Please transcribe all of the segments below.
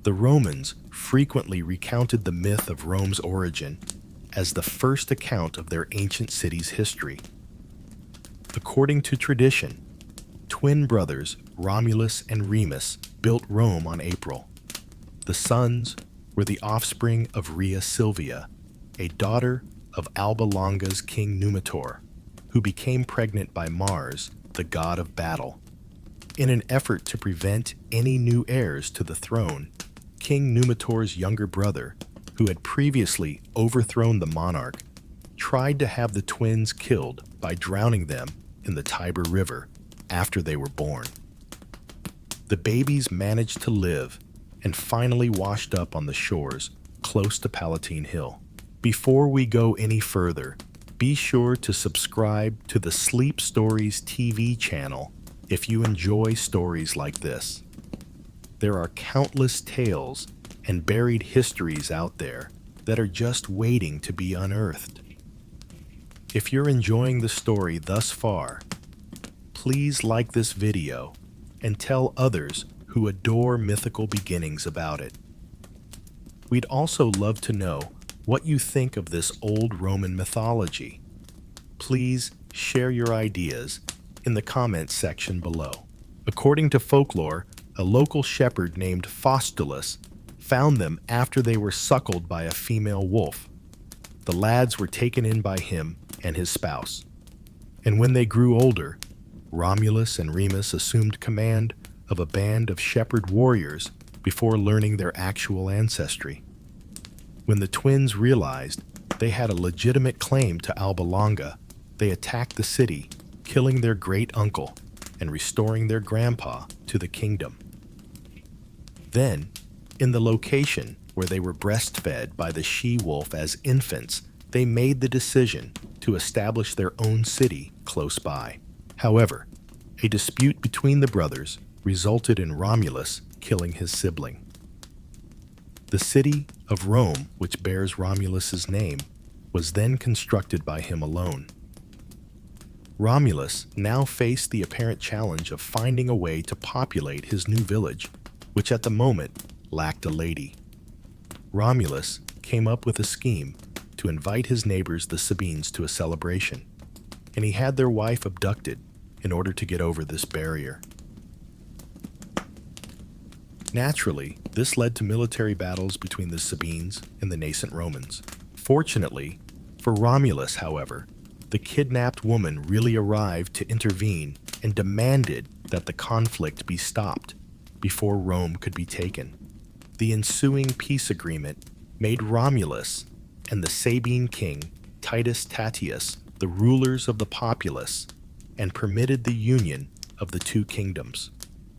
The Romans frequently recounted the myth of Rome's origin as the first account of their ancient city's history. According to tradition, twin brothers Romulus and Remus built Rome on April. The sons were the offspring of Rhea Silvia, a daughter of Alba Longa's king Numitor, who became pregnant by Mars, the god of battle. In an effort to prevent any new heirs to the throne, King Numitor's younger brother, who had previously overthrown the monarch, tried to have the twins killed by drowning them in the Tiber River after they were born. The babies managed to live and finally washed up on the shores close to Palatine Hill. Before we go any further, be sure to subscribe to the Sleep Stories TV channel if you enjoy stories like this. There are countless tales and buried histories out there that are just waiting to be unearthed. If you're enjoying the story thus far, please like this video and tell others who adore mythical beginnings about it. We'd also love to know what you think of this old Roman mythology. Please share your ideas in the comments section below. According to folklore, a local shepherd named Faustulus found them after they were suckled by a female wolf. The lads were taken in by him and his spouse. And when they grew older, Romulus and Remus assumed command of a band of shepherd warriors before learning their actual ancestry. When the twins realized they had a legitimate claim to Alba Longa, they attacked the city, killing their great-uncle and restoring their grandpa to the kingdom. Then, in the location where they were breastfed by the she-wolf as infants, they made the decision to establish their own city close by. However, a dispute between the brothers resulted in Romulus killing his sibling. The city of Rome, which bears Romulus's name, was then constructed by him alone. Romulus now faced the apparent challenge of finding a way to populate his new village, which at the moment lacked a lady. Romulus came up with a scheme to invite his neighbors, the Sabines, to a celebration, and he had their wife abducted in order to get over this barrier. Naturally, this led to military battles between the Sabines and the nascent Romans. Fortunately for Romulus, however, the kidnapped woman really arrived to intervene and demanded that the conflict be stopped before Rome could be taken. The ensuing peace agreement made Romulus and the Sabine king, Titus Tatius, the rulers of the populace, and permitted the union of the two kingdoms.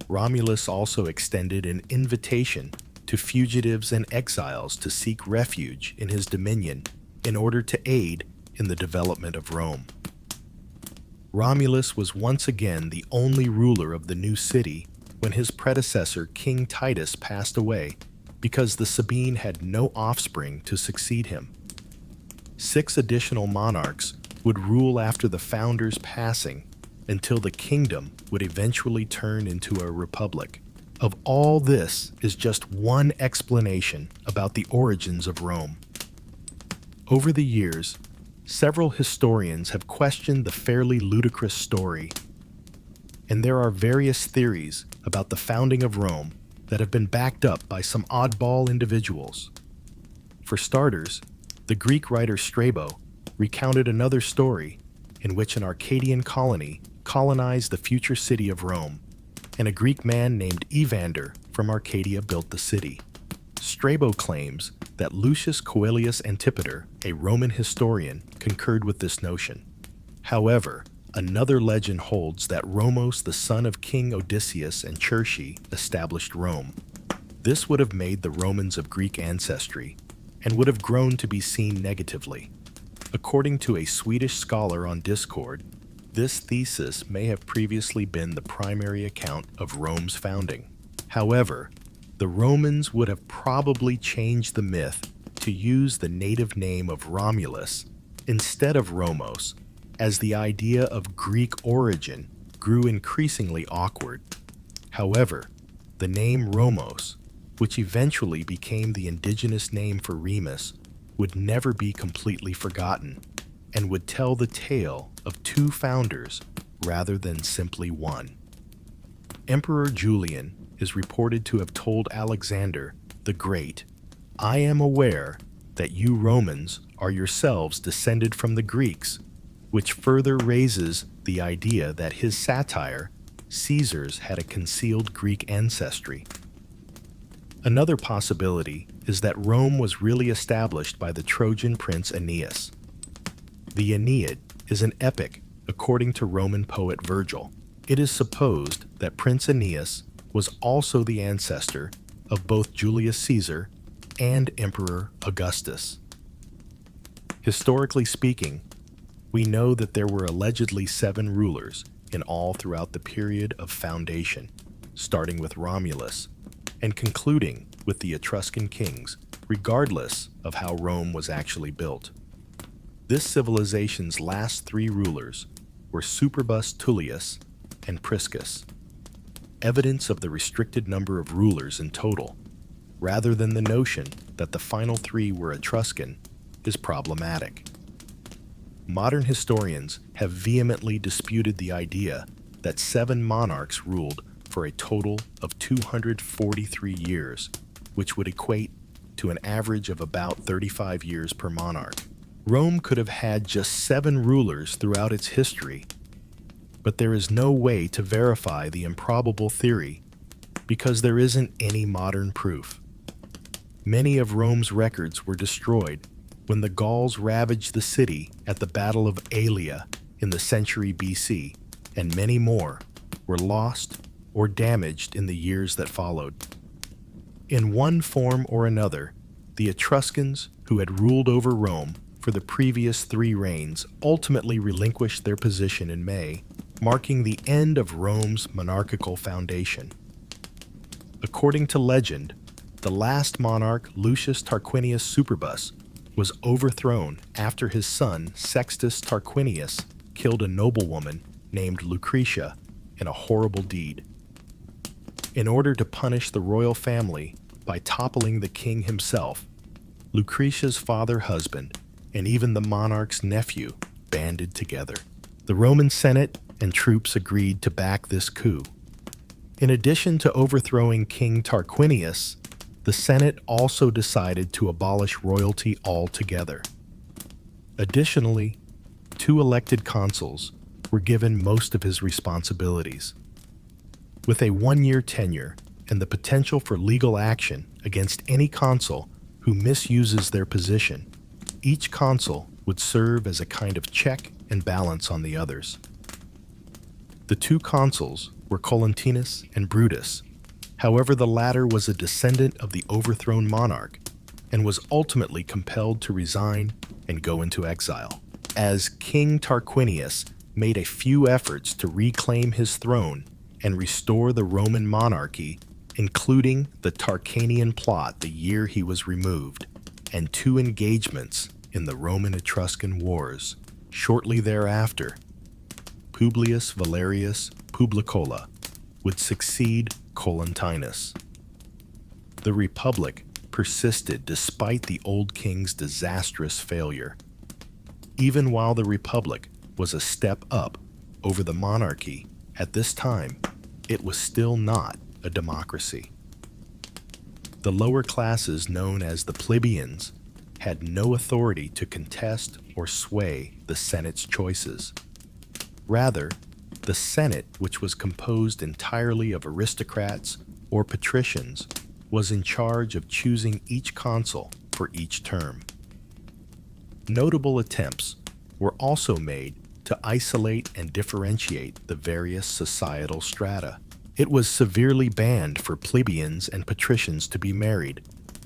Romulus also extended an invitation to fugitives and exiles to seek refuge in his dominion in order to aid in the development of Rome. Romulus was once again the only ruler of the new city when his predecessor, King Titus, passed away because the Sabine had no offspring to succeed him. 6 additional monarchs would rule after the founder's passing until the kingdom would eventually turn into a republic. Of all this is just one explanation about the origins of Rome. Over the years, several historians have questioned the fairly ludicrous story, and there are various theories about the founding of Rome that have been backed up by some oddball individuals. For starters, the Greek writer Strabo recounted another story in which an Arcadian colony colonized the future city of Rome, and a Greek man named Evander from Arcadia built the city. Strabo claims that Lucius Coelius Antipater, a Roman historian, concurred with this notion. However, another legend holds that Romulus, the son of King Odysseus and Circe, established Rome. This would have made the Romans of Greek ancestry and would have grown to be seen negatively. According to a Swedish scholar on Discord, this thesis may have previously been the primary account of Rome's founding. However, the Romans would have probably changed the myth to use the native name of Romulus instead of Romos, as the idea of Greek origin grew increasingly awkward. However, the name Romos which eventually became the indigenous name for Remus, would never be completely forgotten and would tell the tale of two founders rather than simply one. Emperor Julian is reported to have told Alexander the Great, "I am aware that you Romans are yourselves descended from the Greeks," which further raises the idea that his satire, Caesar's, had a concealed Greek ancestry. Another possibility is that Rome was really established by the Trojan prince Aeneas. The Aeneid is an epic according to Roman poet Virgil. It is supposed that Prince Aeneas was also the ancestor of both Julius Caesar and Emperor Augustus. Historically speaking, we know that there were allegedly 7 rulers in all throughout the period of foundation, starting with Romulus and concluding with the Etruscan kings, regardless of how Rome was actually built. This civilization's last 3 rulers were Superbus Tullius and Priscus. Evidence of the restricted number of rulers in total, rather than the notion that the final 3 were Etruscan, is problematic. Modern historians have vehemently disputed the idea that 7 monarchs ruled for a total of 243 years, which would equate to an average of about 35 years per monarch. Rome could have had just 7 rulers throughout its history, but there is no way to verify the improbable theory because there isn't any modern proof. Many of Rome's records were destroyed when the Gauls ravaged the city at the Battle of Aelia in the century BC, and many more were lost or damaged in the years that followed. In one form or another, the Etruscans, who had ruled over Rome for the previous 3 reigns, ultimately relinquished their position in May, marking the end of Rome's monarchical foundation. According to legend, the last monarch, Lucius Tarquinius Superbus, was overthrown after his son, Sextus Tarquinius, killed a noblewoman named Lucretia in a horrible deed. In order to punish the royal family by toppling the king himself, Lucretia's father-husband and even the monarch's nephew banded together. The Roman Senate and troops agreed to back this coup. In addition to overthrowing King Tarquinius, the Senate also decided to abolish royalty altogether. Additionally, 2 elected consuls were given most of his responsibilities. With a 1-year tenure and the potential for legal action against any consul who misuses their position, each consul would serve as a kind of check and balance on the others. The 2 consuls were Colentinus and Brutus. However, the latter was a descendant of the overthrown monarch and was ultimately compelled to resign and go into exile. As King Tarquinius made a few efforts to reclaim his throne and restore the Roman monarchy, including the Tarquinian plot the year he was removed, and 2 engagements in the Roman-Etruscan Wars. Shortly thereafter, Publius Valerius Publicola would succeed Colentinus. The Republic persisted despite the old king's disastrous failure. Even while the Republic was a step up over the monarchy, at this time, it was still not a democracy. The lower classes, known as the plebeians, had no authority to contest or sway the Senate's choices. Rather, the Senate, which was composed entirely of aristocrats or patricians, was in charge of choosing each consul for each term. Notable attempts were also made to isolate and differentiate the various societal strata. It was severely banned for plebeians and patricians to be married.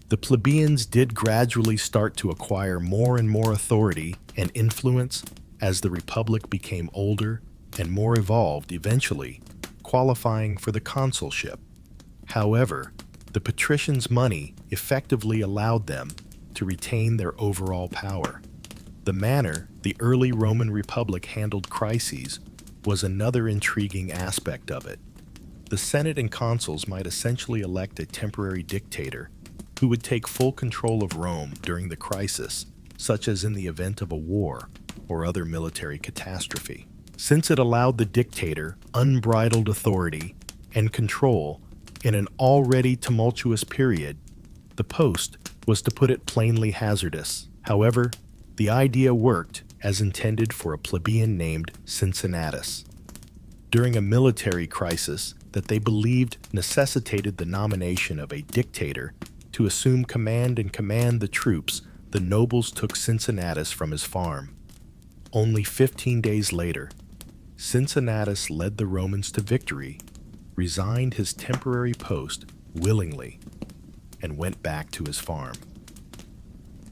The plebeians did gradually start to acquire more and more authority and influence as the Republic became older and more evolved, eventually qualifying for the consulship. However, the patricians' money effectively allowed them to retain their overall power. The manner the early Roman Republic handled crises was another intriguing aspect of it. The Senate and consuls might essentially elect a temporary dictator who would take full control of Rome during the crisis, such as in the event of a war or other military catastrophe. Since it allowed the dictator unbridled authority and control in an already tumultuous period, the post was, to put it plainly, hazardous. However, the idea worked as intended for a plebeian named Cincinnatus. During a military crisis that they believed necessitated the nomination of a dictator to assume command and command the troops, the nobles took Cincinnatus from his farm. Only 15 days later, Cincinnatus led the Romans to victory, resigned his temporary post willingly, and went back to his farm.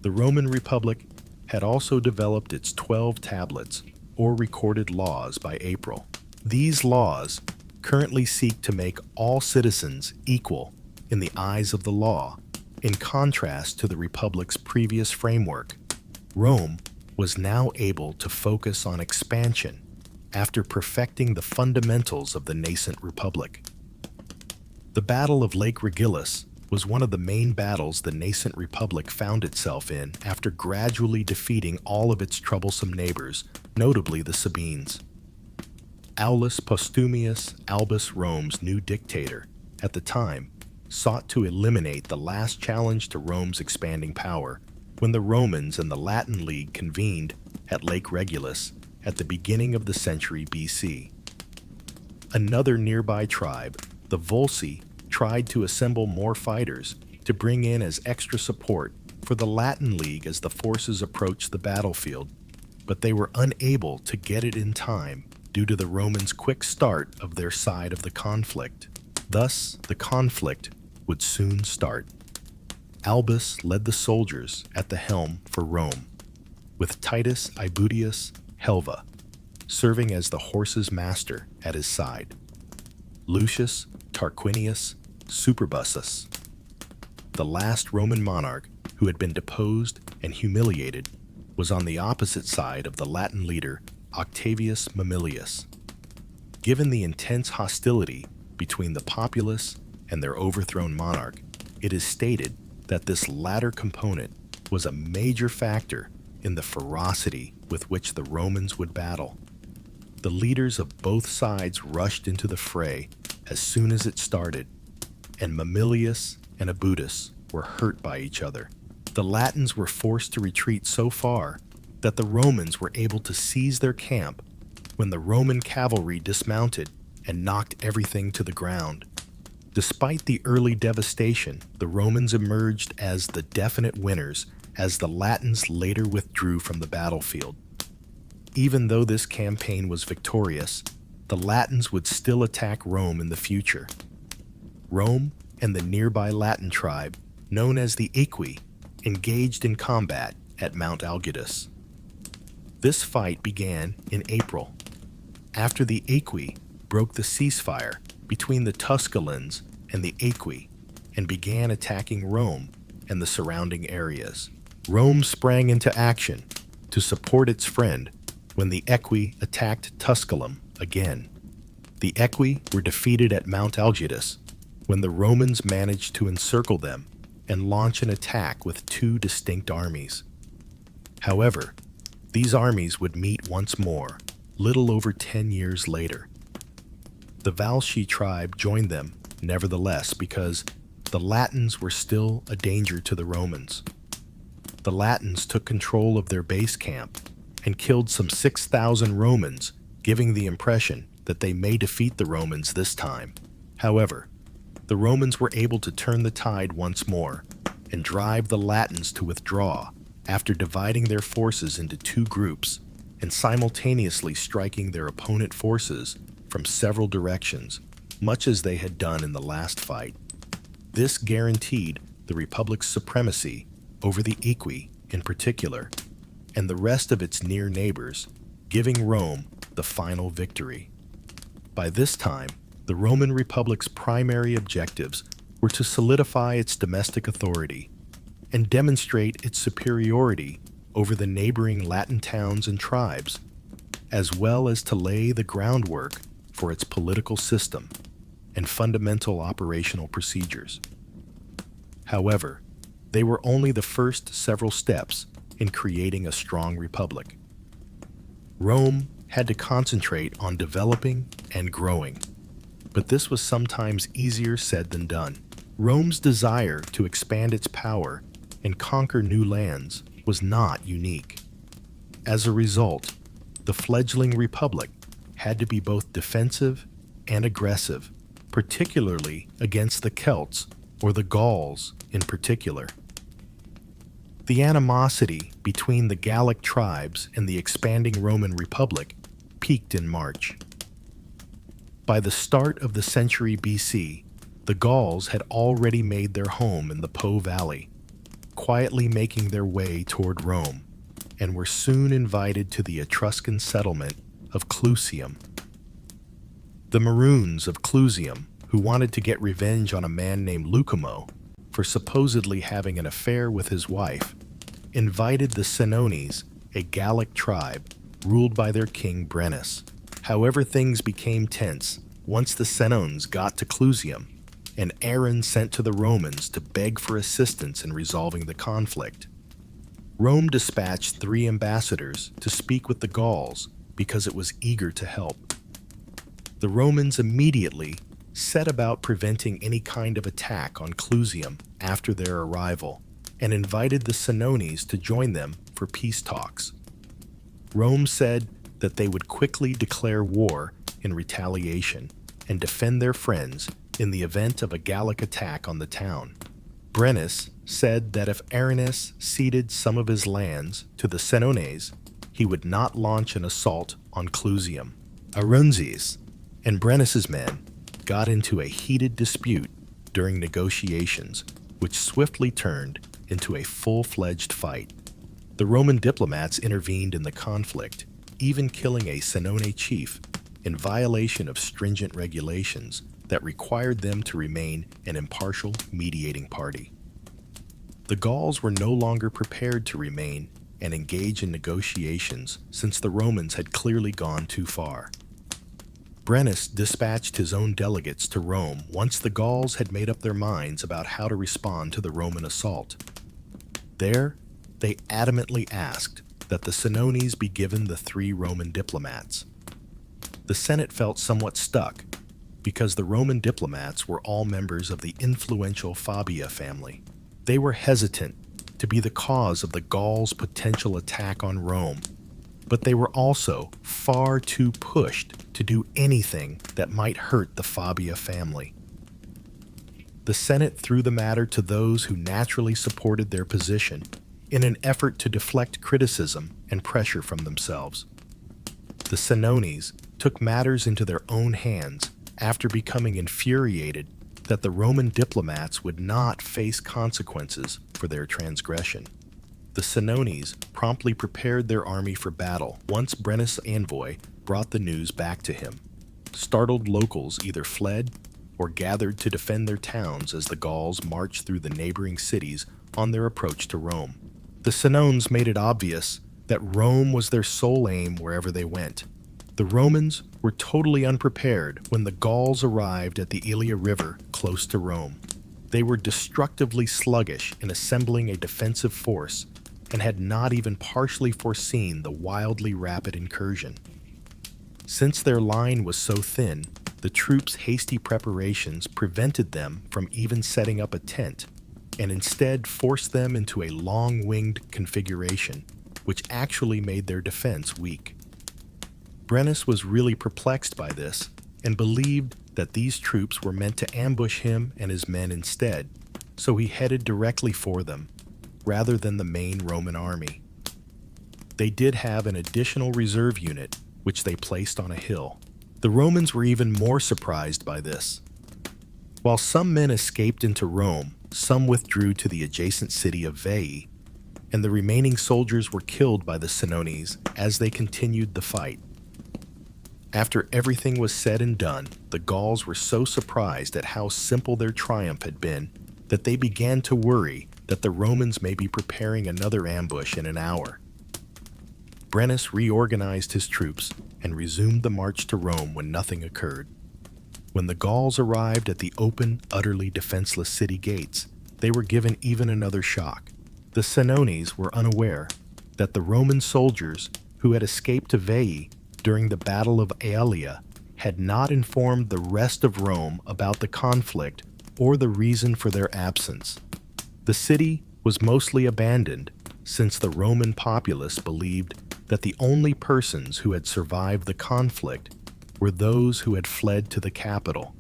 The Roman Republic had also developed its 12 tablets, or recorded laws, by April. These laws currently seek to make all citizens equal in the eyes of the law, in contrast to the Republic's previous framework. Rome was now able to focus on expansion after perfecting the fundamentals of the nascent Republic. The Battle of Lake Regillus was one of the main battles the nascent Republic found itself in after gradually defeating all of its troublesome neighbors, notably the Sabines. Aulus Postumius Albus, Rome's new dictator, at the time, sought to eliminate the last challenge to Rome's expanding power when the Romans and the Latin League convened at Lake Regillus at the beginning of the century BC. Another nearby tribe, the Volsci, tried to assemble more fighters to bring in as extra support for the Latin League as the forces approached the battlefield, but they were unable to get it in time due to the Romans' quick start of their side of the conflict. Thus, the conflict would soon start. Albus led the soldiers at the helm for Rome, with Titus Aebutius Helva serving as the horse's master at his side. Lucius Tarquinius Superbussus, the last Roman monarch who had been deposed and humiliated, was on the opposite side of the Latin leader Octavius Mamilius. Given the intense hostility between the populace and their overthrown monarch, it is stated that this latter component was a major factor in the ferocity with which the Romans would battle. The leaders of both sides rushed into the fray as soon as it started, and Mamilius and Abutus were hurt by each other. The Latins were forced to retreat so far that the Romans were able to seize their camp when the Roman cavalry dismounted and knocked everything to the ground. Despite the early devastation, the Romans emerged as the definite winners as the Latins later withdrew from the battlefield. Even though this campaign was victorious, the Latins would still attack Rome in the future. Rome and the nearby Latin tribe, known as the Equi, engaged in combat at Mount Algudus. This fight began in April, after the Equi broke the ceasefire between the Tusculans and the Equi and began attacking Rome and the surrounding areas. Rome sprang into action to support its friend when the Equi attacked Tusculum again. The Equi were defeated at Mount Algudus when the Romans managed to encircle them and launch an attack with two distinct armies. However, these armies would meet once more, little over 10 years later. The Volsci tribe joined them, nevertheless, because the Latins were still a danger to the Romans. The Latins took control of their base camp and killed some 6,000 Romans, giving the impression that they may defeat the Romans this time. However, the Romans were able to turn the tide once more and drive the Latins to withdraw after dividing their forces into two groups and simultaneously striking their opponent forces from several directions, much as they had done in the last fight. This guaranteed the Republic's supremacy over the Equi in particular, and the rest of its near neighbors, giving Rome the final victory. By this time, the Roman Republic's primary objectives were to solidify its domestic authority and demonstrate its superiority over the neighboring Latin towns and tribes, as well as to lay the groundwork for its political system. and fundamental operational procedures. However, they were only the first several steps in creating a strong republic. Rome had to concentrate on developing and growing, but this was sometimes easier said than done. Rome's desire to expand its power and conquer new lands was not unique. As a result, the fledgling republic had to be both defensive and aggressive, particularly against the Celts, or the Gauls in particular. The animosity between the Gallic tribes and the expanding Roman Republic peaked in March. By the start of the century BC, the Gauls had already made their home in the Po Valley, quietly making their way toward Rome, and were soon invited to the Etruscan settlement of Clusium. The Maroons of Clusium, who wanted to get revenge on a man named Lucumo for supposedly having an affair with his wife, invited the Senones, a Gallic tribe ruled by their king Brennus. However, things became tense once the Senones got to Clusium, and Aaron sent to the Romans to beg for assistance in resolving the conflict. Rome dispatched 3 ambassadors to speak with the Gauls because it was eager to help. The Romans immediately set about preventing any kind of attack on Clusium after their arrival, and invited the Senones to join them for peace talks. Rome said that they would quickly declare war in retaliation and defend their friends in the event of a Gallic attack on the town. Brennus said that if Aaronus ceded some of his lands to the Senones, he would not launch an assault on Clusium. Arunzes and Brennus's men got into a heated dispute during negotiations, which swiftly turned into a full-fledged fight. The Roman diplomats intervened in the conflict, even killing a Senone chief in violation of stringent regulations that required them to remain an impartial mediating party. The Gauls were no longer prepared to remain and engage in negotiations since the Romans had clearly gone too far. Brennus dispatched his own delegates to Rome once the Gauls had made up their minds about how to respond to the Roman assault. There, they adamantly asked that the Senones be given the 3 Roman diplomats. The Senate felt somewhat stuck because the Roman diplomats were all members of the influential Fabia family. They were hesitant to be the cause of the Gauls' potential attack on Rome, but they were also far too pushed to do anything that might hurt the Fabia family. The Senate threw the matter to those who naturally supported their position in an effort to deflect criticism and pressure from themselves. The Senones took matters into their own hands after becoming infuriated that the Roman diplomats would not face consequences for their transgression. The Senones promptly prepared their army for battle once Brennus' envoy brought the news back to him. Startled locals either fled or gathered to defend their towns as the Gauls marched through the neighboring cities on their approach to Rome. The Senones made it obvious that Rome was their sole aim wherever they went. The Romans were totally unprepared when the Gauls arrived at the Ilia River close to Rome. They were destructively sluggish in assembling a defensive force and had not even partially foreseen the wildly rapid incursion. Since their line was so thin, the troops' hasty preparations prevented them from even setting up a tent, and instead forced them into a long-winged configuration, which actually made their defense weak. Brennus was really perplexed by this, and believed that these troops were meant to ambush him and his men instead, so he headed directly for them, rather than the main Roman army. They did have an additional reserve unit, which they placed on a hill. The Romans were even more surprised by this. While some men escaped into Rome, some withdrew to the adjacent city of Veii, and the remaining soldiers were killed by the Senones as they continued the fight. After everything was said and done, the Gauls were so surprised at how simple their triumph had been that they began to worry that the Romans may be preparing another ambush in an hour. Brennus reorganized his troops and resumed the march to Rome when nothing occurred. When the Gauls arrived at the open, utterly defenseless city gates, they were given even another shock. The Senones were unaware that the Roman soldiers who had escaped to Veii during the Battle of Aelia had not informed the rest of Rome about the conflict or the reason for their absence. The city was mostly abandoned, since the Roman populace believed that the only persons who had survived the conflict were those who had fled to the capital,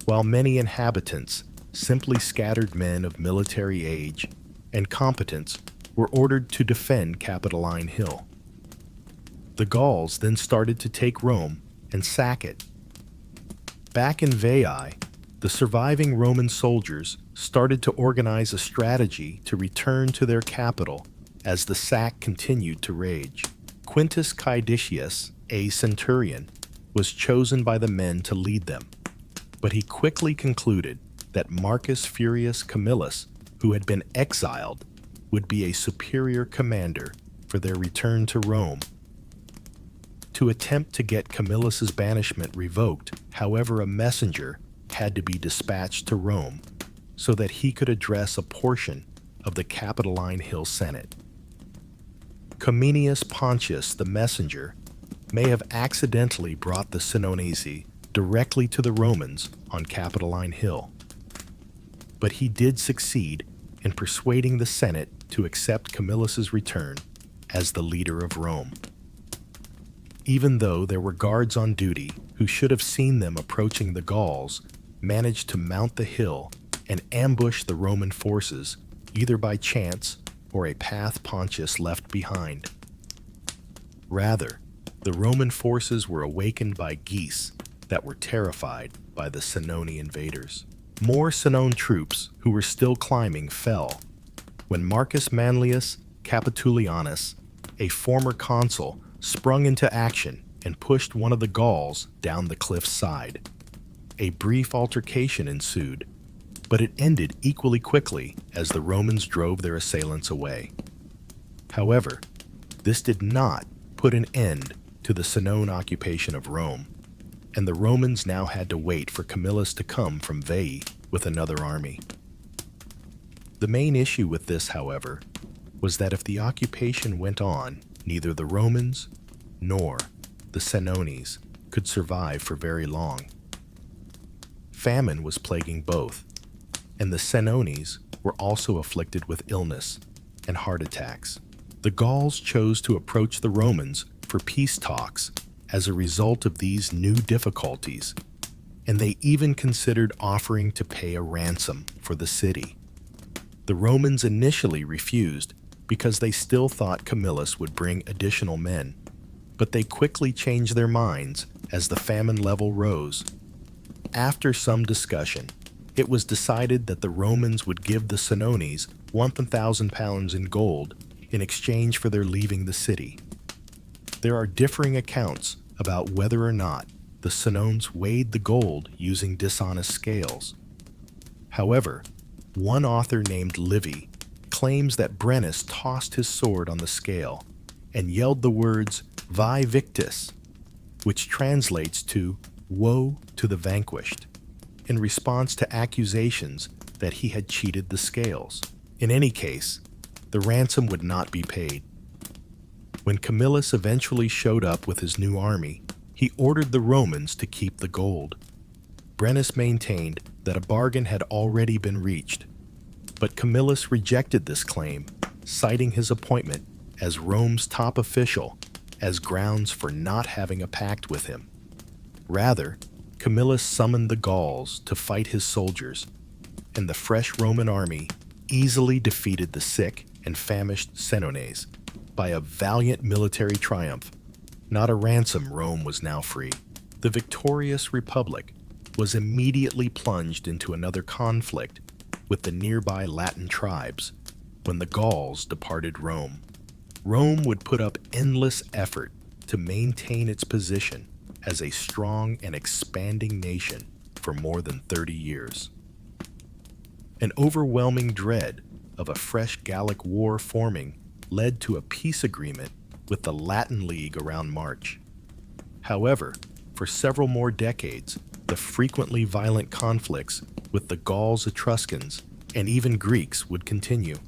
while many inhabitants, simply scattered men of military age and competence, were ordered to defend Capitoline Hill. The Gauls then started to take Rome and sack it. Back in Veii, the surviving Roman soldiers started to organize a strategy to return to their capital as the sack continued to rage. Quintus Caedicius, a centurion, was chosen by the men to lead them, but he quickly concluded that Marcus Furius Camillus, who had been exiled, would be a superior commander for their return to Rome. To attempt to get Camillus's banishment revoked, however, a messenger had to be dispatched to Rome so that he could address a portion of the Capitoline Hill Senate. Cominius Pontius, the messenger, may have accidentally brought the Senones directly to the Romans on Capitoline Hill, but he did succeed in persuading the Senate to accept Camillus's return as the leader of Rome. Even though there were guards on duty who should have seen them approaching the Gauls, managed to mount the hill and ambush the Roman forces, either by chance or a path Pontius left behind. Rather, the Roman forces were awakened by geese that were terrified by the Senone invaders. More Senone troops who were still climbing fell when Marcus Manlius Capitulianus, a former consul, sprung into action and pushed one of the Gauls down the cliff's side. A brief altercation ensued, but it ended equally quickly as the Romans drove their assailants away. However, this did not put an end to the Senone occupation of Rome, and the Romans now had to wait for Camillus to come from Veii with another army. The main issue with this, however, was that if the occupation went on, neither the Romans nor the Senones could survive for very long. Famine was plaguing both, and the Senones were also afflicted with illness and heart attacks. The Gauls chose to approach the Romans for peace talks as a result of these new difficulties, and they even considered offering to pay a ransom for the city. The Romans initially refused because they still thought Camillus would bring additional men, but they quickly changed their minds as the famine level rose. After some discussion, it was decided that the Romans would give the Senones 1,000 pounds in gold in exchange for their leaving the city. There are differing accounts about whether or not the Senones weighed the gold using dishonest scales. However, one author named Livy claims that Brennus tossed his sword on the scale and yelled the words "Vae victis," which translates to "Woe to the vanquished," in response to accusations that he had cheated the scales. In any case, the ransom would not be paid. When Camillus eventually showed up with his new army, he ordered the Romans to keep the gold. Brennus maintained that a bargain had already been reached, but Camillus rejected this claim, citing his appointment as Rome's top official as grounds for not having a pact with him. Rather, Camillus summoned the Gauls to fight his soldiers, and the fresh Roman army easily defeated the sick and famished Senones by a valiant military triumph. Not a ransom, Rome was now free. The victorious Republic was immediately plunged into another conflict with the nearby Latin tribes when the Gauls departed Rome. Rome would put up endless effort to maintain its position as a strong and expanding nation for more than 30 years. An overwhelming dread of a fresh Gallic war forming led to a peace agreement with the Latin League around March. However, for several more decades, the frequently violent conflicts with the Gauls, Etruscans, and even Greeks would continue,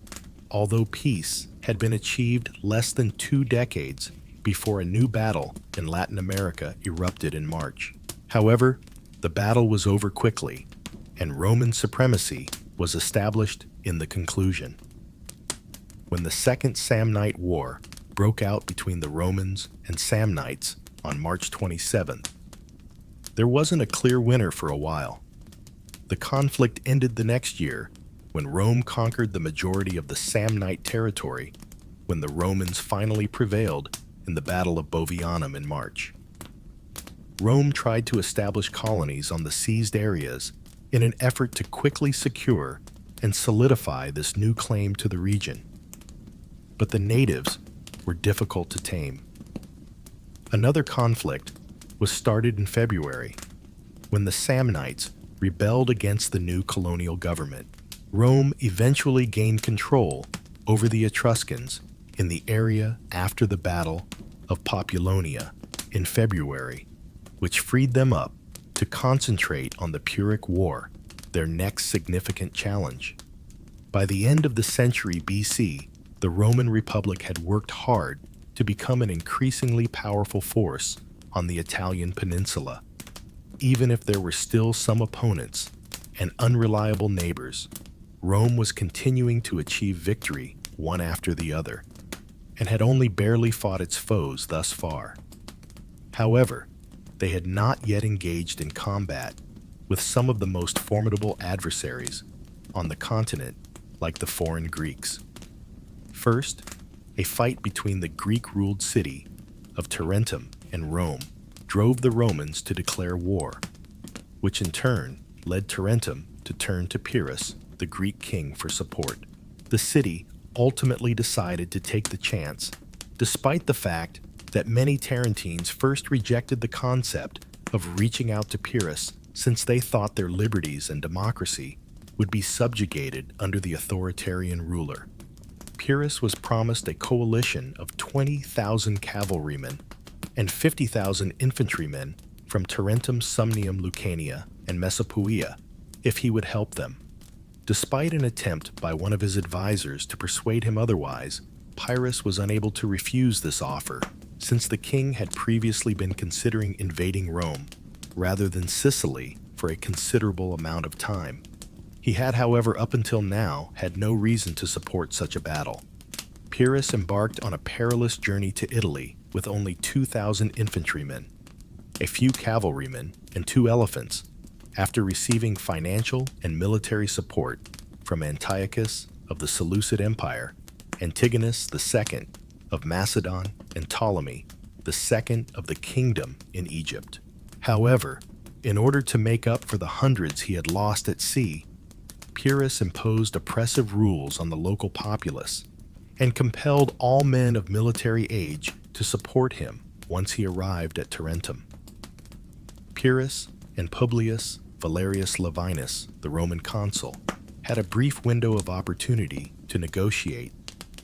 although peace had been achieved less than 2 decades before a new battle in Latin America erupted in March. However, the battle was over quickly, and Roman supremacy was established in the conclusion. When the Second Samnite War broke out between the Romans and Samnites on March 27th, there wasn't a clear winner for a while. The conflict ended the next year when Rome conquered the majority of the Samnite territory, when the Romans finally prevailed in the Battle of Bovianum in March. Rome tried to establish colonies on the seized areas in an effort to quickly secure and solidify this new claim to the region. But the natives were difficult to tame. Another conflict was started in February, when the Samnites rebelled against the new colonial government. Rome eventually gained control over the Etruscans in the area after the Battle of Populonia in February, which freed them up to concentrate on the Pyrrhic War, their next significant challenge. By the end of the century BC, the Roman Republic had worked hard to become an increasingly powerful force on the Italian peninsula. Even if there were still some opponents and unreliable neighbors, Rome was continuing to achieve victory one after the other, and had only barely fought its foes thus far. However, they had not yet engaged in combat with some of the most formidable adversaries on the continent, like the foreign Greeks. First, a fight between the Greek-ruled city of Tarentum and Rome drove the Romans to declare war, which in turn led Tarentum to turn to Pyrrhus, the Greek king, for support. The city ultimately decided to take the chance, despite the fact that many Tarentines first rejected the concept of reaching out to Pyrrhus, since they thought their liberties and democracy would be subjugated under the authoritarian ruler. Pyrrhus was promised a coalition of 20,000 cavalrymen and 50,000 infantrymen from Tarentum, Sumnium, Lucania, and Mesopoeia if he would help them. Despite an attempt by one of his advisors to persuade him otherwise, Pyrrhus was unable to refuse this offer, since the king had previously been considering invading Rome rather than Sicily for a considerable amount of time. He had, however, up until now, had no reason to support such a battle. Pyrrhus embarked on a perilous journey to Italy with only 2,000 infantrymen, a few cavalrymen, and 2 elephants, after receiving financial and military support from Antiochus of the Seleucid Empire, Antigonus II of Macedon, and Ptolemy II of the Kingdom in Egypt. However, in order to make up for the hundreds he had lost at sea, Pyrrhus imposed oppressive rules on the local populace and compelled all men of military age to support him once he arrived at Tarentum. Pyrrhus and Publius Valerius Lavinus, the Roman consul, had a brief window of opportunity to negotiate,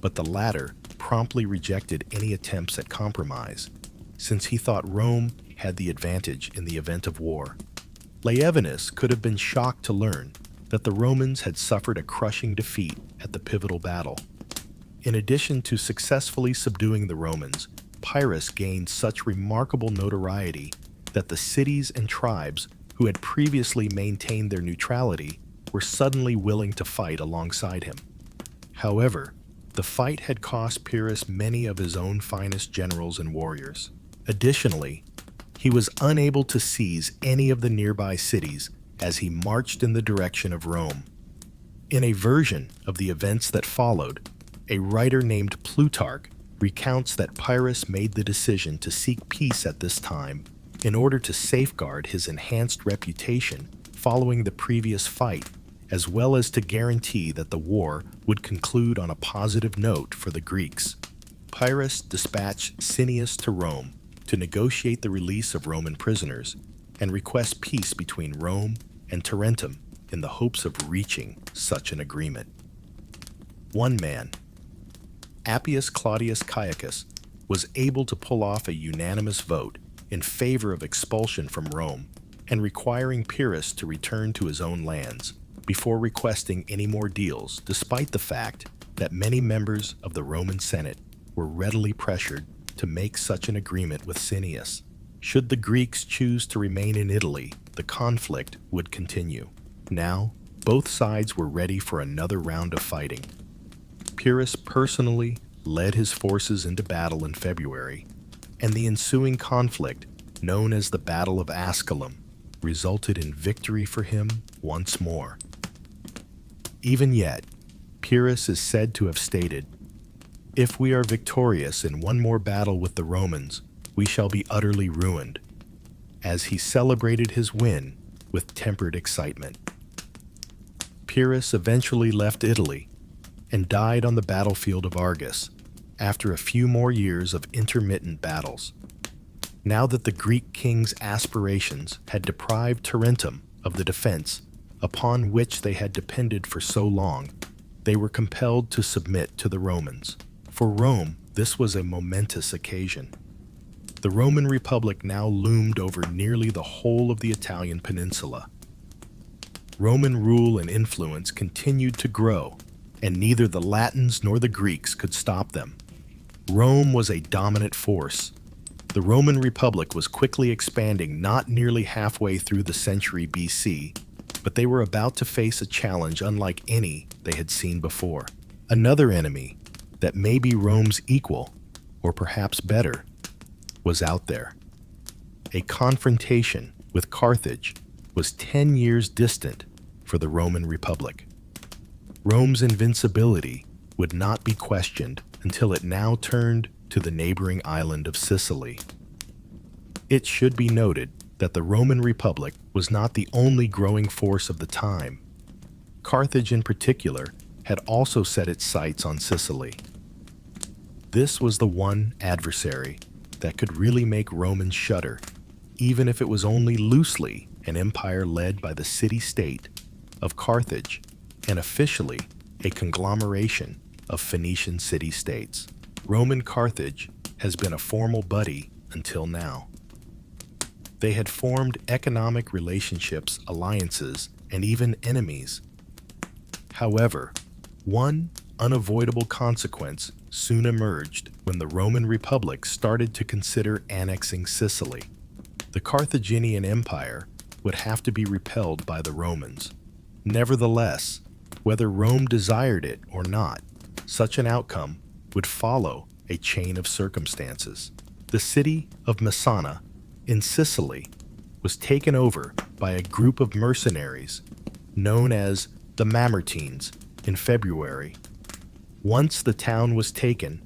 but the latter promptly rejected any attempts at compromise, since he thought Rome had the advantage in the event of war. Laevinus could have been shocked to learn that the Romans had suffered a crushing defeat at the pivotal battle. In addition to successfully subduing the Romans, Pyrrhus gained such remarkable notoriety that the cities and tribes who had previously maintained their neutrality were suddenly willing to fight alongside him. However, the fight had cost Pyrrhus many of his own finest generals and warriors. Additionally, he was unable to seize any of the nearby cities as he marched in the direction of Rome. In a version of the events that followed, a writer named Plutarch recounts that Pyrrhus made the decision to seek peace at this time in order to safeguard his enhanced reputation following the previous fight, as well as to guarantee that the war would conclude on a positive note for the Greeks. Pyrrhus dispatched Cineas to Rome to negotiate the release of Roman prisoners and request peace between Rome and Tarentum in the hopes of reaching such an agreement. One man, Appius Claudius Caecus, was able to pull off a unanimous vote in favor of expulsion from Rome and requiring Pyrrhus to return to his own lands before requesting any more deals, despite the fact that many members of the Roman Senate were readily pressured to make such an agreement with Cineas. Should the Greeks choose to remain in Italy, the conflict would continue. Now, both sides were ready for another round of fighting. Pyrrhus personally led his forces into battle in February, and the ensuing conflict, known as the Battle of Asculum, resulted in victory for him once more. Even yet, Pyrrhus is said to have stated, "If we are victorious in one more battle with the Romans, we shall be utterly ruined," as he celebrated his win with tempered excitement. Pyrrhus eventually left Italy and died on the battlefield of Argos after a few more years of intermittent battles. Now that the Greek king's aspirations had deprived Tarentum of the defense upon which they had depended for so long, they were compelled to submit to the Romans. For Rome, this was a momentous occasion. The Roman Republic now loomed over nearly the whole of the Italian peninsula. Roman rule and influence continued to grow, and neither the Latins nor the Greeks could stop them. Rome was a dominant force. The Roman Republic was quickly expanding not nearly halfway through the century BC, but they were about to face a challenge unlike any they had seen before. Another enemy that may be Rome's equal, or perhaps better, was out there. A confrontation with Carthage was 10 years distant for the Roman Republic. Rome's invincibility would not be questioned until it now turned to the neighboring island of Sicily. It should be noted that the Roman Republic was not the only growing force of the time. Carthage in particular had also set its sights on Sicily. This was the one adversary that could really make Romans shudder, even if it was only loosely an empire led by the city-state of Carthage and officially a conglomeration of Phoenician city-states. Roman Carthage has been a formal buddy until now. They had formed economic relationships, alliances, and even enemies. However, one unavoidable consequence soon emerged when the Roman Republic started to consider annexing Sicily. The Carthaginian Empire would have to be repelled by the Romans. Nevertheless, whether Rome desired it or not, such an outcome would follow a chain of circumstances. The city of Messana in Sicily was taken over by a group of mercenaries known as the Mamertines in February. Once the town was taken,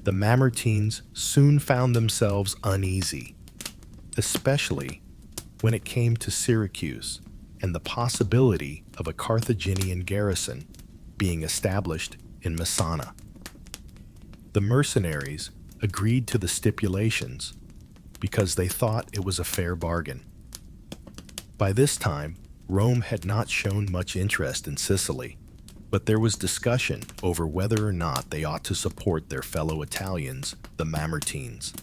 the Mamertines soon found themselves uneasy, especially when it came to Syracuse and the possibility of a Carthaginian garrison being established in Messana. The mercenaries agreed to the stipulations because they thought it was a fair bargain. By this time, Rome had not shown much interest in Sicily, but there was discussion over whether or not they ought to support their fellow Italians, the Mamertines.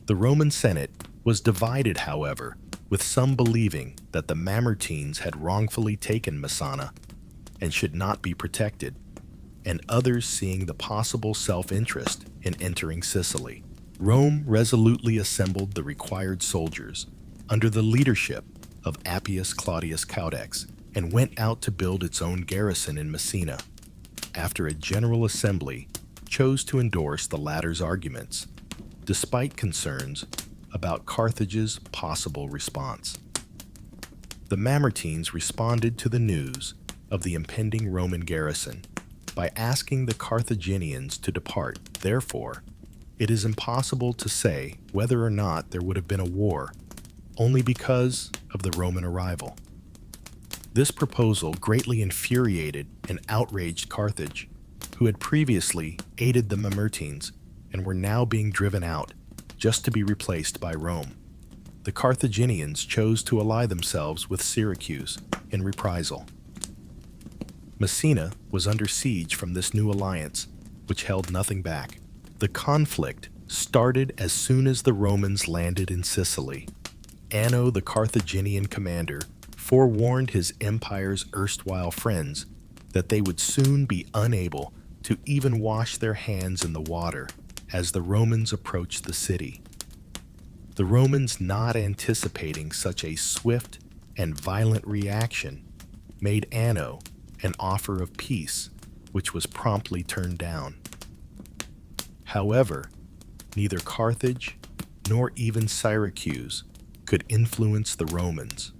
The Roman Senate was divided, however, with some believing that the Mamertines had wrongfully taken Messana and should not be protected, and others seeing the possible self-interest in entering Sicily. Rome resolutely assembled the required soldiers under the leadership of Appius Claudius Caudex and went out to build its own garrison in Messina. After a general assembly, chose to endorse the latter's arguments, despite concerns about Carthage's possible response. The Mamertines responded to the news of the impending Roman garrison by asking the Carthaginians to depart. Therefore, it is impossible to say whether or not there would have been a war, only because of the Roman arrival. This proposal greatly infuriated and outraged Carthage, who had previously aided the Mamertines and were now being driven out, just to be replaced by Rome. The Carthaginians chose to ally themselves with Syracuse in reprisal. Messina was under siege from this new alliance, which held nothing back. The conflict started as soon as the Romans landed in Sicily. Anno, the Carthaginian commander, forewarned his empire's erstwhile friends that they would soon be unable to even wash their hands in the water as the Romans approached the city. The Romans, not anticipating such a swift and violent reaction, made Anno an offer of peace, which was promptly turned down. However, neither Carthage nor even Syracuse could influence the Romans.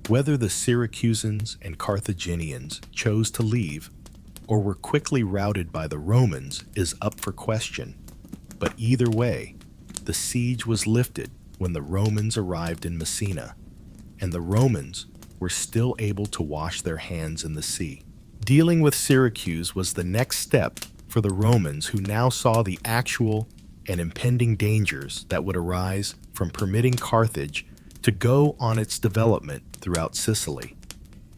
Whether the Syracusans and Carthaginians chose to leave or were quickly routed by the Romans is up for question, but either way, the siege was lifted when the Romans arrived in Messina, and the Romans were still able to wash their hands in the sea. Dealing with Syracuse was the next step for the Romans, who now saw the actual and impending dangers that would arise from permitting Carthage to go on its development throughout Sicily.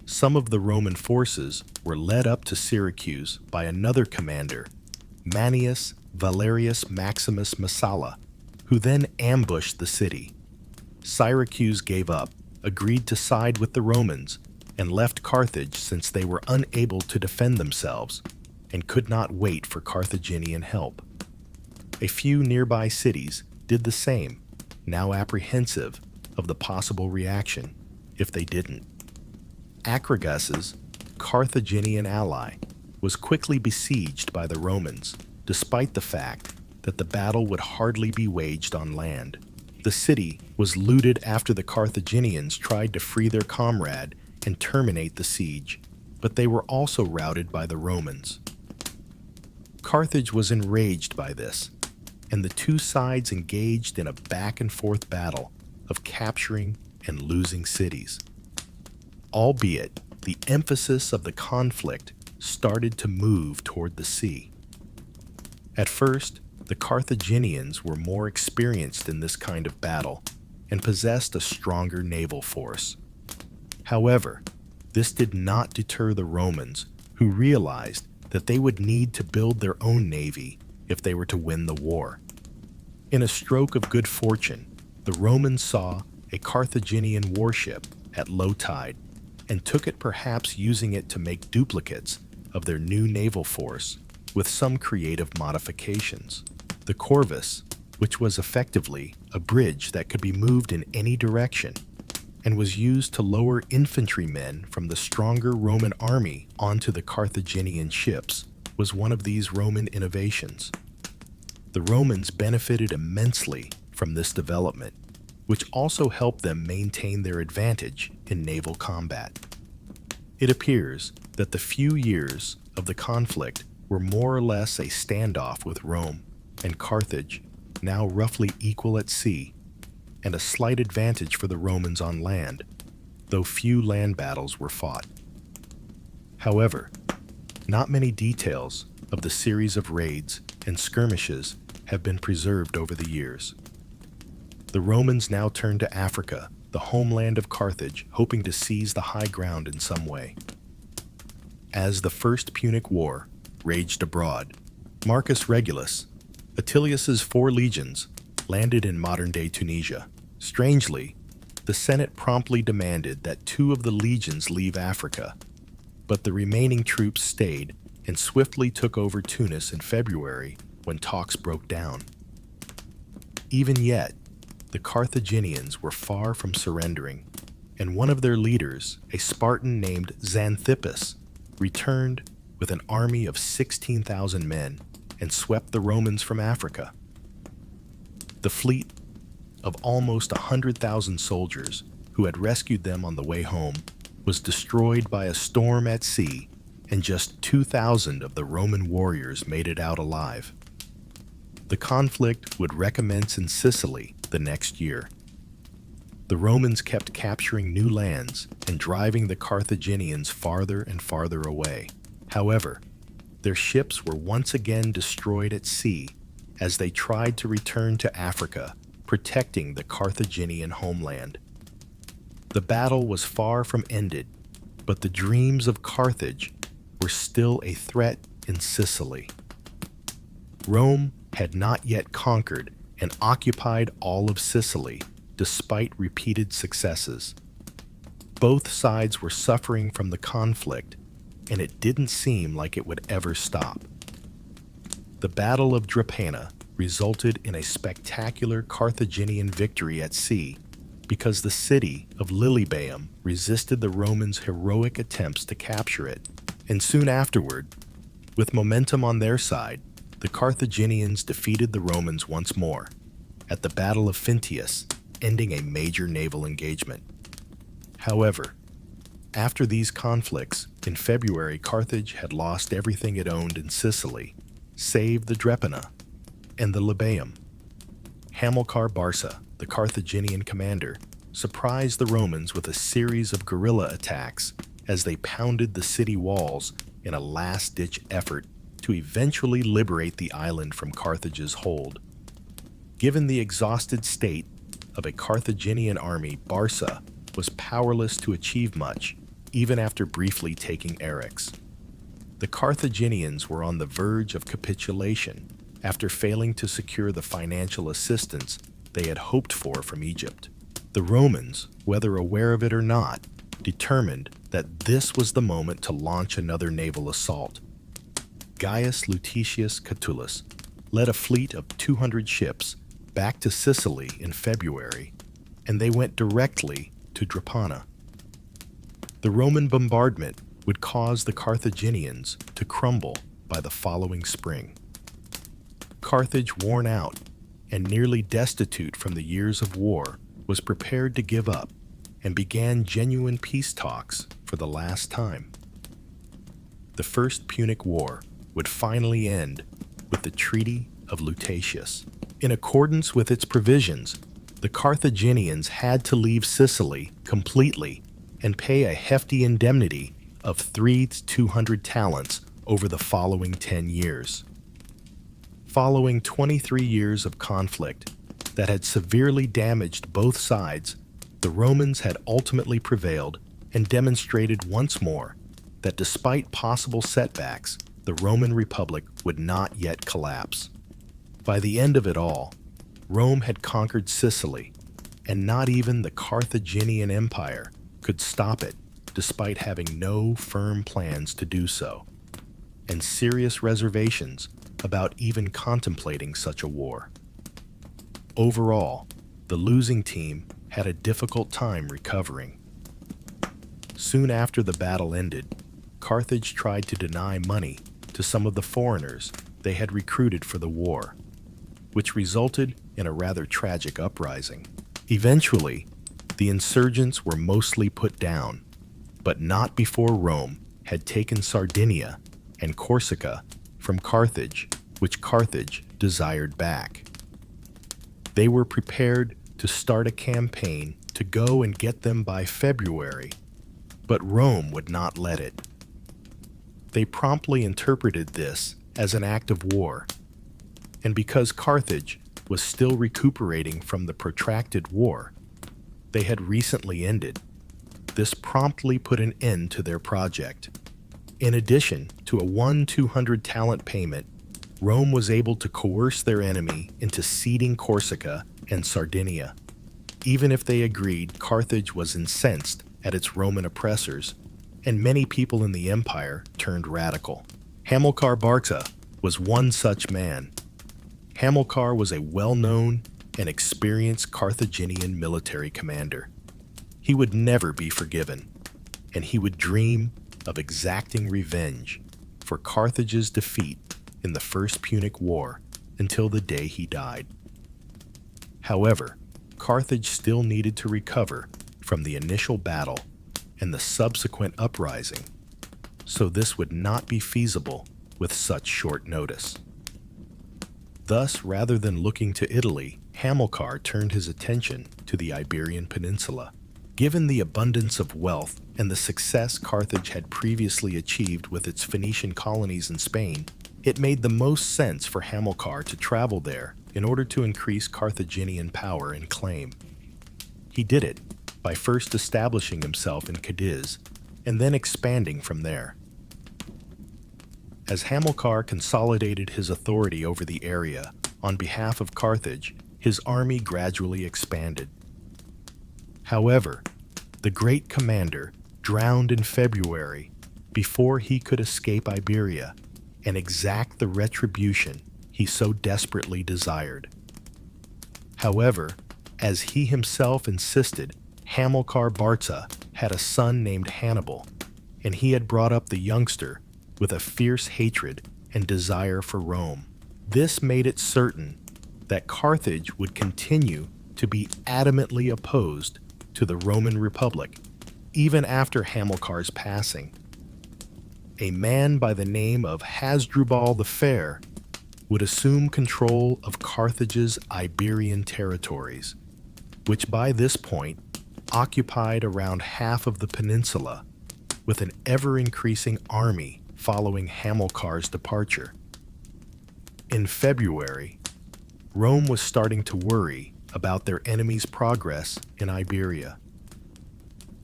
Some of the Roman forces were led up to Syracuse by another commander, Manius Valerius Maximus Messala, who then ambushed the city. Syracuse gave up, agreed to side with the Romans, and left Carthage since they were unable to defend themselves and could not wait for Carthaginian help. A few nearby cities did the same, now apprehensive of the possible reaction if they didn't. Acragas's Carthaginian ally was quickly besieged by the Romans, despite the fact that the battle would hardly be waged on land. The city was looted after the Carthaginians tried to free their comrade and terminate the siege, but they were also routed by the Romans. Carthage was enraged by this, and the two sides engaged in a back-and-forth battle of capturing and losing cities. Albeit, the emphasis of the conflict started to move toward the sea. At first, the Carthaginians were more experienced in this kind of battle and possessed a stronger naval force. However, this did not deter the Romans, who realized that they would need to build their own navy if they were to win the war. In a stroke of good fortune, the Romans saw a Carthaginian warship at low tide and took it, perhaps using it to make duplicates of their new naval force with some creative modifications. The Corvus, which was effectively a bridge that could be moved in any direction and was used to lower infantrymen from the stronger Roman army onto the Carthaginian ships, was one of these Roman innovations. The Romans benefited immensely from this development, which also helped them maintain their advantage in naval combat. It appears that the few years of the conflict were more or less a standoff with Rome and Carthage, now roughly equal at sea, and a slight advantage for the Romans on land, though few land battles were fought. However, not many details of the series of raids and skirmishes have been preserved over the years. The Romans now turned to Africa, the homeland of Carthage, hoping to seize the high ground in some way. As the First Punic War raged abroad, Marcus Regulus, Attilius's 4 legions, landed in modern-day Tunisia. Strangely, the Senate promptly demanded that 2 of the legions leave Africa, but the remaining troops stayed and swiftly took over Tunis in February when talks broke down. Even yet, the Carthaginians were far from surrendering, and one of their leaders, a Spartan named Xanthippus, returned with an army of 16,000 men and swept the Romans from Africa. The fleet of almost 100,000 soldiers who had rescued them on the way home was destroyed by a storm at sea, and just 2,000 of the Roman warriors made it out alive. The conflict would recommence in Sicily the next year. The Romans kept capturing new lands and driving the Carthaginians farther and farther away. However, their ships were once again destroyed at sea as they tried to return to Africa, protecting the Carthaginian homeland. The battle was far from ended, but the dreams of Carthage were still a threat in Sicily. Rome had not yet conquered and occupied all of Sicily, despite repeated successes. Both sides were suffering from the conflict, and it didn't seem like it would ever stop. The Battle of Drepana resulted in a spectacular Carthaginian victory at sea because the city of Lilybaeum resisted the Romans' heroic attempts to capture it, and soon afterward, with momentum on their side, the Carthaginians defeated the Romans once more at the Battle of Phintius, ending a major naval engagement. However, after these conflicts, in February, Carthage had lost everything it owned in Sicily, save the Drepana and the Lilybaeum. Hamilcar Barca, the Carthaginian commander, surprised the Romans with a series of guerrilla attacks as they pounded the city walls in a last-ditch effort to eventually liberate the island from Carthage's hold. Given the exhausted state of a Carthaginian army, Barca was powerless to achieve much, even after briefly taking Eryx. The Carthaginians were on the verge of capitulation after failing to secure the financial assistance they had hoped for from Egypt. The Romans, whether aware of it or not, determined that this was the moment to launch another naval assault. Gaius Lucetius Catulus led a fleet of 200 ships back to Sicily in February, and they went directly to Drepana. The Roman bombardment would cause the Carthaginians to crumble by the following spring. Carthage, worn out and nearly destitute from the years of war, was prepared to give up and began genuine peace talks for the last time. The First Punic War would finally end with the Treaty of Lutatius. In accordance with its provisions, the Carthaginians had to leave Sicily completely and pay a hefty indemnity of 200 talents over the following 10 years. Following 23 years of conflict that had severely damaged both sides, the Romans had ultimately prevailed and demonstrated once more that despite possible setbacks, the Roman Republic would not yet collapse. By the end of it all, Rome had conquered Sicily, and not even the Carthaginian Empire could stop it, despite having no firm plans to do so, and serious reservations about even contemplating such a war. Overall, the losing team had a difficult time recovering. Soon after the battle ended, Carthage tried to deny money to some of the foreigners they had recruited for the war, which resulted in a rather tragic uprising. Eventually, the insurgents were mostly put down, but not before Rome had taken Sardinia and Corsica from Carthage, which Carthage desired back. They were prepared to start a campaign to go and get them by February, but Rome would not let it. They promptly interpreted this as an act of war, and because Carthage was still recuperating from the protracted war they had recently ended, this promptly put an end to their project. In addition to a 200 talent payment, Rome was able to coerce their enemy into ceding Corsica and Sardinia. Even if they agreed, Carthage was incensed at its Roman oppressors, and many people in the empire turned radical. Hamilcar Barca was one such man. Hamilcar was a well-known and experienced Carthaginian military commander. He would never be forgiven, and he would dream of exacting revenge for Carthage's defeat in the First Punic War until the day he died. However, Carthage still needed to recover from the initial battle and the subsequent uprising, so this would not be feasible with such short notice. Thus, rather than looking to Italy, Hamilcar turned his attention to the Iberian Peninsula. Given the abundance of wealth and the success Carthage had previously achieved with its Phoenician colonies in Spain, it made the most sense for Hamilcar to travel there in order to increase Carthaginian power and claim. He did it by first establishing himself in Cadiz and then expanding from there. As Hamilcar consolidated his authority over the area on behalf of Carthage, his army gradually expanded. However, the great commander drowned in February before he could escape Iberia and exact the retribution he so desperately desired. However, as he himself insisted, Hamilcar Barca had a son named Hannibal, and he had brought up the youngster with a fierce hatred and desire for Rome. This made it certain that Carthage would continue to be adamantly opposed to the Roman Republic, even after Hamilcar's passing. A man by the name of Hasdrubal the Fair would assume control of Carthage's Iberian territories, which by this point occupied around half of the peninsula, with an ever-increasing army following Hamilcar's departure. In February, Rome was starting to worry about their enemy's progress in Iberia.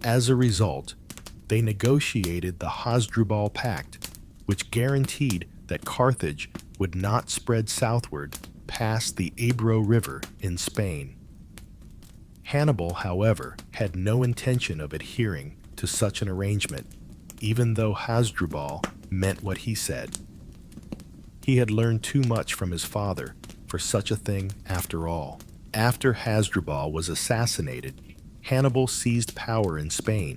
As a result, they negotiated the Hasdrubal Pact, which guaranteed that Carthage would not spread southward past the Ebro River in Spain. Hannibal, however, had no intention of adhering to such an arrangement, even though Hasdrubal meant what he said. He had learned too much from his father for such a thing after all. After Hasdrubal was assassinated, Hannibal seized power in Spain,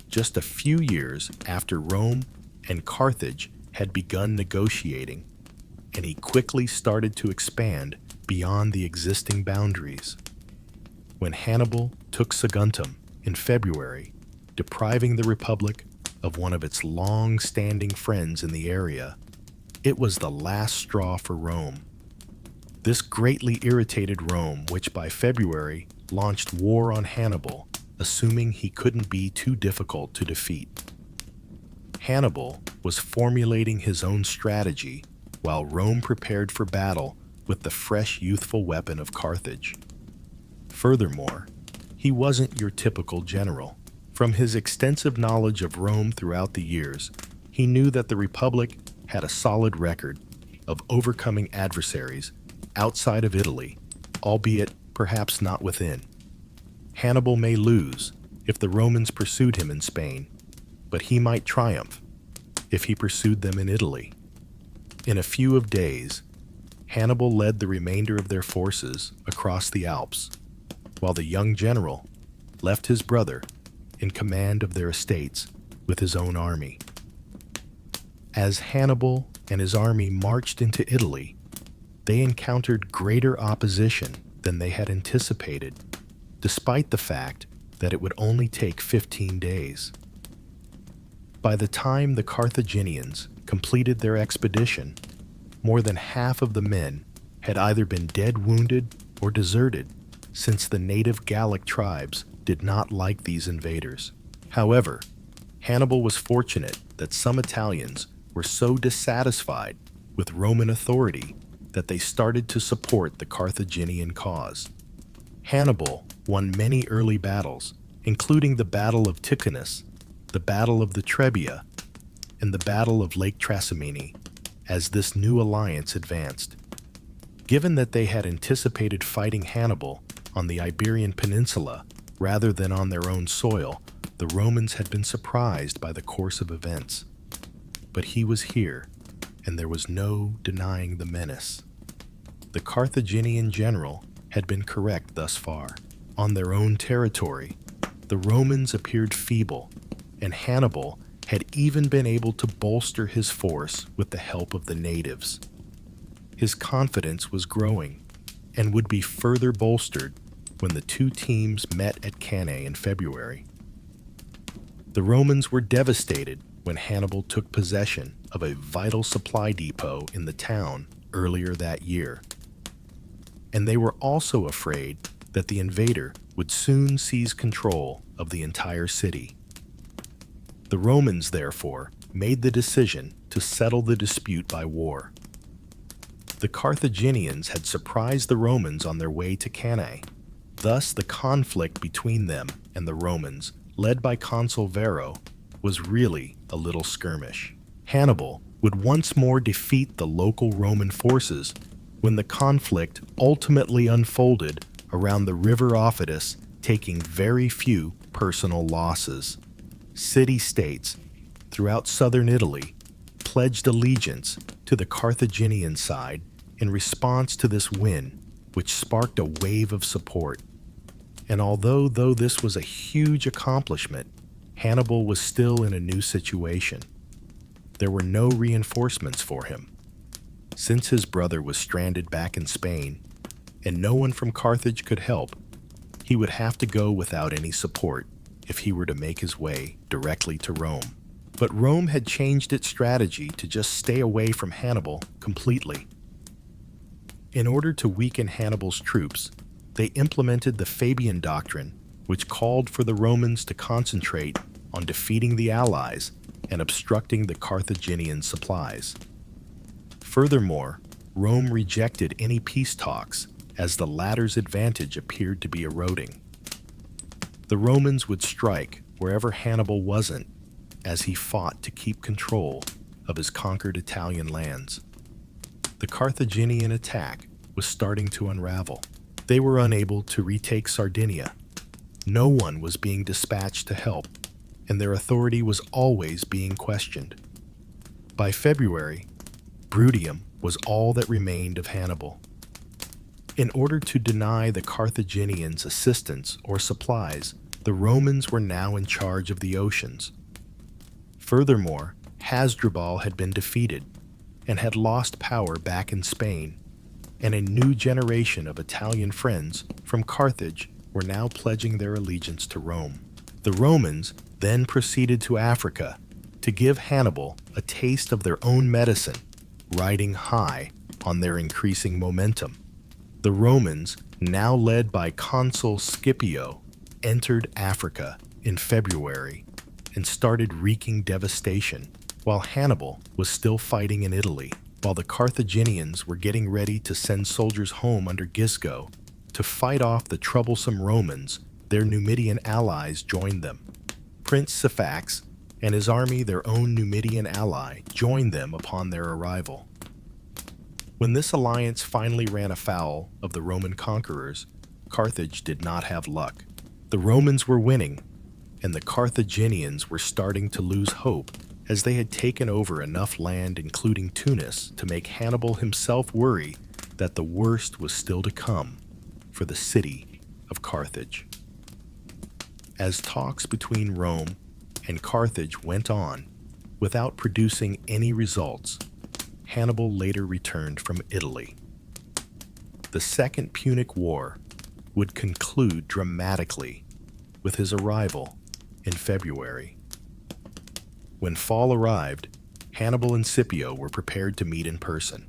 just a few years after Rome and Carthage had begun negotiating, and he quickly started to expand beyond the existing boundaries. When Hannibal took Saguntum in February, depriving the Republic of one of its long-standing friends in the area, it was the last straw for Rome. This greatly irritated Rome, which by February launched war on Hannibal, assuming he couldn't be too difficult to defeat. Hannibal was formulating his own strategy while Rome prepared for battle with the fresh youthful weapon of Carthage. Furthermore, he wasn't your typical general. From his extensive knowledge of Rome throughout the years, he knew that the Republic had a solid record of overcoming adversaries outside of Italy, albeit perhaps not within. Hannibal may lose if the Romans pursued him in Spain, but he might triumph if he pursued them in Italy. In a few days, Hannibal led the remainder of their forces across the Alps, while the young general left his brother in command of their estates with his own army. As Hannibal and his army marched into Italy, they encountered greater opposition than they had anticipated, despite the fact that it would only take 15 days. By the time the Carthaginians completed their expedition, more than half of the men had either been dead, wounded, or deserted, since the native Gallic tribes did not like these invaders. However, Hannibal was fortunate that some Italians were so dissatisfied with Roman authority that they started to support the Carthaginian cause. Hannibal won many early battles, including the Battle of Ticinus, the Battle of the Trebia, and the Battle of Lake Trasimene, as this new alliance advanced. Given that they had anticipated fighting Hannibal on the Iberian Peninsula rather than on their own soil, the Romans had been surprised by the course of events. But he was here, and there was no denying the menace. The Carthaginian general had been correct thus far. On their own territory, the Romans appeared feeble, and Hannibal had even been able to bolster his force with the help of the natives. His confidence was growing, and would be further bolstered when the two teams met at Cannae in February. The Romans were devastated when Hannibal took possession of a vital supply depot in the town earlier that year. And they were also afraid that the invader would soon seize control of the entire city. The Romans, therefore, made the decision to settle the dispute by war. The Carthaginians had surprised the Romans on their way to Cannae. Thus, the conflict between them and the Romans, led by Consul Varro, was really a little skirmish. Hannibal would once more defeat the local Roman forces when the conflict ultimately unfolded around the river Aufidus taking very few personal losses. City-states throughout southern Italy pledged allegiance to the Carthaginian side in response to this win, which sparked a wave of support. And although this was a huge accomplishment, Hannibal was still in a new situation. There were no reinforcements for him. Since his brother was stranded back in Spain, and no one from Carthage could help, he would have to go without any support if he were to make his way directly to Rome. But Rome had changed its strategy to just stay away from Hannibal completely. In order to weaken Hannibal's troops, they implemented the Fabian doctrine, which called for the Romans to concentrate on defeating the allies and obstructing the Carthaginian supplies. Furthermore, Rome rejected any peace talks as the latter's advantage appeared to be eroding. The Romans would strike wherever Hannibal wasn't, as he fought to keep control of his conquered Italian lands. The Carthaginian attack was starting to unravel. They were unable to retake Sardinia. No one was being dispatched to help, and their authority was always being questioned. By February, Bruttium was all that remained of Hannibal. In order to deny the Carthaginians assistance or supplies, the Romans were now in charge of the oceans. Furthermore, Hasdrubal had been defeated and had lost power back in Spain, and a new generation of Italian friends from Carthage were now pledging their allegiance to Rome. The Romans then proceeded to Africa to give Hannibal a taste of their own medicine, riding high on their increasing momentum. The Romans, now led by Consul Scipio, entered Africa in February and started wreaking devastation, while Hannibal was still fighting in Italy. While the Carthaginians were getting ready to send soldiers home under Gisco to fight off the troublesome Romans, their Numidian allies joined them. Prince Syphax and his army, their own Numidian ally, joined them upon their arrival. When this alliance finally ran afoul of the Roman conquerors, Carthage did not have luck. The Romans were winning, and the Carthaginians were starting to lose hope, as they had taken over enough land, including Tunis, to make Hannibal himself worry that the worst was still to come for the city of Carthage. As talks between Rome and Carthage went on, without producing any results, Hannibal later returned from Italy. The Second Punic War would conclude dramatically with his arrival in February. When fall arrived, Hannibal and Scipio were prepared to meet in person.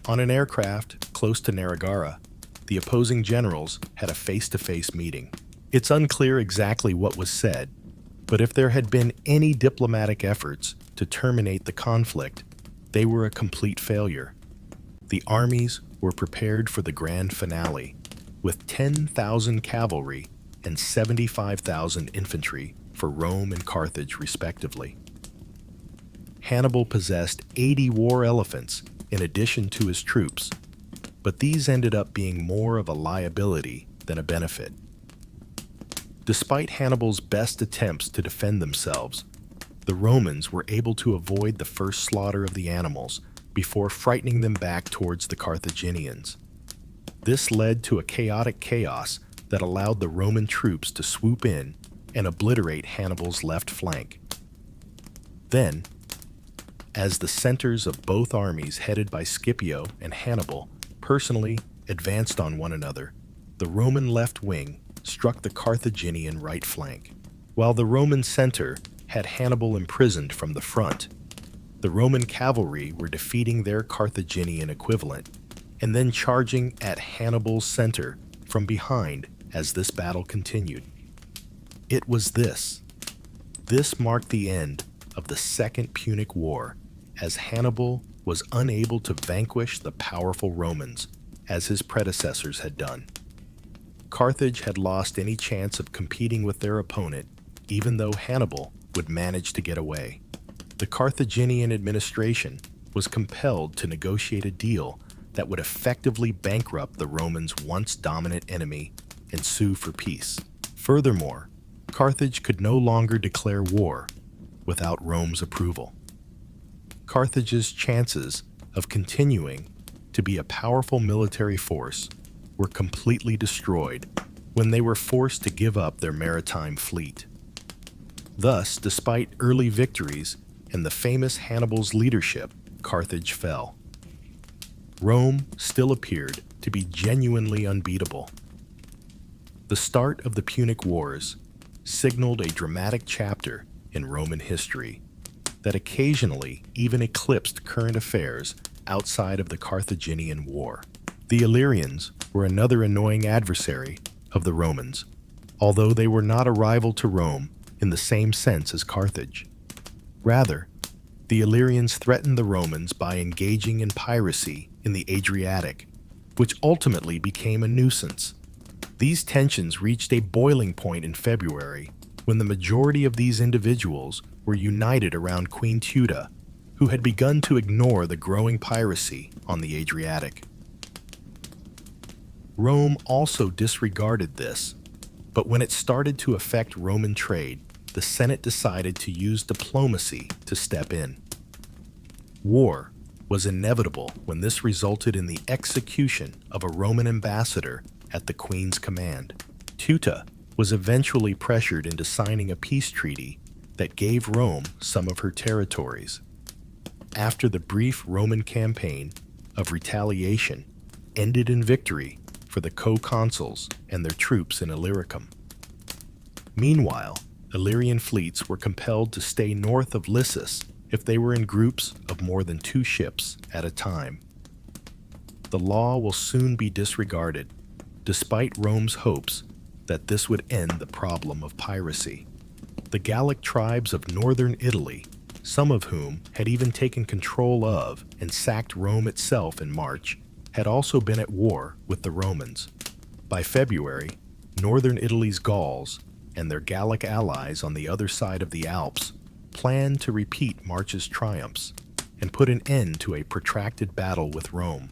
On an aircraft close to Narragara, the opposing generals had a face-to-face meeting. It's unclear exactly what was said, but if there had been any diplomatic efforts to terminate the conflict, they were a complete failure. The armies were prepared for the grand finale, with 10,000 cavalry and 75,000 infantry for Rome and Carthage respectively. Hannibal possessed 80 war elephants in addition to his troops, but these ended up being more of a liability than a benefit. Despite Hannibal's best attempts to defend themselves, the Romans were able to avoid the first slaughter of the animals before frightening them back towards the Carthaginians. This led to a chaotic chaos that allowed the Roman troops to swoop in and obliterate Hannibal's left flank. Then, as the centers of both armies headed by Scipio and Hannibal personally advanced on one another, the Roman left wing struck the Carthaginian right flank. While the Roman center had Hannibal imprisoned from the front, the Roman cavalry were defeating their Carthaginian equivalent and then charging at Hannibal's center from behind as this battle continued. It was this marked the end of the Second Punic War, as Hannibal was unable to vanquish the powerful Romans as his predecessors had done. Carthage had lost any chance of competing with their opponent, even though Hannibal would manage to get away. The Carthaginian administration was compelled to negotiate a deal that would effectively bankrupt the Romans' once dominant enemy and sue for peace. Furthermore, Carthage could no longer declare war without Rome's approval. Carthage's chances of continuing to be a powerful military force were completely destroyed when they were forced to give up their maritime fleet. Thus, despite early victories and the famous Hannibal's leadership, Carthage fell. Rome still appeared to be genuinely unbeatable. The start of the Punic Wars signaled a dramatic chapter in Roman history that occasionally even eclipsed current affairs outside of the Carthaginian War. The Illyrians were another annoying adversary of the Romans, although they were not a rival to Rome in the same sense as Carthage. Rather, the Illyrians threatened the Romans by engaging in piracy in the Adriatic, which ultimately became a nuisance. These tensions reached a boiling point in February when the majority of these individuals were united around Queen Tuta, who had begun to ignore the growing piracy on the Adriatic. Rome also disregarded this, but when it started to affect Roman trade, the Senate decided to use diplomacy to step in. War was inevitable when this resulted in the execution of a Roman ambassador at the Queen's command. Tuta was eventually pressured into signing a peace treaty that gave Rome some of her territories. After the brief Roman campaign of retaliation ended in victory for the co-consuls and their troops in Illyricum. Meanwhile, Illyrian fleets were compelled to stay north of Lissus if they were in groups of more than 2 ships at a time. The law will soon be disregarded, despite Rome's hopes that this would end the problem of piracy. The Gallic tribes of northern Italy, some of whom had even taken control of and sacked Rome itself in March, had also been at war with the Romans. By February, northern Italy's Gauls and their Gallic allies on the other side of the Alps planned to repeat March's triumphs and put an end to a protracted battle with Rome.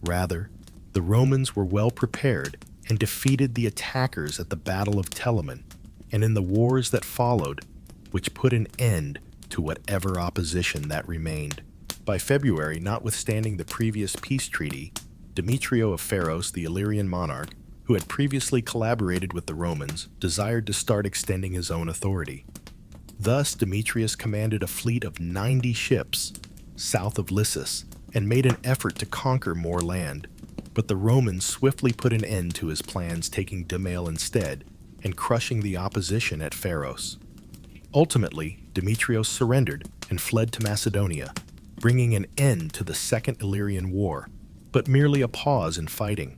Rather, the Romans were well prepared and defeated the attackers at the Battle of Telamon and in the wars that followed, which put an end to whatever opposition that remained. By February, notwithstanding the previous peace treaty, Demetrio of Pharos, the Illyrian monarch, who had previously collaborated with the Romans, desired to start extending his own authority. Thus, Demetrius commanded a fleet of 90 ships south of Lissus and made an effort to conquer more land, but the Romans swiftly put an end to his plans, taking Demale instead and crushing the opposition at Pharos. Ultimately, Demetrios surrendered and fled to Macedonia, bringing an end to the Second Illyrian War, but merely a pause in fighting.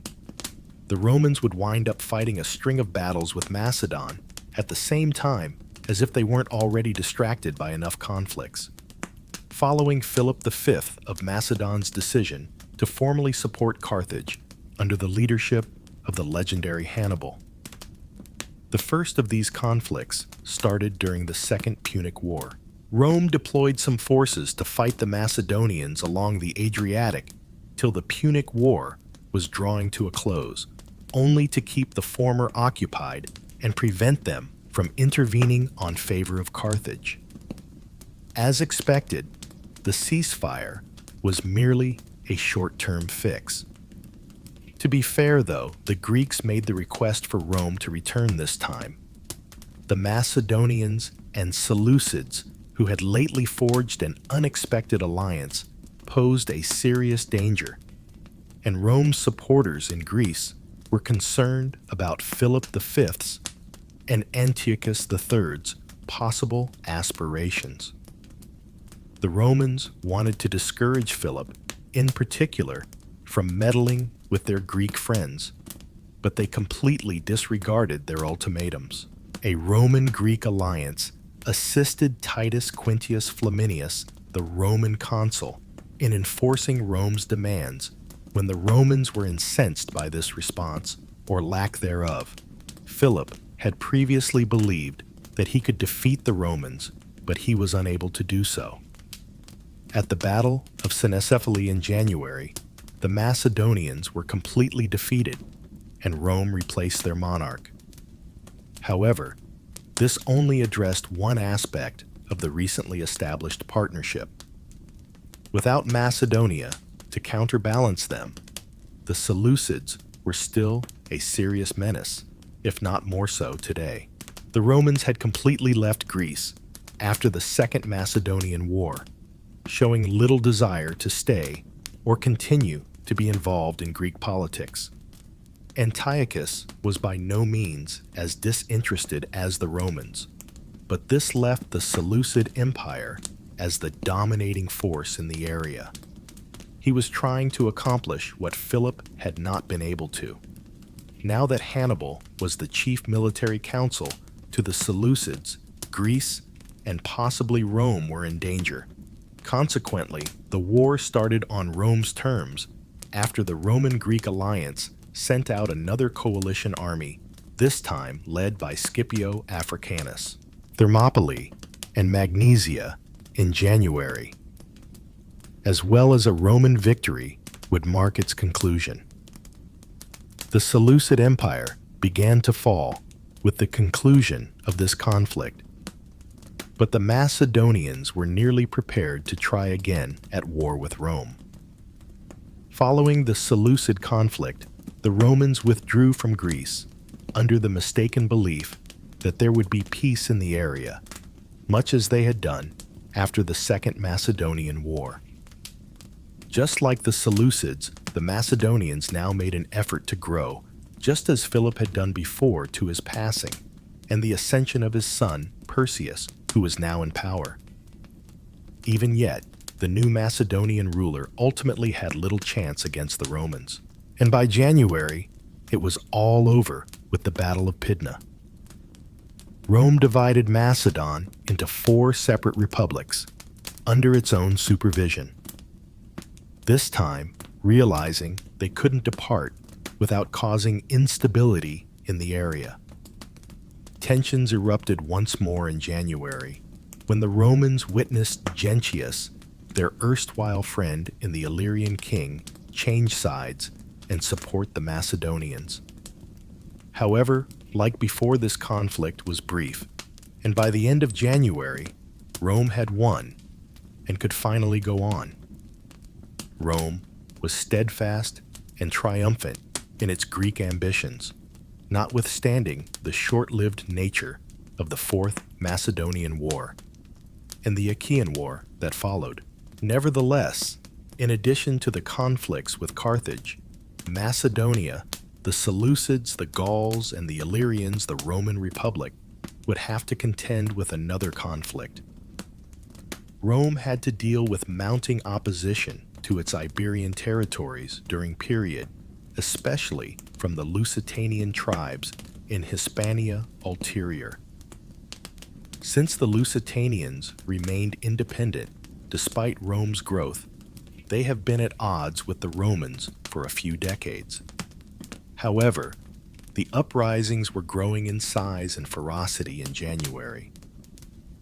The Romans would wind up fighting a string of battles with Macedon at the same time, as if they weren't already distracted by enough conflicts. Following Philip V of Macedon's decision to formally support Carthage under the leadership of the legendary Hannibal. The first of these conflicts started during the Second Punic War. Rome deployed some forces to fight the Macedonians along the Adriatic till the Punic War was drawing to a close, only to keep the former occupied and prevent them from intervening on favor of Carthage. As expected, the ceasefire was merely a short-term fix. To be fair, though, the Greeks made the request for Rome to return this time. The Macedonians and Seleucids, who had lately forged an unexpected alliance, posed a serious danger, and Rome's supporters in Greece were concerned about Philip V's and Antiochus III's possible aspirations. The Romans wanted to discourage Philip, in particular, from meddling with their Greek friends, but they completely disregarded their ultimatums. A Roman-Greek alliance assisted Titus Quintius Flaminius, the Roman consul, in enforcing Rome's demands when the Romans were incensed by this response, or lack thereof. Philip had previously believed that he could defeat the Romans, but he was unable to do so. At the Battle of Cynoscephalae in January, the Macedonians were completely defeated, and Rome replaced their monarch. However, this only addressed one aspect of the recently established partnership. Without Macedonia to counterbalance them, the Seleucids were still a serious menace, if not more so today. The Romans had completely left Greece after the Second Macedonian War, showing little desire to stay or continue to be involved in Greek politics. Antiochus was by no means as disinterested as the Romans, but this left the Seleucid Empire as the dominating force in the area. He was trying to accomplish what Philip had not been able to. Now that Hannibal was the chief military counsel to the Seleucids, Greece and possibly Rome were in danger. Consequently, the war started on Rome's terms after the Roman-Greek alliance sent out another coalition army, this time led by Scipio Africanus, Thermopylae, and Magnesia in January, as well as a Roman victory would mark its conclusion. The Seleucid Empire began to fall with the conclusion of this conflict, but the Macedonians were nearly prepared to try again at war with Rome. Following the Seleucid conflict, the Romans withdrew from Greece under the mistaken belief that there would be peace in the area, much as they had done after the Second Macedonian War. Just like the Seleucids, the Macedonians now made an effort to grow, just as Philip had done before to his passing, and the ascension of his son, Perseus, who was now in power. Even yet, the new Macedonian ruler ultimately had little chance against the Romans, and by January, it was all over with the Battle of Pydna. Rome divided Macedon into 4 separate republics under its own supervision. This time, realizing they couldn't depart without causing instability in the area. Tensions erupted once more in January when the Romans witnessed Gentius, their erstwhile friend in the Illyrian king, change sides and support the Macedonians. However, like before, this conflict was brief, and by the end of January, Rome had won and could finally go on. Rome was steadfast and triumphant in its Greek ambitions, notwithstanding the short-lived nature of the Fourth Macedonian War and the Achaean War that followed. Nevertheless, in addition to the conflicts with Carthage, Macedonia, the Seleucids, the Gauls, and the Illyrians, the Roman Republic, would have to contend with another conflict. Rome had to deal with mounting opposition to its Iberian territories during period, especially from the Lusitanian tribes in Hispania Ulterior. Since the Lusitanians remained independent despite Rome's growth, they have been at odds with the Romans for a few decades. However, the uprisings were growing in size and ferocity in January.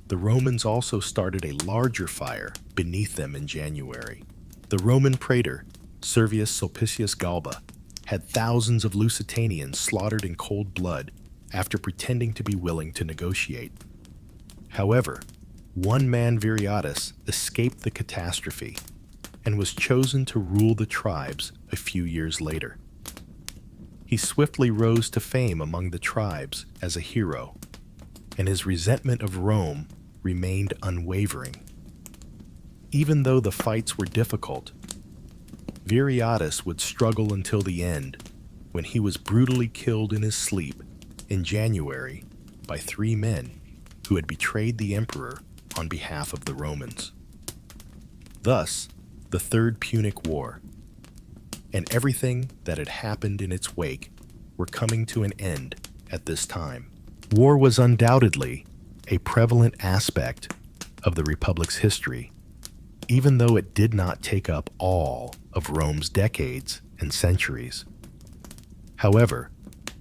The Romans also started a larger fire beneath them in January. The Roman praetor, Servius Sulpicius Galba, had thousands of Lusitanians slaughtered in cold blood after pretending to be willing to negotiate. However, one man, Viriatus, escaped the catastrophe and was chosen to rule the tribes a few years later. He swiftly rose to fame among the tribes as a hero, and his resentment of Rome remained unwavering. Even though the fights were difficult, Viriatus would struggle until the end, when he was brutally killed in his sleep in January by 3 men who had betrayed the emperor on behalf of the Romans. Thus, the Third Punic War, and everything that had happened in its wake, were coming to an end at this time. War was undoubtedly a prevalent aspect of the Republic's history, even though it did not take up all of Rome's decades and centuries. However,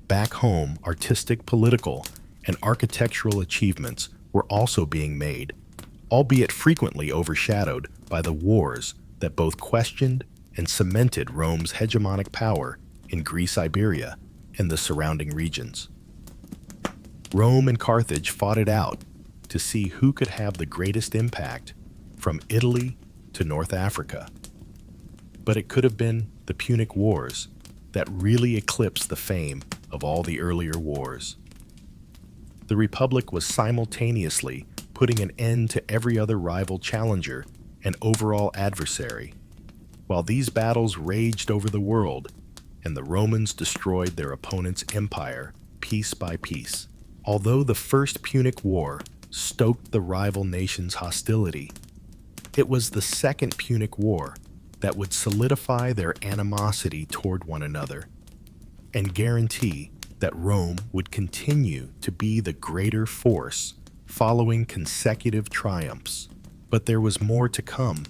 back home, artistic, political, and architectural achievements were also being made, albeit frequently overshadowed by the wars that both questioned and cemented Rome's hegemonic power in Greece, Iberia, and the surrounding regions. Rome and Carthage fought it out to see who could have the greatest impact from Italy to North Africa. But it could have been the Punic Wars that really eclipsed the fame of all the earlier wars. The Republic was simultaneously putting an end to every other rival challenger and overall adversary, while these battles raged over the world and the Romans destroyed their opponent's empire piece by piece. Although the First Punic War stoked the rival nations' hostility, it was the Second Punic War that would solidify their animosity toward one another and guarantee that Rome would continue to be the greater force following consecutive triumphs. But there was more to come.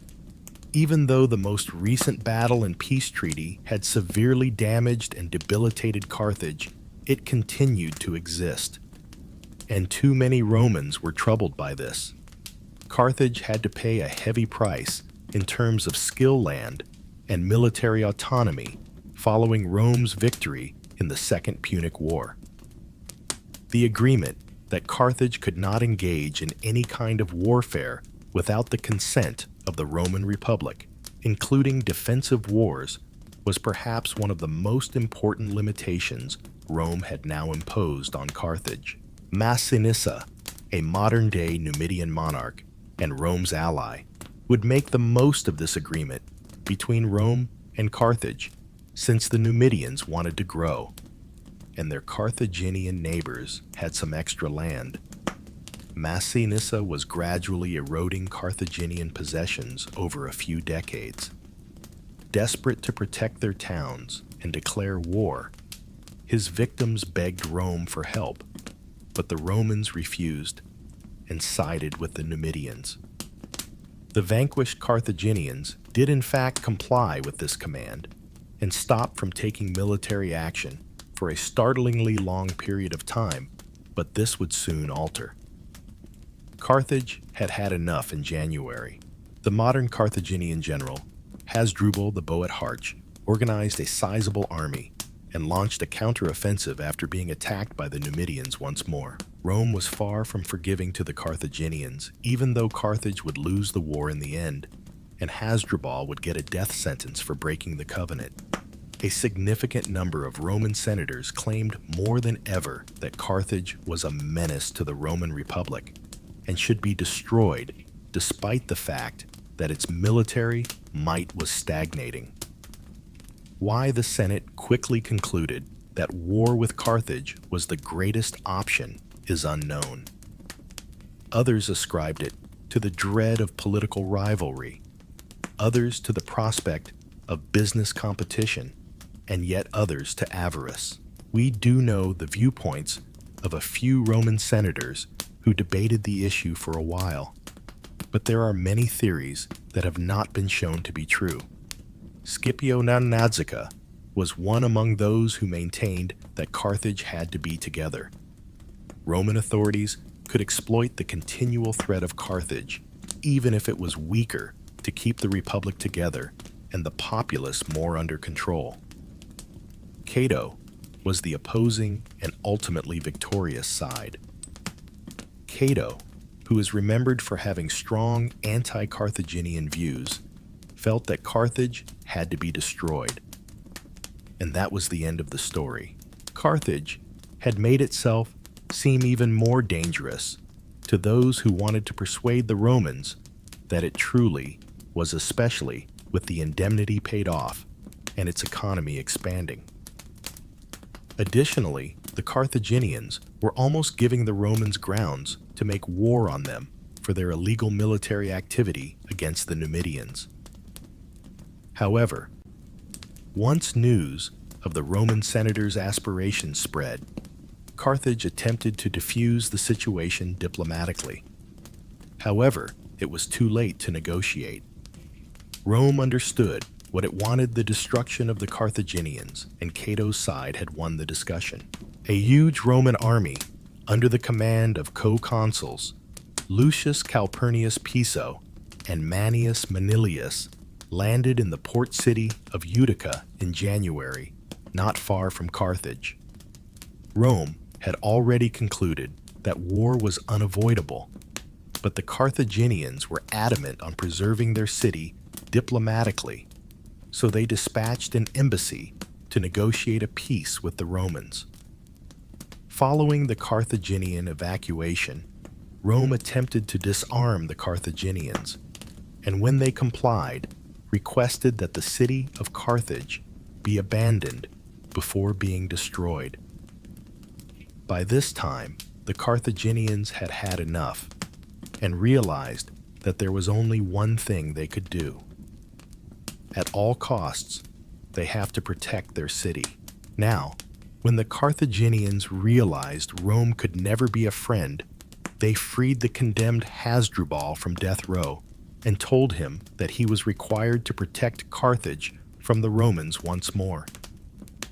Even though the most recent battle and peace treaty had severely damaged and debilitated Carthage, it continued to exist. And too many Romans were troubled by this. Carthage had to pay a heavy price in terms of skill land and military autonomy following Rome's victory in the Second Punic War. The agreement that Carthage could not engage in any kind of warfare without the consent of the Roman Republic, including defensive wars, was perhaps one of the most important limitations Rome had now imposed on Carthage. Massinissa, a modern-day Numidian monarch and Rome's ally, would make the most of this agreement between Rome and Carthage, since the Numidians wanted to grow, and their Carthaginian neighbors had some extra land. Massinissa was gradually eroding Carthaginian possessions over a few decades. Desperate to protect their towns and declare war, his victims begged Rome for help, but the Romans refused and sided with the Numidians. The vanquished Carthaginians did in fact comply with this command and stopped from taking military action for a startlingly long period of time, but this would soon alter. Carthage had had enough in January. The modern Carthaginian general, Hasdrubal the Boeotarch, organized a sizable army and launched a counteroffensive after being attacked by the Numidians once more. Rome was far from forgiving to the Carthaginians, even though Carthage would lose the war in the end, and Hasdrubal would get a death sentence for breaking the covenant. A significant number of Roman senators claimed more than ever that Carthage was a menace to the Roman Republic and should be destroyed, despite the fact that its military might was stagnating. Why the Senate quickly concluded that war with Carthage was the greatest option is unknown. Others ascribed it to the dread of political rivalry, others to the prospect of business competition, and yet others to avarice. We do know the viewpoints of a few Roman senators who debated the issue for a while, but there are many theories that have not been shown to be true. Scipio Nazica was one among those who maintained that Carthage had to be together. Roman authorities could exploit the continual threat of Carthage, even if it was weaker, to keep the Republic together and the populace more under control. Cato was the opposing and ultimately victorious side. Cato, who is remembered for having strong anti-Carthaginian views, felt that Carthage had to be destroyed. And that was the end of the story. Carthage had made itself seem even more dangerous to those who wanted to persuade the Romans that it truly was, especially with the indemnity paid off and its economy expanding. Additionally, the Carthaginians were almost giving the Romans grounds to make war on them for their illegal military activity against the Numidians. However, once news of the Roman senators' aspirations spread, Carthage attempted to defuse the situation diplomatically. However, it was too late to negotiate. Rome understood what it wanted: the destruction of the Carthaginians, and Cato's side had won the discussion. A huge Roman army, under the command of co-consuls Lucius Calpurnius Piso and Manius Manilius, landed in the port city of Utica in January, not far from Carthage. Rome had already concluded that war was unavoidable, but the Carthaginians were adamant on preserving their city diplomatically, so they dispatched an embassy to negotiate a peace with the Romans. Following the Carthaginian evacuation, Rome attempted to disarm the Carthaginians, and when they complied, requested that the city of Carthage be abandoned before being destroyed. By this time, the Carthaginians had had enough and realized that there was only one thing they could do. At all costs, they have to protect their city. Now, when the Carthaginians realized Rome could never be a friend, they freed the condemned Hasdrubal from death row and told him that he was required to protect Carthage from the Romans once more.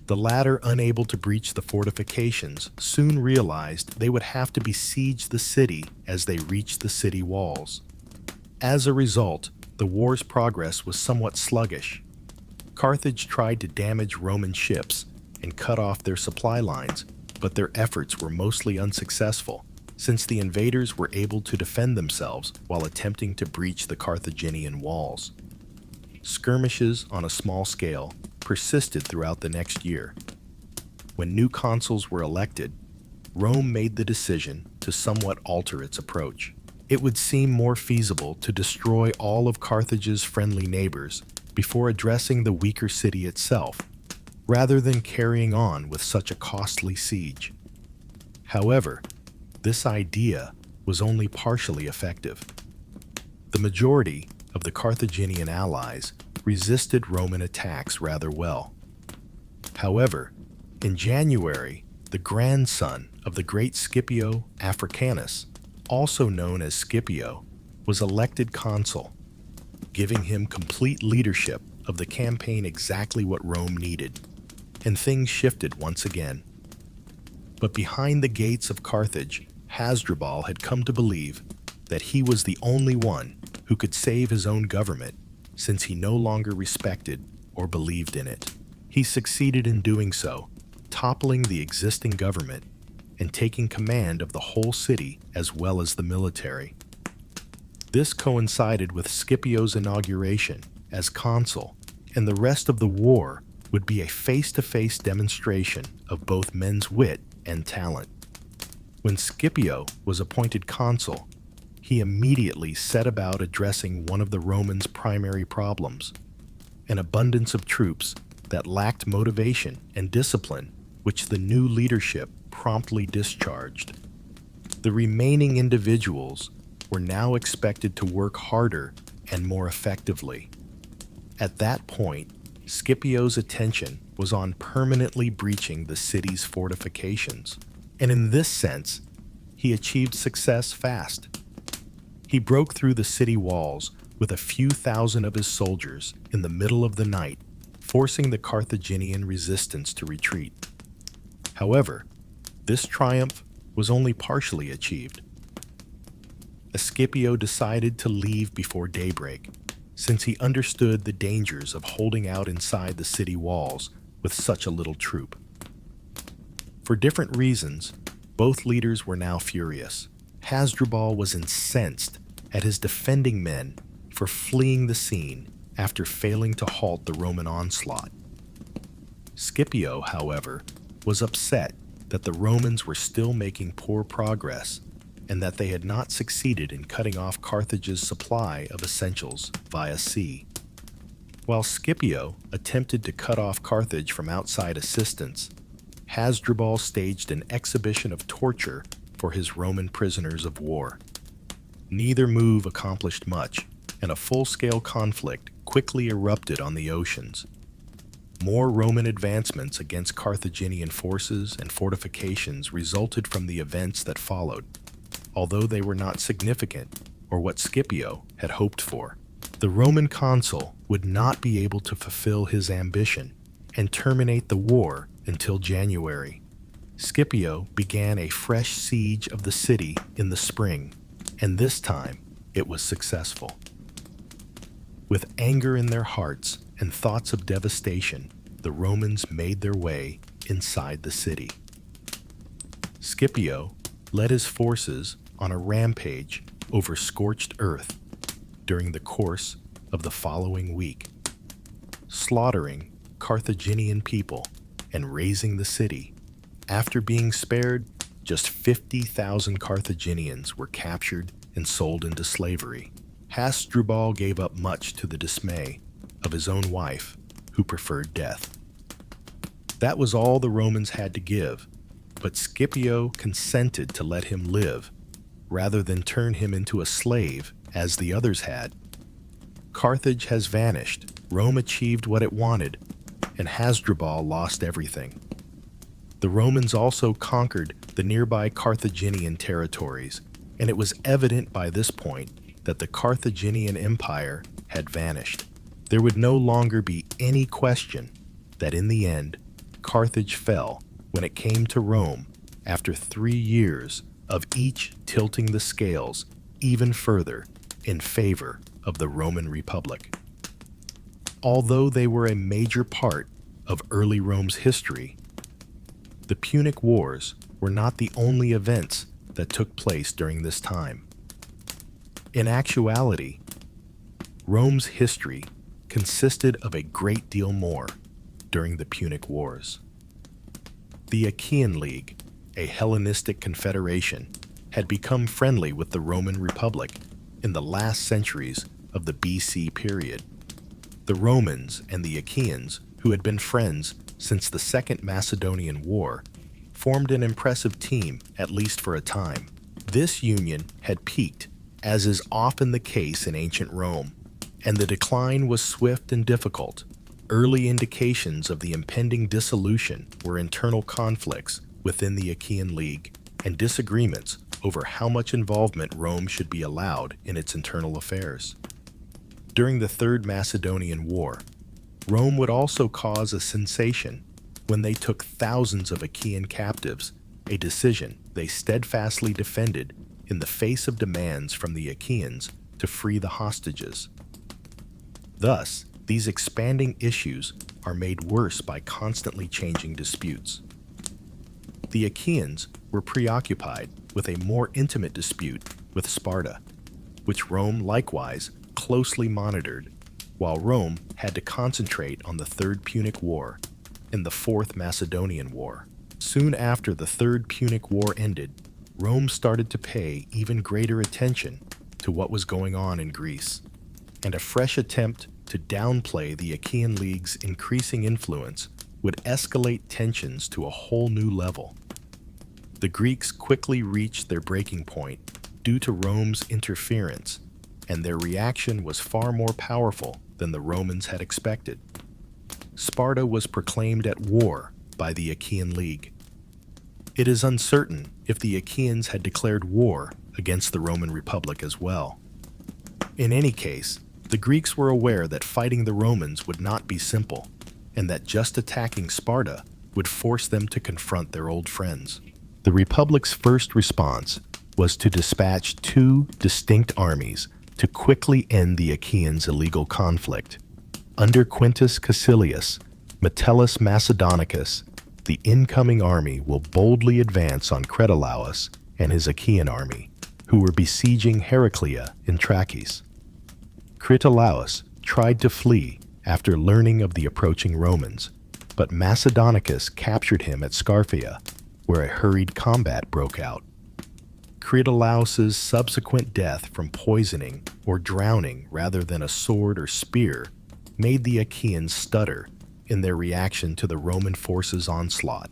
The latter, unable to breach the fortifications, soon realized they would have to besiege the city as they reached the city walls. As a result, the war's progress was somewhat sluggish. Carthage tried to damage Roman ships and cut off their supply lines, but their efforts were mostly unsuccessful, since the invaders were able to defend themselves while attempting to breach the Carthaginian walls. Skirmishes on a small scale persisted throughout the next year. When new consuls were elected, Rome made the decision to somewhat alter its approach. It would seem more feasible to destroy all of Carthage's friendly neighbors before addressing the weaker city itself, rather than carrying on with such a costly siege. However, this idea was only partially effective. The majority of the Carthaginian allies resisted Roman attacks rather well. However, in January, the grandson of the great Scipio Africanus, also known as Scipio, was elected consul, giving him complete leadership of the campaign, exactly what Rome needed, and things shifted once again. But behind the gates of Carthage, Hasdrubal had come to believe that he was the only one who could save his own government, since he no longer respected or believed in it. He succeeded in doing so, toppling the existing government and taking command of the whole city as well as the military. This coincided with Scipio's inauguration as consul, and the rest of the war would be a face-to-face demonstration of both men's wit and talent. When Scipio was appointed consul, he immediately set about addressing one of the Romans' primary problems, an abundance of troops that lacked motivation and discipline, which the new leadership promptly discharged. The remaining individuals were now expected to work harder and more effectively. At that point, Scipio's attention was on permanently breaching the city's fortifications, and in this sense, he achieved success fast. He broke through the city walls with a few thousand of his soldiers in the middle of the night, forcing the Carthaginian resistance to retreat. However, this triumph was only partially achieved. Scipio decided to leave before daybreak, since he understood the dangers of holding out inside the city walls with such a little troop. For different reasons, both leaders were now furious. Hasdrubal was incensed at his defending men for fleeing the scene after failing to halt the Roman onslaught. Scipio, however, was upset that the Romans were still making poor progress and that they had not succeeded in cutting off Carthage's supply of essentials via sea. While Scipio attempted to cut off Carthage from outside assistance, Hasdrubal staged an exhibition of torture for his Roman prisoners of war. Neither move accomplished much, and a full-scale conflict quickly erupted on the oceans. More Roman advancements against Carthaginian forces and fortifications resulted from the events that followed, although they were not significant or what Scipio had hoped for. The Roman consul would not be able to fulfill his ambition and terminate the war until January. Scipio began a fresh siege of the city in the spring, and this time it was successful. With anger in their hearts and thoughts of devastation, the Romans made their way inside the city. Scipio led his forces on a rampage over scorched earth during the course of the following week, slaughtering Carthaginian people and razing the city. After being spared, just 50,000 Carthaginians were captured and sold into slavery. Hasdrubal gave up much to the dismay of his own wife, who preferred death. That was all the Romans had to give, but Scipio consented to let him live, rather than turn him into a slave, as the others had. Carthage has vanished, Rome achieved what it wanted, and Hasdrubal lost everything. The Romans also conquered the nearby Carthaginian territories, and it was evident by this point that the Carthaginian Empire had vanished. There would no longer be any question that in the end, Carthage fell when it came to Rome after 3 years of each tilting the scales even further in favor of the Roman Republic. Although they were a major part of early Rome's history, the Punic Wars were not the only events that took place during this time. In actuality, Rome's history consisted of a great deal more during the Punic Wars. The Achaean League, a Hellenistic confederation, had become friendly with the Roman Republic in the last centuries of the BC period. The Romans and the Achaeans, who had been friends since the Second Macedonian War, formed an impressive team, at least for a time. This union had peaked, as is often the case in ancient Rome, and the decline was swift and difficult. Early indications of the impending dissolution were internal conflicts within the Achaean League and disagreements over how much involvement Rome should be allowed in its internal affairs. During the Third Macedonian War, Rome would also cause a sensation when they took thousands of Achaean captives, a decision they steadfastly defended in the face of demands from the Achaeans to free the hostages. Thus, these expanding issues are made worse by constantly changing disputes. The Achaeans were preoccupied with a more intimate dispute with Sparta, which Rome likewise closely monitored, while Rome had to concentrate on the Third Punic War and the Fourth Macedonian War. Soon after the Third Punic War ended, Rome started to pay even greater attention to what was going on in Greece, and a fresh attempt to downplay the Achaean League's increasing influence would escalate tensions to a whole new level. The Greeks quickly reached their breaking point due to Rome's interference, and their reaction was far more powerful than the Romans had expected. Sparta was proclaimed at war by the Achaean League. It is uncertain if the Achaeans had declared war against the Roman Republic as well. In any case, the Greeks were aware that fighting the Romans would not be simple, and that just attacking Sparta would force them to confront their old friends. The Republic's first response was to dispatch 2 distinct armies to quickly end the Achaeans' illegal conflict. Under Quintus Caecilius, Metellus Macedonicus, the incoming army will boldly advance on Cretolaus and his Achaean army, who were besieging Heraclea in Trachis. Cretolaus tried to flee after learning of the approaching Romans, but Macedonicus captured him at Scarpheia, where a hurried combat broke out. Cretolaus's subsequent death from poisoning or drowning rather than a sword or spear made the Achaeans stutter in their reaction to the Roman forces' onslaught.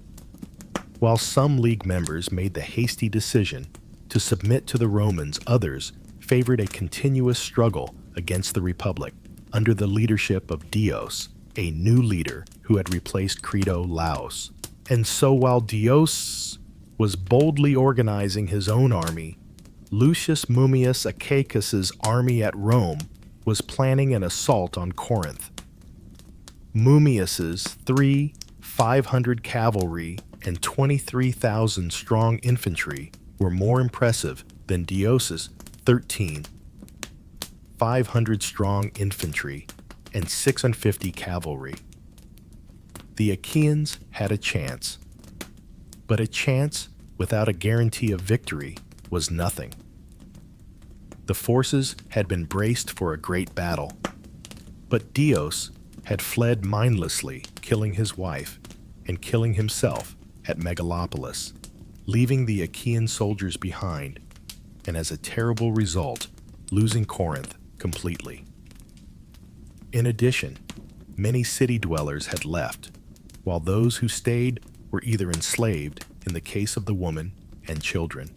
While some League members made the hasty decision to submit to the Romans, others favored a continuous struggle against the Republic under the leadership of Dios, a new leader who had replaced Cretolaus. And so while Dios was boldly organizing his own army, Lucius Mummius Acaicus's army at Rome was planning an assault on Corinth. Mummius's 500 cavalry and 23,000 strong infantry were more impressive than Dios's 500 strong infantry and 650 cavalry. The Achaeans had a chance, but a chance without a guarantee of victory was nothing. The forces had been braced for a great battle, but Dios had fled mindlessly, killing his wife and killing himself at Megalopolis, leaving the Achaean soldiers behind, and as a terrible result, losing Corinth completely. In addition, many city dwellers had left, while those who stayed were either enslaved in the case of the woman and children,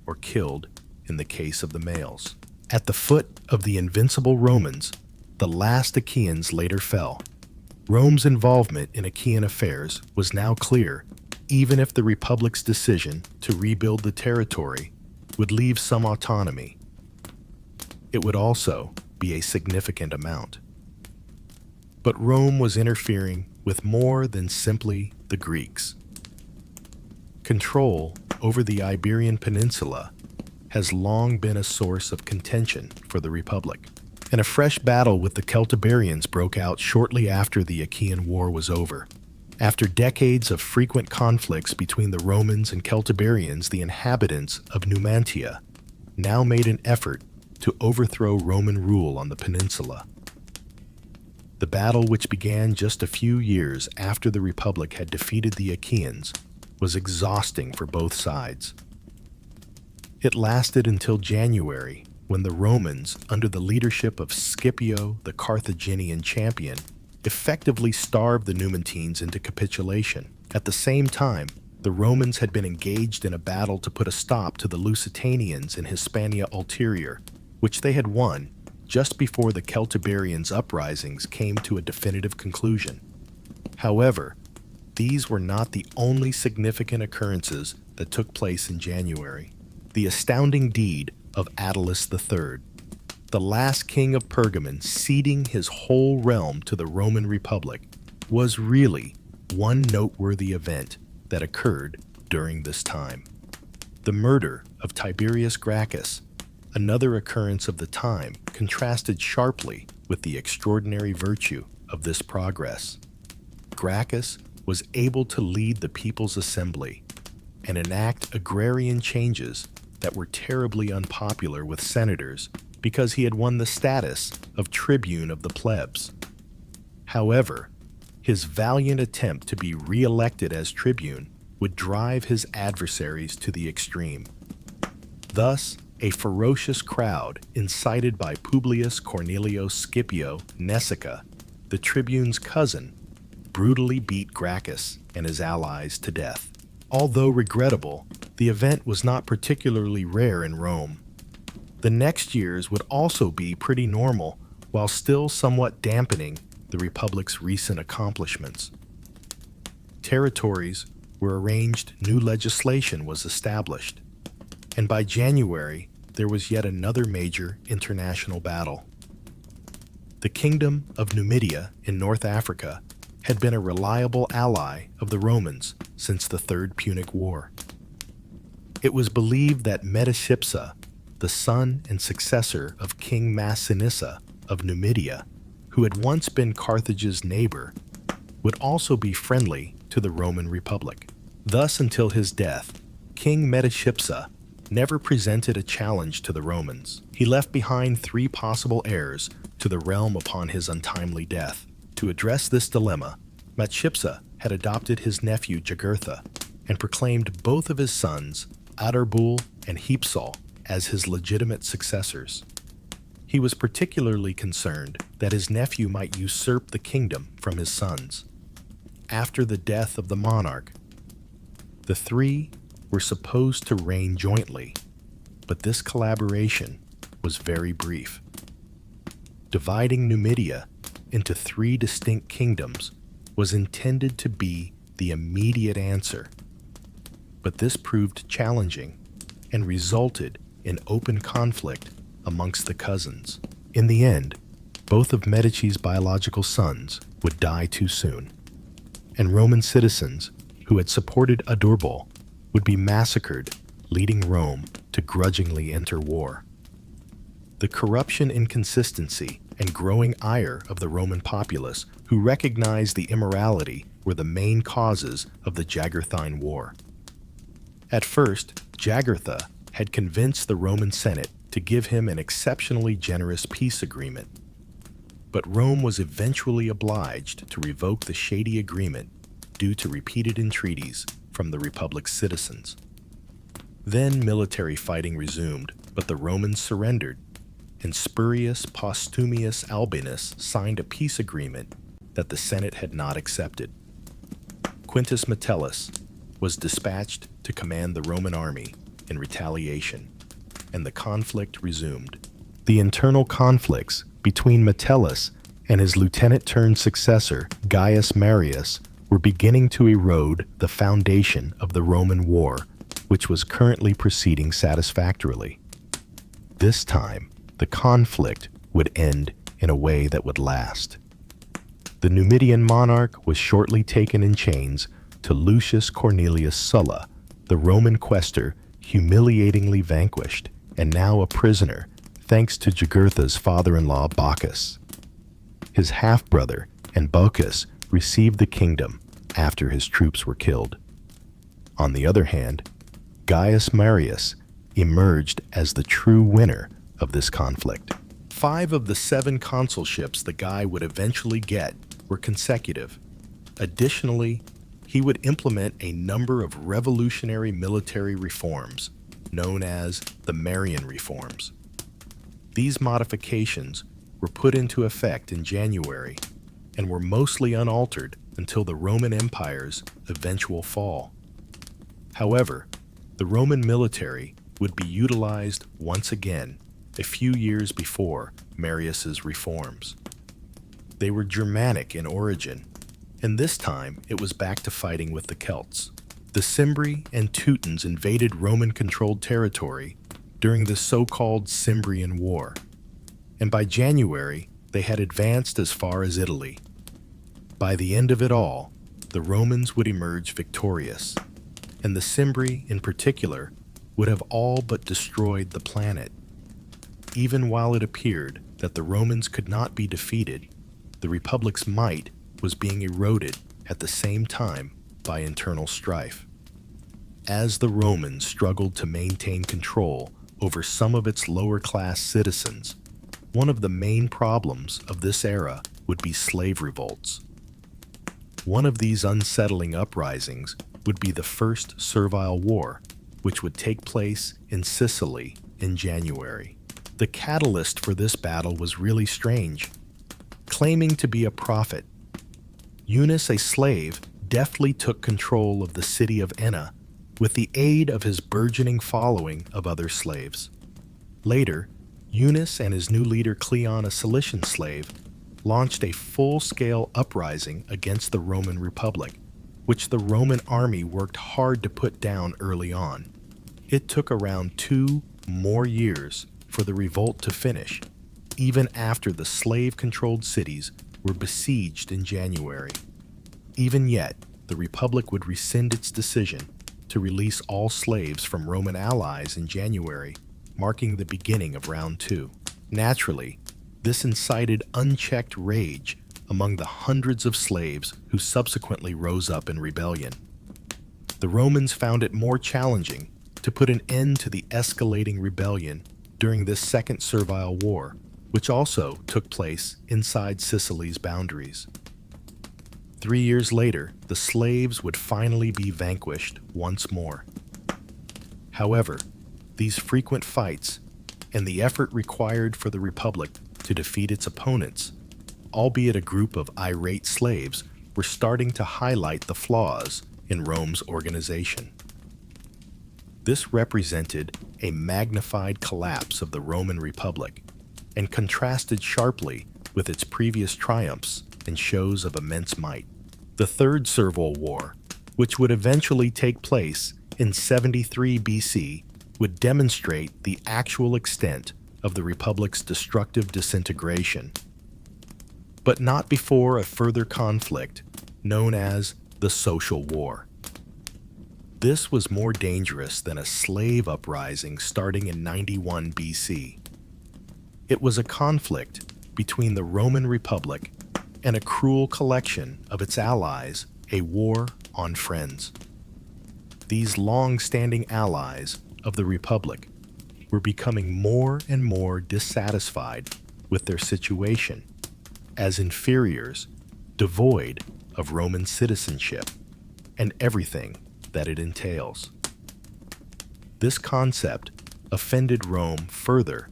or killed in the case of the males. At the foot of the invincible Romans, the last Achaeans later fell. Rome's involvement in Achaean affairs was now clear, even if the Republic's decision to rebuild the territory would leave some autonomy. It would also be a significant amount. But Rome was interfering with more than simply the Greeks. Control over the Iberian Peninsula has long been a source of contention for the Republic, and a fresh battle with the Celtiberians broke out shortly after the Achaean War was over. After decades of frequent conflicts between the Romans and Celtiberians, the inhabitants of Numantia now made an effort to overthrow Roman rule on the peninsula. The battle, which began just a few years after the Republic had defeated the Achaeans, was exhausting for both sides. It lasted until January, when the Romans, under the leadership of Scipio, the Carthaginian champion, effectively starved the Numantines into capitulation. At the same time, the Romans had been engaged in a battle to put a stop to the Lusitanians in Hispania Ulterior, which they had won just before the Celtiberians' uprisings came to a definitive conclusion. However, these were not the only significant occurrences that took place in January. The astounding deed of Attalus III, the last king of Pergamon, ceding his whole realm to the Roman Republic, was really one noteworthy event that occurred during this time. The murder of Tiberius Gracchus, another occurrence of the time, contrasted sharply with the extraordinary virtue of this progress. Gracchus was able to lead the People's Assembly and enact agrarian changes that were terribly unpopular with senators because he had won the status of tribune of the plebs. However, his valiant attempt to be re-elected as tribune would drive his adversaries to the extreme. Thus, a ferocious crowd, incited by Publius Cornelius Scipio Nessica, the tribune's cousin, brutally beat Gracchus and his allies to death. Although regrettable, the event was not particularly rare in Rome. The next years would also be pretty normal, while still somewhat dampening the Republic's recent accomplishments. Territories were arranged, new legislation was established, and by January, there was yet another major international battle. The Kingdom of Numidia in North Africa had been a reliable ally of the Romans since the Third Punic War. It was believed that Metashipsa, the son and successor of King Massinissa of Numidia, who had once been Carthage's neighbor, would also be friendly to the Roman Republic. Thus, until his death, King Metashipsa never presented a challenge to the Romans. He left behind 3 possible heirs to the realm upon his untimely death. To address this dilemma, Metashipsa had adopted his nephew Jugurtha and proclaimed both of his sons, Adarbul and Hypsal, as his legitimate successors. He was particularly concerned that his nephew might usurp the kingdom from his sons. After the death of the monarch, the 3 were supposed to reign jointly, but this collaboration was very brief. Dividing Numidia into 3 distinct kingdoms was intended to be the immediate answer, but this proved challenging and resulted in open conflict amongst the cousins. In the end, both of Medici's biological sons would die too soon, and Roman citizens who had supported Adarbul would be massacred, leading Rome to grudgingly enter war. The corruption, inconsistency, and growing ire of the Roman populace, who recognized the immorality, were the main causes of the Jugurthine War. At first, Jugurtha had convinced the Roman Senate to give him an exceptionally generous peace agreement, but Rome was eventually obliged to revoke the shady agreement due to repeated entreaties from the Republic's citizens. Then military fighting resumed, but the Romans surrendered, and Spurius Postumius Albinus signed a peace agreement that the Senate had not accepted. Quintus Metellus was dispatched to command the Roman army in retaliation, and the conflict resumed. The internal conflicts between Metellus and his lieutenant-turned-successor, Gaius Marius, were beginning to erode the foundation of the Roman war, which was currently proceeding satisfactorily. This time, the conflict would end in a way that would last. The Numidian monarch was shortly taken in chains to Lucius Cornelius Sulla, the Roman quaestor, humiliatingly vanquished, and now a prisoner, thanks to Jugurtha's father-in-law Bocchus. His half-brother, Bocchus, received the kingdom after his troops were killed. On the other hand, Gaius Marius emerged as the true winner of this conflict. 5 of the 7 consulships the guy would eventually get were consecutive. Additionally, he would implement a number of revolutionary military reforms, known as the Marian Reforms. These modifications were put into effect in January and were mostly unaltered until the Roman Empire's eventual fall. However, the Roman military would be utilized once again a few years before Marius's reforms. They were Germanic in origin, and this time it was back to fighting with the Celts. The Cimbri and Teutons invaded Roman-controlled territory during the so-called Cimbrian War, and by January they had advanced as far as Italy. By the end of it all, the Romans would emerge victorious, and the Cimbri in particular would have all but destroyed the planet. Even while it appeared that the Romans could not be defeated, the Republic's might was being eroded at the same time by internal strife. As the Romans struggled to maintain control over some of its lower-class citizens, one of the main problems of this era would be slave revolts. One of these unsettling uprisings would be the First Servile War, which would take place in Sicily in January. The catalyst for this battle was really strange. Claiming to be a prophet, Eunice, a slave, deftly took control of the city of Enna with the aid of his burgeoning following of other slaves. Later, Eunice and his new leader Cleon, a Cilician slave, launched a full-scale uprising against the Roman Republic, which the Roman army worked hard to put down early on. It took around 2 more years for the revolt to finish, even after the slave-controlled cities were besieged in January. Even yet, the Republic would rescind its decision to release all slaves from Roman allies in January, marking the beginning of round 2. Naturally, this incited unchecked rage among the hundreds of slaves who subsequently rose up in rebellion. The Romans found it more challenging to put an end to the escalating rebellion during this Second Servile War, which also took place inside Sicily's boundaries. 3 years later, the slaves would finally be vanquished once more. However, these frequent fights and the effort required for the Republic to defeat its opponents, albeit a group of irate slaves, were starting to highlight the flaws in Rome's organization. This represented a magnified collapse of the Roman Republic and contrasted sharply with its previous triumphs and shows of immense might. The Third Servile War, which would eventually take place in 73 BC, would demonstrate the actual extent of the Republic's destructive disintegration, but not before a further conflict known as the Social War. This was more dangerous than a slave uprising starting in 91 BC. It was a conflict between the Roman Republic and a cruel collection of its allies, a war on friends. These long-standing allies of the Republic were becoming more and more dissatisfied with their situation as inferiors devoid of Roman citizenship and everything that it entails. This concept offended Rome further,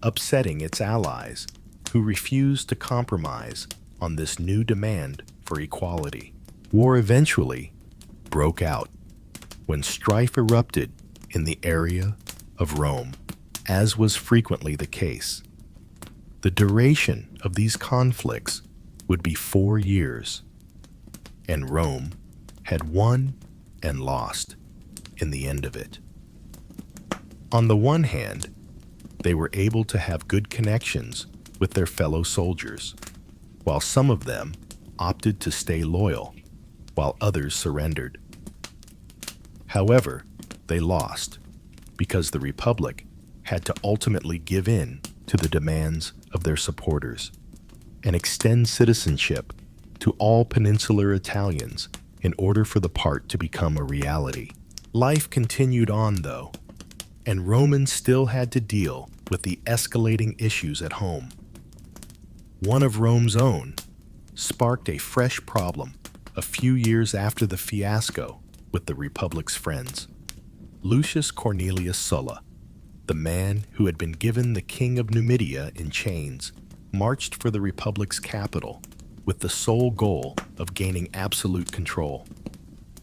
upsetting its allies who refused to compromise on this new demand for equality. War eventually broke out when strife erupted in the area of Rome, as was frequently the case. The duration of these conflicts would be 4 years, and Rome had won and lost in the end of it. On the one hand, they were able to have good connections with their fellow soldiers, while some of them opted to stay loyal, while others surrendered. However, they lost because the Republic had to ultimately give in to the demands of their supporters and extend citizenship to all peninsular Italians in order for the part to become a reality. Life continued on, though, and Romans still had to deal with the escalating issues at home. One of Rome's own sparked a fresh problem a few years after the fiasco with the Republic's friends. Lucius Cornelius Sulla, the man who had been given the king of Numidia in chains, marched for the Republic's capital with the sole goal of gaining absolute control.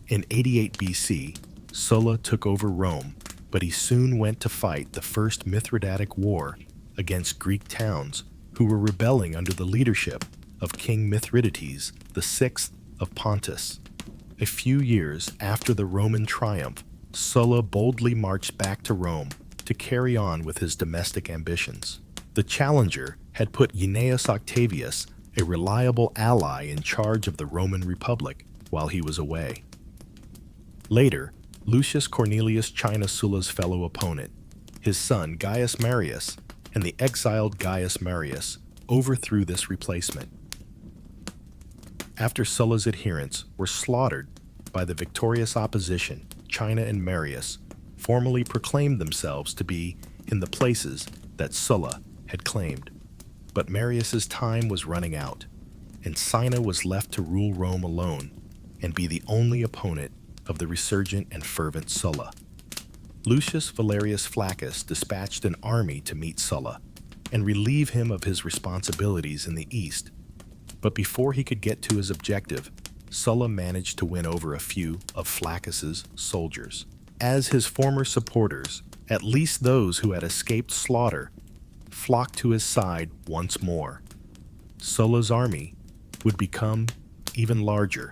In 88 BC, Sulla took over Rome, but he soon went to fight the First Mithridatic War against Greek towns who were rebelling under the leadership of King Mithridates VI of Pontus. A few years after the Roman triumph, Sulla boldly marched back to Rome to carry on with his domestic ambitions. The challenger had put Gnaeus Octavius, a reliable ally, in charge of the Roman Republic while he was away. Later, Lucius Cornelius China Sulla's fellow opponent, his son Gaius Marius, and the exiled Gaius Marius overthrew this replacement. After Sulla's adherents were slaughtered by the victorious opposition, China and Marius formally proclaimed themselves to be in the places that Sulla had claimed. But Marius's time was running out, and Cinna was left to rule Rome alone and be the only opponent of the resurgent and fervent Sulla. Lucius Valerius Flaccus dispatched an army to meet Sulla and relieve him of his responsibilities in the east. But before he could get to his objective, Sulla managed to win over a few of Flaccus's soldiers. As his former supporters, at least those who had escaped slaughter, flocked to his side once more, Sulla's army would become even larger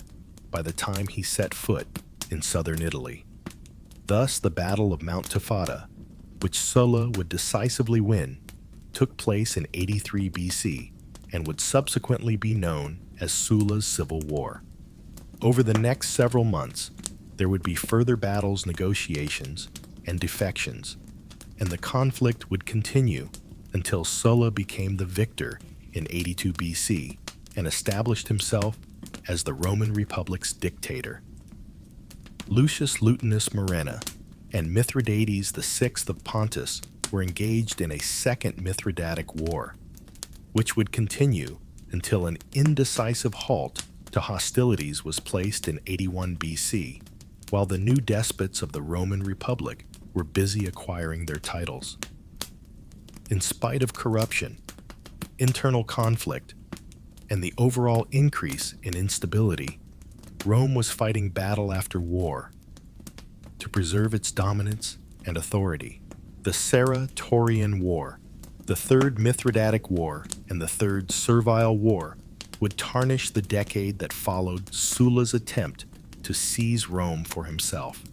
by the time he set foot in southern Italy. Thus, the Battle of Mount Tifata, which Sulla would decisively win, took place in 83 BC and would subsequently be known as Sulla's Civil War. Over the next several months, there would be further battles, negotiations, and defections, and the conflict would continue until Sulla became the victor in 82 BC and established himself as the Roman Republic's dictator. Lucius Lutinus Murena and Mithridates VI of Pontus were engaged in a second Mithridatic War, which would continue until an indecisive halt to hostilities was placed in 81 BC, while the new despots of the Roman Republic were busy acquiring their titles. In spite of corruption, internal conflict, and the overall increase in instability, Rome was fighting battle after war to preserve its dominance and authority. The Serratorian War, the Third Mithridatic War, and the Third Servile War would tarnish the decade that followed Sulla's attempt to seize Rome for himself.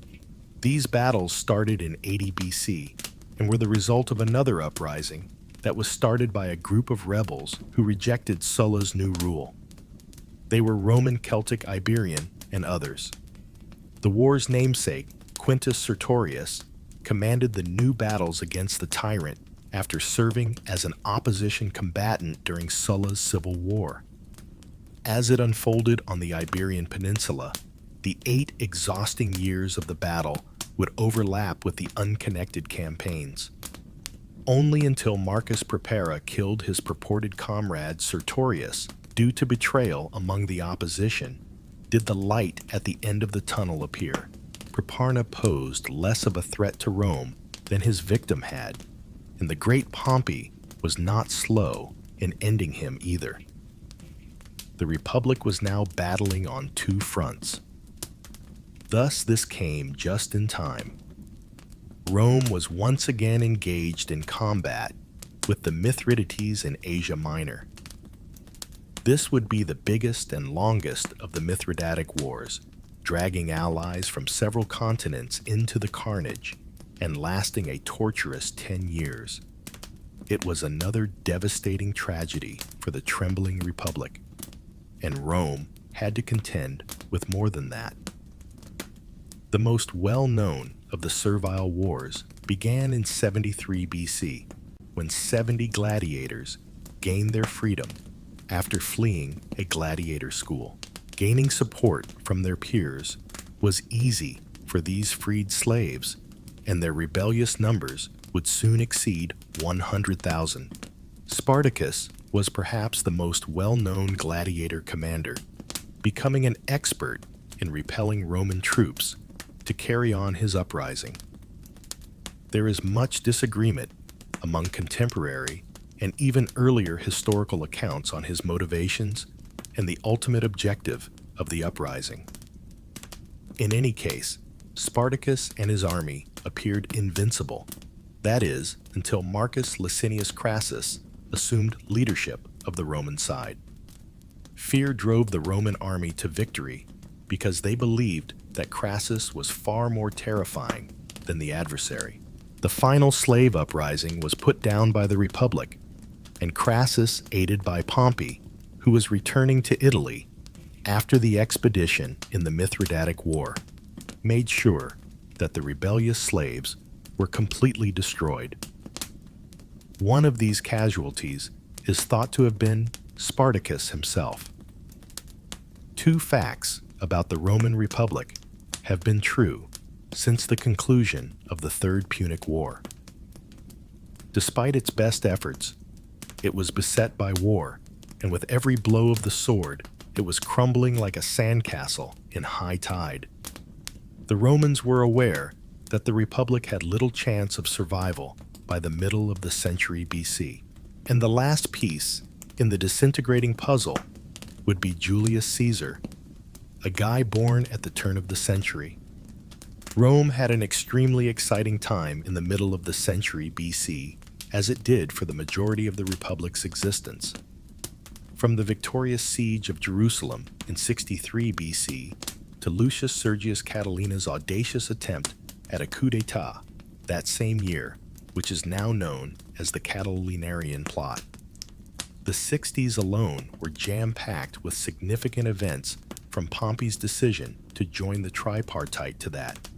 These battles started in 80 BC and were the result of another uprising that was started by a group of rebels who rejected Sulla's new rule. They were Roman, Celtic, Iberian, and others. The war's namesake, Quintus Sertorius, commanded the new battles against the tyrant after serving as an opposition combatant during Sulla's civil war. As it unfolded on the Iberian Peninsula, The 8 exhausting years of the battle would overlap with the unconnected campaigns. Only until Marcus Prepara killed his purported comrade Sertorius due to betrayal among the opposition did the light at the end of the tunnel appear. Preparna posed less of a threat to Rome than his victim had, and the great Pompey was not slow in ending him either. The Republic was now battling on 2 fronts. Thus this came just in time. Rome was once again engaged in combat with the Mithridates in Asia Minor. This would be the biggest and longest of the Mithridatic Wars, dragging allies from several continents into the carnage and lasting a torturous 10 years. It was another devastating tragedy for the trembling Republic, and Rome had to contend with more than that. The most well-known of the Servile Wars began in 73 BC, when 70 gladiators gained their freedom after fleeing a gladiator school. Gaining support from their peers was easy for these freed slaves, and their rebellious numbers would soon exceed 100,000. Spartacus was perhaps the most well-known gladiator commander, becoming an expert in repelling Roman troops to carry on his uprising. There is much disagreement among contemporary and even earlier historical accounts on his motivations and the ultimate objective of the uprising. In any case, Spartacus and his army appeared invincible, that is, until Marcus Licinius Crassus assumed leadership of the Roman side. Fear drove the Roman army to victory because they believed that Crassus was far more terrifying than the adversary. The final slave uprising was put down by the Republic, and Crassus, aided by Pompey, who was returning to Italy after the expedition in the Mithridatic War, made sure that the rebellious slaves were completely destroyed. One of these casualties is thought to have been Spartacus himself. 2 facts about the Roman Republic have been true since the conclusion of the Third Punic War. Despite its best efforts, it was beset by war, and with every blow of the sword, it was crumbling like a sandcastle in high tide. The Romans were aware that the Republic had little chance of survival by the middle of the century BC, and the last piece in the disintegrating puzzle would be Julius Caesar, a guy born at the turn of the century. Rome had an extremely exciting time in the middle of the century BC, as it did for the majority of the Republic's existence. From the victorious siege of Jerusalem in 63 BC to Lucius Sergius Catilina's audacious attempt at a coup d'etat that same year, which is now known as the Catilinarian plot. The 60s alone were jam-packed with significant events, from Pompey's decision to join the tripartite to that.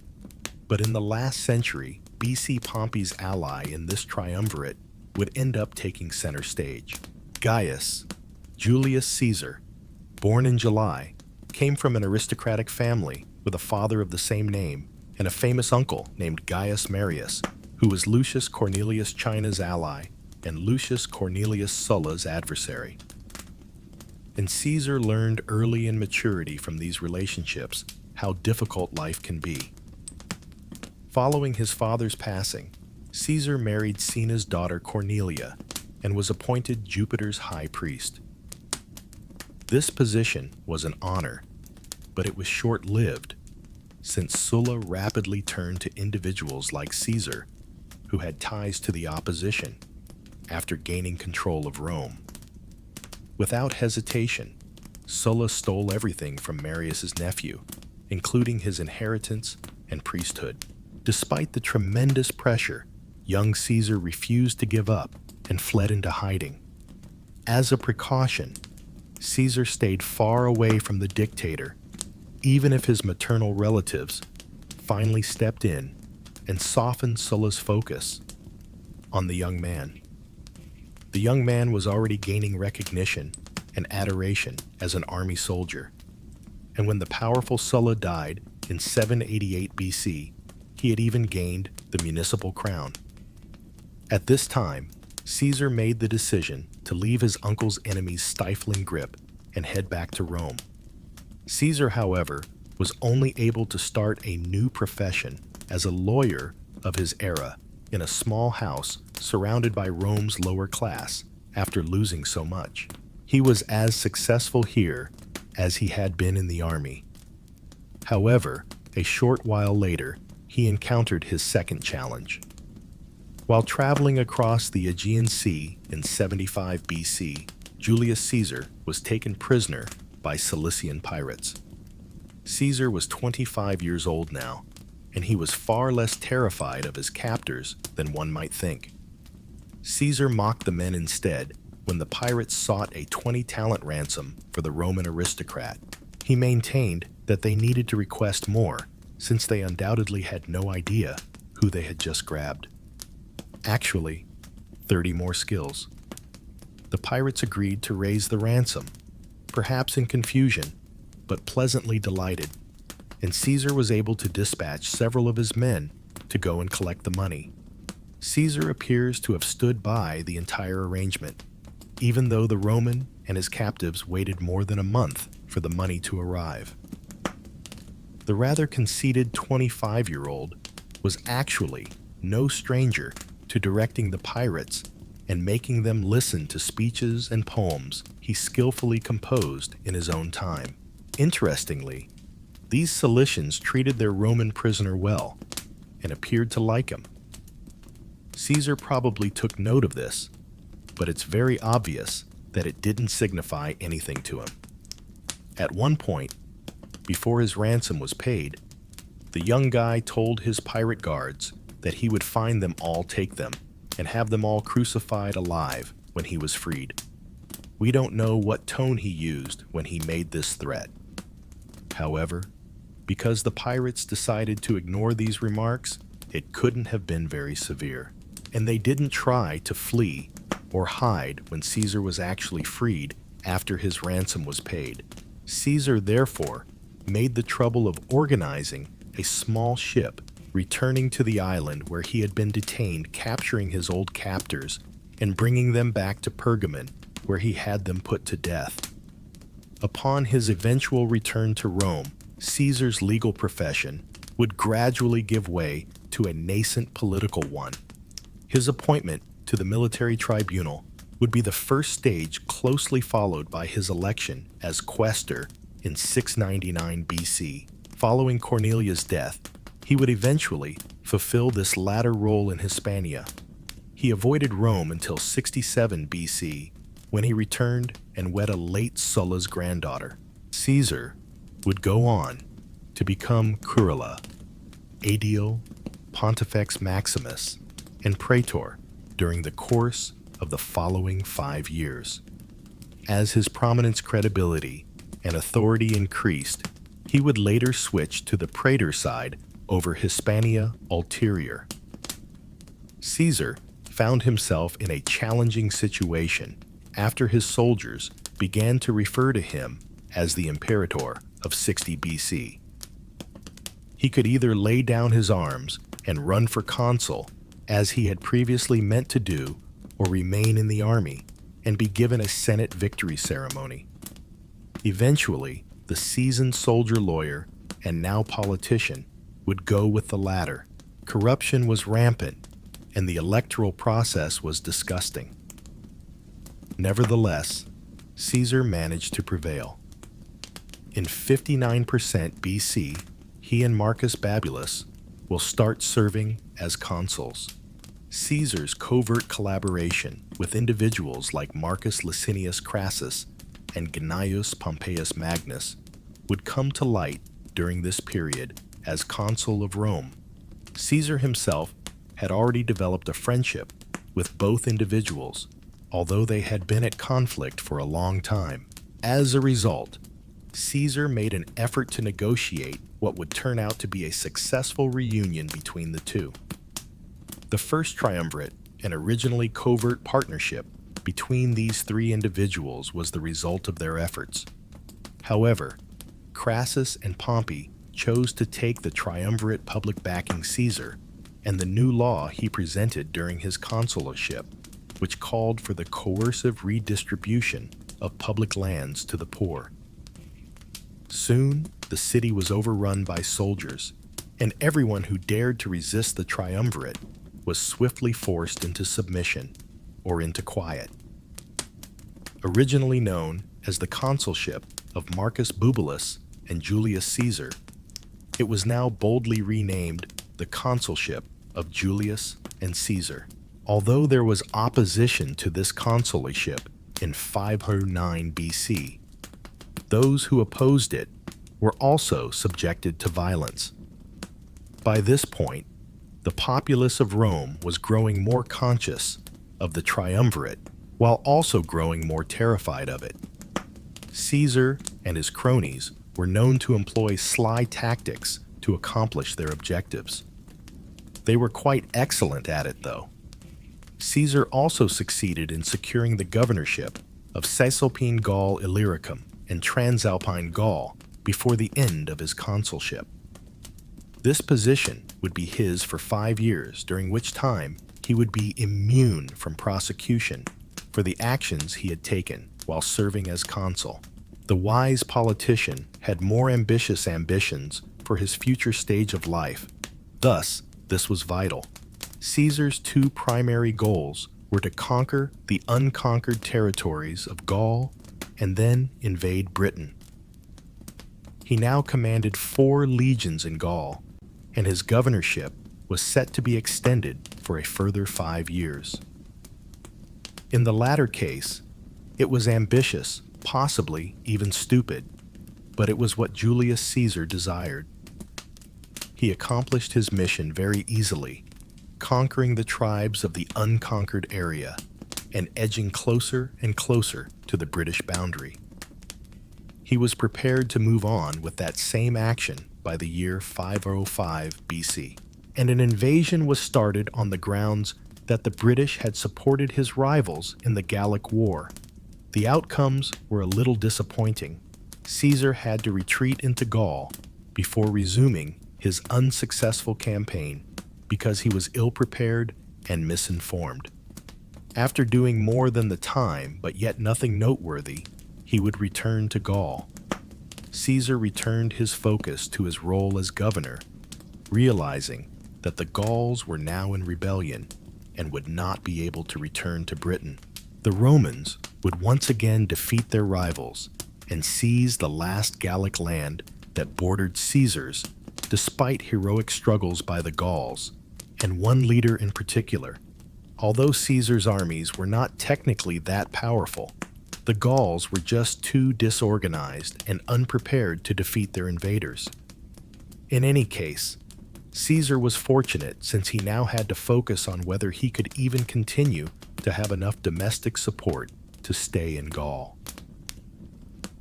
But in the last century, BC Pompey's ally in this triumvirate would end up taking center stage. Gaius Julius Caesar, born in July, came from an aristocratic family with a father of the same name and a famous uncle named Gaius Marius, who was Lucius Cornelius Cinna's ally and Lucius Cornelius Sulla's adversary. And Caesar learned early in maturity from these relationships how difficult life can be. Following his father's passing, Caesar married Cinna's daughter Cornelia and was appointed Jupiter's high priest. This position was an honor, but it was short-lived, since Sulla rapidly turned to individuals like Caesar, who had ties to the opposition, after gaining control of Rome. Without hesitation, Sulla stole everything from Marius's nephew, including his inheritance and priesthood. Despite the tremendous pressure, young Caesar refused to give up and fled into hiding. As a precaution, Caesar stayed far away from the dictator, even if his maternal relatives finally stepped in and softened Sulla's focus on the young man. The young man was already gaining recognition and adoration as an army soldier. and when the powerful Sulla died in 788 BC, he had even gained the municipal crown. At this time, Caesar made the decision to leave his uncle's enemy's stifling grip and head back to Rome. Caesar, however, was only able to start a new profession as a lawyer of his era in a small house surrounded by Rome's lower class after losing so much. He was as successful here as he had been in the army. However, a short while later, he encountered his second challenge. While traveling across the Aegean Sea in 75 BC, Julius Caesar was taken prisoner by Cilician pirates. Caesar was 25 years old now, and he was far less terrified of his captors than one might think. Caesar mocked the men instead when the pirates sought a 20-talent ransom for the Roman aristocrat. He maintained that they needed to request more, since they undoubtedly had no idea who they had just grabbed. Actually, 30 more skills. The pirates agreed to raise the ransom, perhaps in confusion, but pleasantly delighted, and Caesar was able to dispatch several of his men to go and collect the money. Caesar appears to have stood by the entire arrangement, even though the Roman and his captives waited more than a month for the money to arrive. The rather conceited 25-year-old was actually no stranger to directing the pirates and making them listen to speeches and poems he skillfully composed in his own time. Interestingly, these Cilicians treated their Roman prisoner well and appeared to like him. Caesar probably took note of this, but it's very obvious that it didn't signify anything to him. At one point, before his ransom was paid, the young guy told his pirate guards that he would find them all, take them, and have them all crucified alive when he was freed. We don't know what tone he used when he made this threat. However, because the pirates decided to ignore these remarks, it couldn't have been very severe, and they didn't try to flee or hide when Caesar was actually freed after his ransom was paid. Caesar, therefore, made the trouble of organizing a small ship, returning to the island where he had been detained, capturing his old captors, and bringing them back to Pergamon, where he had them put to death. Upon his eventual return to Rome, Caesar's legal profession would gradually give way to a nascent political one. His appointment to the military tribunal would be the first stage, closely followed by his election as quaestor in 699 BC. Following Cornelius' death, he would eventually fulfill this latter role in Hispania. He avoided Rome until 67 BC, when he returned and wed a late Sulla's granddaughter. Caesar would go on to become curula, aedile, pontifex maximus, and praetor during the course of the following 5 years. As his prominence, credibility, and authority increased, he would later switch to the praetor side over Hispania Ulterior. Caesar found himself in a challenging situation after his soldiers began to refer to him as the Imperator of 60 BC. He could either lay down his arms and run for consul, as he had previously meant to do, or remain in the army and be given a Senate victory ceremony. Eventually, the seasoned soldier lawyer and now politician would go with the latter. Corruption was rampant, and the electoral process was disgusting. Nevertheless, Caesar managed to prevail. In 59% BC, he and Marcus Babulus will start serving as consuls. Caesar's covert collaboration with individuals like Marcus Licinius Crassus and Gnaeus Pompeius Magnus would come to light during this period as consul of Rome. Caesar himself had already developed a friendship with both individuals, although they had been at conflict for a long time. As a result, Caesar made an effort to negotiate what would turn out to be a successful reunion between the two. The first triumvirate, an originally covert partnership between these three individuals, was the result of their efforts. However, Crassus and Pompey chose to take the triumvirate public backing Caesar and the new law he presented during his consulship, which called for the coercive redistribution of public lands to the poor. Soon, the city was overrun by soldiers, and everyone who dared to resist the triumvirate was swiftly forced into submission or into quiet. Originally known as the consulship of Marcus Bubulus and Julius Caesar, it was now boldly renamed the consulship of Julius and Caesar. Although there was opposition to this consulship in 509 BC, those who opposed it were also subjected to violence. By this point, the populace of Rome was growing more conscious of the triumvirate while also growing more terrified of it. Caesar and his cronies were known to employ sly tactics to accomplish their objectives. They were quite excellent at it, though. Caesar also succeeded in securing the governorship of Cisalpine Gaul Illyricum and Transalpine Gaul before the end of his consulship. This position would be his for 5 years, during which time he would be immune from prosecution for the actions he had taken while serving as consul. The wise politician had more ambitious ambitions for his future stage of life. Thus, this was vital. Caesar's two primary goals were to conquer the unconquered territories of Gaul and then invade Britain. He now commanded 4 legions in Gaul, and his governorship was set to be extended for a further 5 years. In the latter case, it was ambitious, possibly even stupid, but it was what Julius Caesar desired. He accomplished his mission very easily, conquering the tribes of the unconquered area and edging closer and closer to the British boundary. He was prepared to move on with that same action by the year 505 BC, and an invasion was started on the grounds that the British had supported his rivals in the Gallic War. The outcomes were a little disappointing. Caesar had to retreat into Gaul before resuming his unsuccessful campaign because he was ill-prepared and misinformed. After doing more than the time, but yet nothing noteworthy, he would return to Gaul. Caesar returned his focus to his role as governor, realizing that the Gauls were now in rebellion and would not be able to return to Britain. The Romans would once again defeat their rivals and seize the last Gallic land that bordered Caesar's, despite heroic struggles by the Gauls, and one leader in particular. Although Caesar's armies were not technically that powerful, the Gauls were just too disorganized and unprepared to defeat their invaders. In any case, Caesar was fortunate since he now had to focus on whether he could even continue to have enough domestic support to stay in Gaul.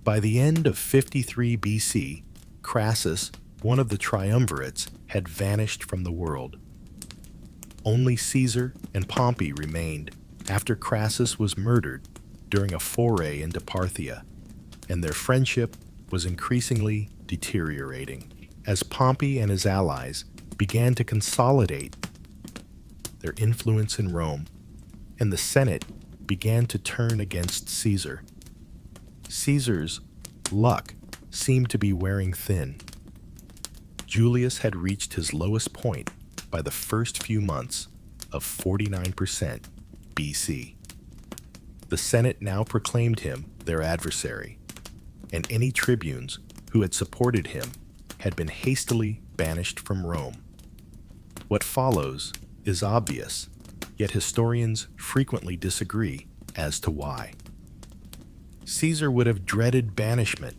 By the end of 53 BC, Crassus, one of the triumvirates, had vanished from the world. Only Caesar and Pompey remained after Crassus was murdered during a foray into Parthia, and their friendship was increasingly deteriorating as Pompey and his allies began to consolidate their influence in Rome, and the Senate began to turn against Caesar. Caesar's luck seemed to be wearing thin. Julius had reached his lowest point by the first few months of 49% BC. The Senate now proclaimed him their adversary, and any tribunes who had supported him had been hastily banished from Rome. What follows is obvious, yet historians frequently disagree as to why. Caesar would have dreaded banishment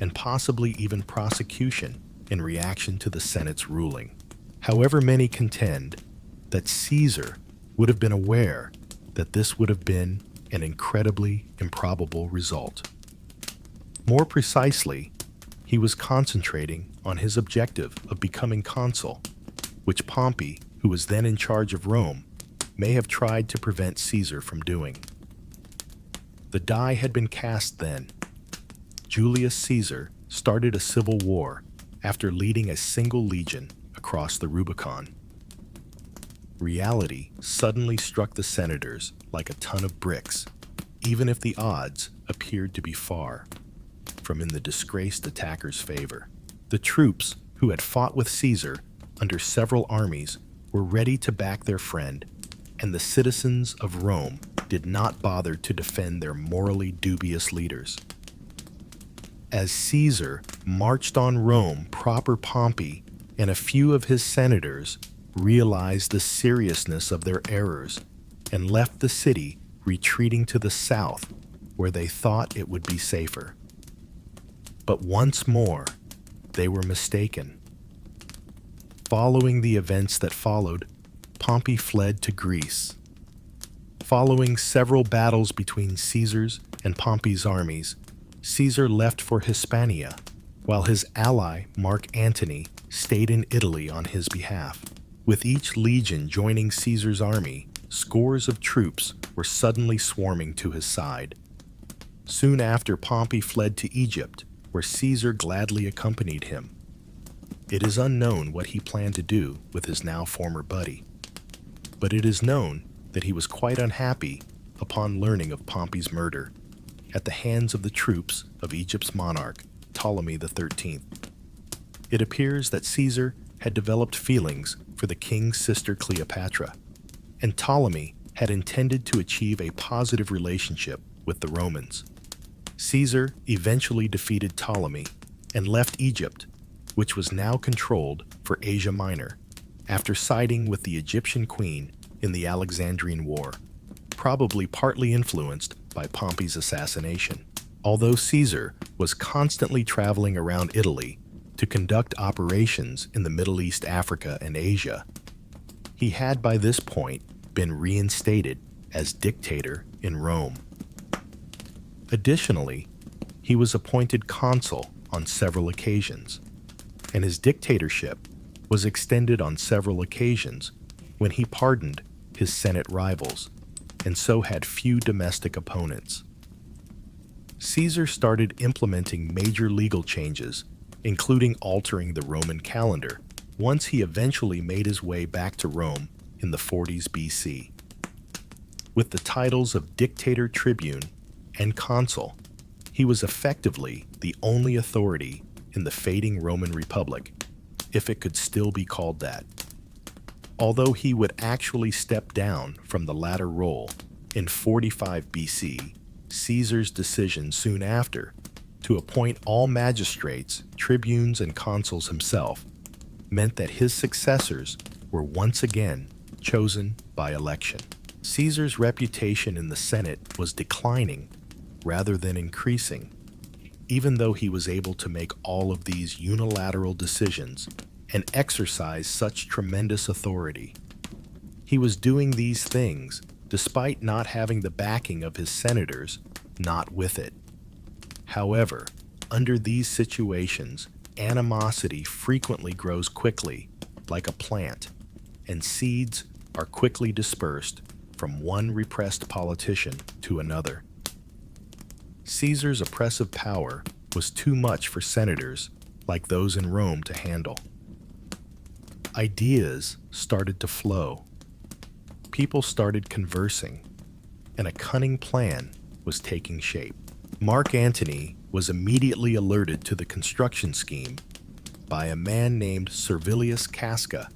and possibly even prosecution in reaction to the Senate's ruling. However, many contend that Caesar would have been aware that this would have been an incredibly improbable result. More precisely, he was concentrating on his objective of becoming consul, which Pompey, who was then in charge of Rome, may have tried to prevent Caesar from doing. The die had been cast then. Julius Caesar started a civil war after leading a single legion across the Rubicon. Reality suddenly struck the senators like a ton of bricks, even if the odds appeared to be far from in the disgraced attacker's favor. The troops who had fought with Caesar under several armies were ready to back their friend, and the citizens of Rome did not bother to defend their morally dubious leaders. As Caesar marched on Rome, proper Pompey and a few of his senators realized the seriousness of their errors and left the city, retreating to the south where they thought it would be safer. But once more, they were mistaken. Following the events that followed, Pompey fled to Greece. Following several battles between Caesar's and Pompey's armies, Caesar left for Hispania, while his ally Mark Antony stayed in Italy on his behalf. With each legion joining Caesar's army, scores of troops were suddenly swarming to his side. Soon after, Pompey fled to Egypt, where Caesar gladly accompanied him. It is unknown what he planned to do with his now former buddy, but it is known that he was quite unhappy upon learning of Pompey's murder at the hands of the troops of Egypt's monarch, Ptolemy XIII. It appears that Caesar had developed feelings for the king's sister Cleopatra, and Ptolemy had intended to achieve a positive relationship with the Romans. Caesar eventually defeated Ptolemy and left Egypt, which was now controlled for Asia Minor, after siding with the Egyptian queen in the Alexandrine War, probably partly influenced by Pompey's assassination. Although Caesar was constantly traveling around Italy to conduct operations in the Middle East, Africa, and Asia, he had by this point been reinstated as dictator in Rome. Additionally, he was appointed consul on several occasions, and his dictatorship was extended on several occasions when he pardoned his Senate rivals and so had few domestic opponents. Caesar started implementing major legal changes, including altering the Roman calendar, once he eventually made his way back to Rome in the 40s BC. With the titles of dictator, tribune, and consul, he was effectively the only authority in the fading Roman Republic, if it could still be called that. Although he would actually step down from the latter role in 45 BC, Caesar's decision soon after to appoint all magistrates, tribunes, and consuls himself meant that his successors were once again chosen by election. Caesar's reputation in the Senate was declining rather than increasing, even though he was able to make all of these unilateral decisions and exercise such tremendous authority. He was doing these things despite not having the backing of his senators not with it. However, under these situations, animosity frequently grows quickly, like a plant, and seeds are quickly dispersed from one repressed politician to another. Caesar's oppressive power was too much for senators like those in Rome to handle. Ideas started to flow. People started conversing, and a cunning plan was taking shape. Mark Antony was immediately alerted to the construction scheme by a man named Servilius Casca,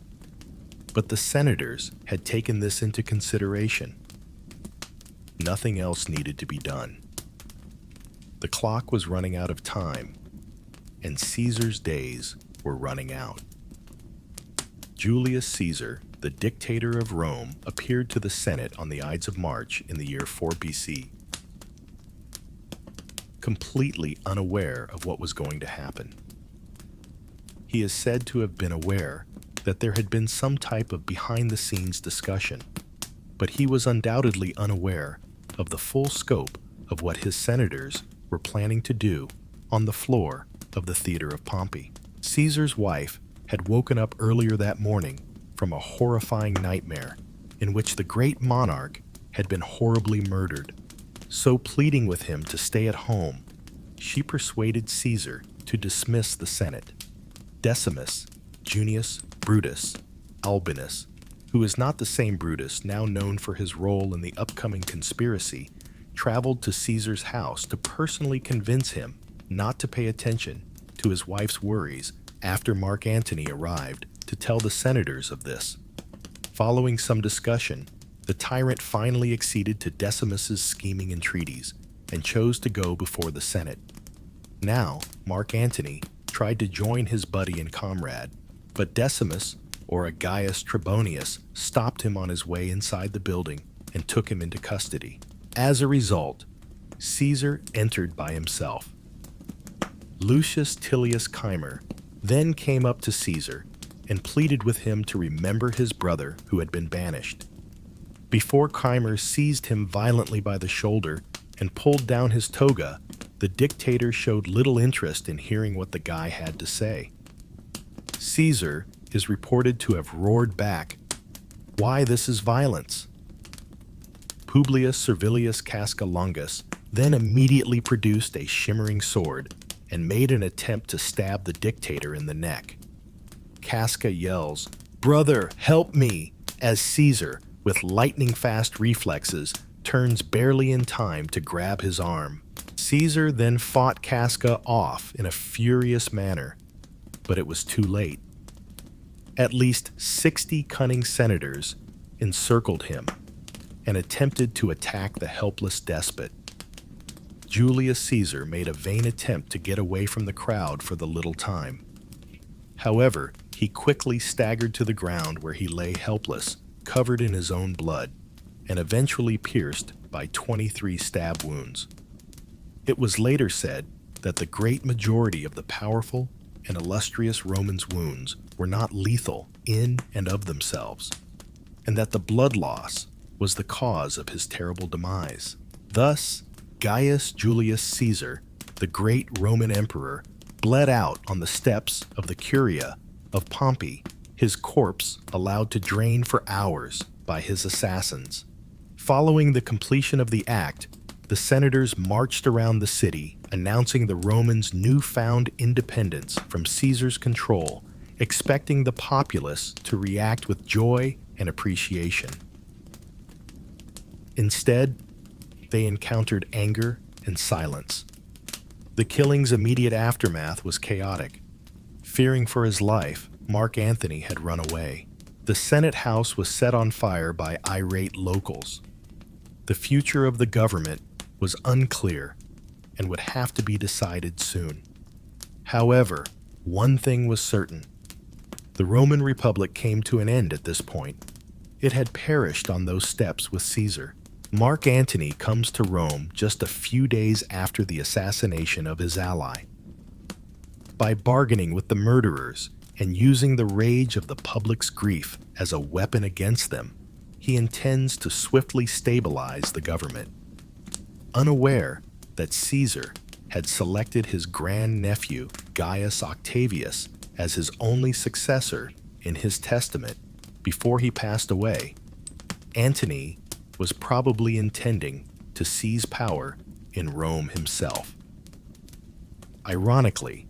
but the senators had taken this into consideration. Nothing else needed to be done. The clock was running out of time, and Caesar's days were running out. Julius Caesar, the dictator of Rome, appeared to the Senate on the Ides of March in the year 4 BC, completely unaware of what was going to happen. He is said to have been aware that there had been some type of behind-the-scenes discussion, but he was undoubtedly unaware of the full scope of what his senators were planning to do on the floor of the Theater of Pompey. Caesar's wife had woken up earlier that morning from a horrifying nightmare in which the great monarch had been horribly murdered. So, pleading with him to stay at home, she persuaded Caesar to dismiss the Senate. Decimus Junius Brutus Albinus, who is not the same Brutus now known for his role in the upcoming conspiracy, traveled to Caesar's house to personally convince him not to pay attention to his wife's worries after Mark Antony arrived to tell the senators of this. Following some discussion, the tyrant finally acceded to Decimus's scheming entreaties and chose to go before the Senate. Now, Mark Antony tried to join his buddy and comrade, but Decimus, or a Gaius Trebonius, stopped him on his way inside the building and took him into custody. As a result, Caesar entered by himself. Lucius Tillius Chimer then came up to Caesar and pleaded with him to remember his brother who had been banished. Before Chimer seized him violently by the shoulder and pulled down his toga, the dictator showed little interest in hearing what the guy had to say. Caesar is reported to have roared back, "Why this is violence?" Publius Servilius Casca Longus then immediately produced a shimmering sword and made an attempt to stab the dictator in the neck. Casca yells, "Brother, help me!" as Caesar, with lightning-fast reflexes, turns barely in time to grab his arm. Caesar then fought Casca off in a furious manner, but it was too late. At least 60 cunning senators encircled him and attempted to attack the helpless despot. Julius Caesar made a vain attempt to get away from the crowd for the little time. However, he quickly staggered to the ground where he lay helpless, covered in his own blood, and eventually pierced by 23 stab wounds. It was later said that the great majority of the powerful and illustrious Romans' wounds were not lethal in and of themselves, and that the blood loss was the cause of his terrible demise. Thus, Gaius Julius Caesar, the great Roman emperor, bled out on the steps of the Curia of Pompey, his corpse allowed to drain for hours by his assassins. Following the completion of the act, the senators marched around the city, announcing the Romans' newfound independence from Caesar's control, expecting the populace to react with joy and appreciation. Instead, they encountered anger and silence. The killing's immediate aftermath was chaotic. Fearing for his life, Mark Antony had run away. The Senate House was set on fire by irate locals. The future of the government was unclear and would have to be decided soon. However, one thing was certain. The Roman Republic came to an end at this point. It had perished on those steps with Caesar. Mark Antony comes to Rome just a few days after the assassination of his ally. By bargaining with the murderers and using the rage of the public's grief as a weapon against them, he intends to swiftly stabilize the government. Unaware that Caesar had selected his grandnephew Gaius Octavius as his only successor in his testament before he passed away, Antony was probably intending to seize power in Rome himself. Ironically,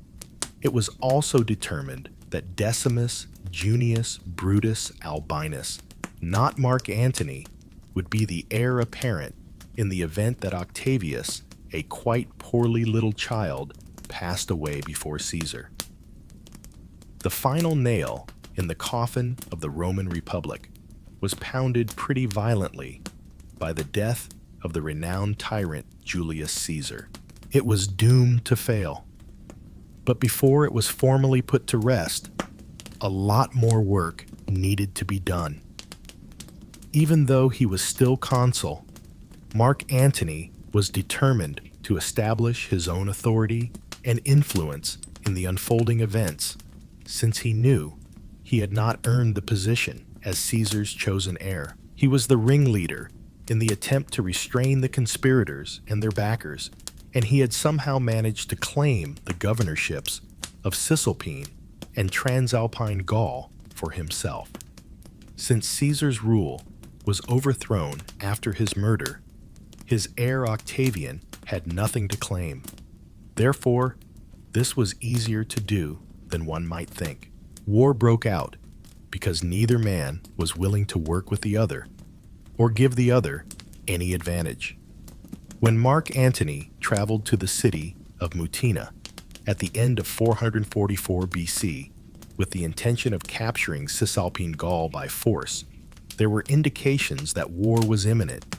it was also determined that Decimus Junius Brutus Albinus, not Mark Antony, would be the heir apparent in the event that Octavius, a quite poorly little child, passed away before Caesar. The final nail in the coffin of the Roman Republic was pounded pretty violently by the death of the renowned tyrant Julius Caesar. It was doomed to fail. But before it was formally put to rest, a lot more work needed to be done. Even though he was still consul, Mark Antony was determined to establish his own authority and influence in the unfolding events, since he knew he had not earned the position as Caesar's chosen heir. He was the ringleader in the attempt to restrain the conspirators and their backers, and he had somehow managed to claim the governorships of Cisalpine and Transalpine Gaul for himself. Since Caesar's rule was overthrown after his murder, his heir Octavian had nothing to claim. Therefore, This was easier to do than one might think. War broke out because neither man was willing to work with the other or give the other any advantage. When Mark Antony traveled to the city of Mutina at the end of 444 BC with the intention of capturing Cisalpine Gaul by force, there were indications that war was imminent.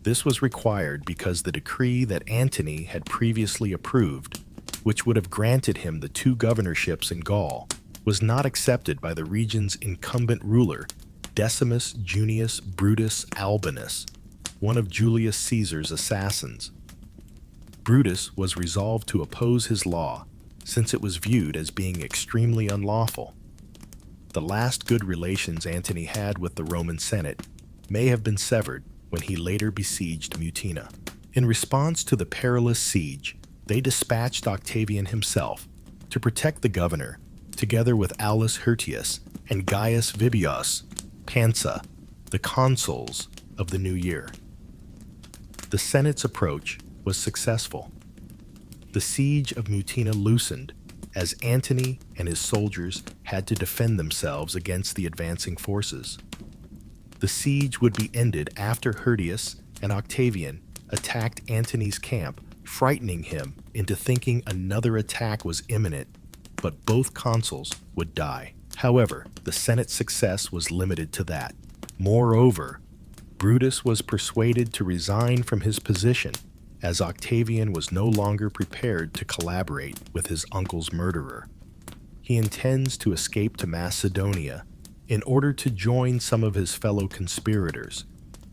This was required because the decree that Antony had previously approved, which would have granted him the 2 governorships in Gaul, was not accepted by the region's incumbent ruler, Decimus Junius Brutus Albinus, one of Julius Caesar's assassins. Brutus was resolved to oppose his law, since it was viewed as being extremely unlawful. The last good relations Antony had with the Roman Senate may have been severed when he later besieged Mutina. In response to the perilous siege, they dispatched Octavian himself to protect the governor, together with Aulus Hirtius and Gaius Vibius Pansa, the consuls of the new year. The Senate's approach was successful. The siege of Mutina loosened as Antony and his soldiers had to defend themselves against the advancing forces. The siege would be ended after Hirtius and Octavian attacked Antony's camp, frightening him into thinking another attack was imminent, but both consuls would die. However, the Senate's success was limited to that. Moreover, Brutus was persuaded to resign from his position as Octavian was no longer prepared to collaborate with his uncle's murderer. He intends to escape to Macedonia in order to join some of his fellow conspirators,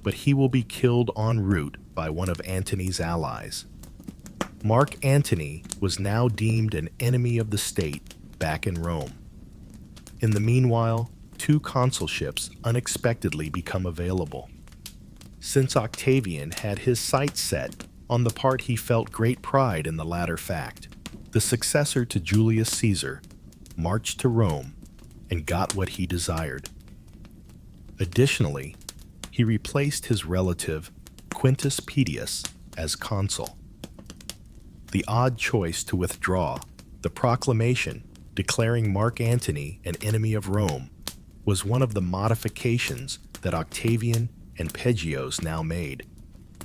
but he will be killed en route by one of Antony's allies. Mark Antony was now deemed an enemy of the state back in Rome. In the meanwhile, 2 consulships unexpectedly become available. Since Octavian had his sights set on the part he felt great pride in the latter fact, the successor to Julius Caesar marched to Rome and got what he desired. Additionally, he replaced his relative Quintus Pedius as consul. The odd choice to withdraw, the proclamation declaring Mark Antony an enemy of Rome, was one of the modifications that Octavian and Pegios now made.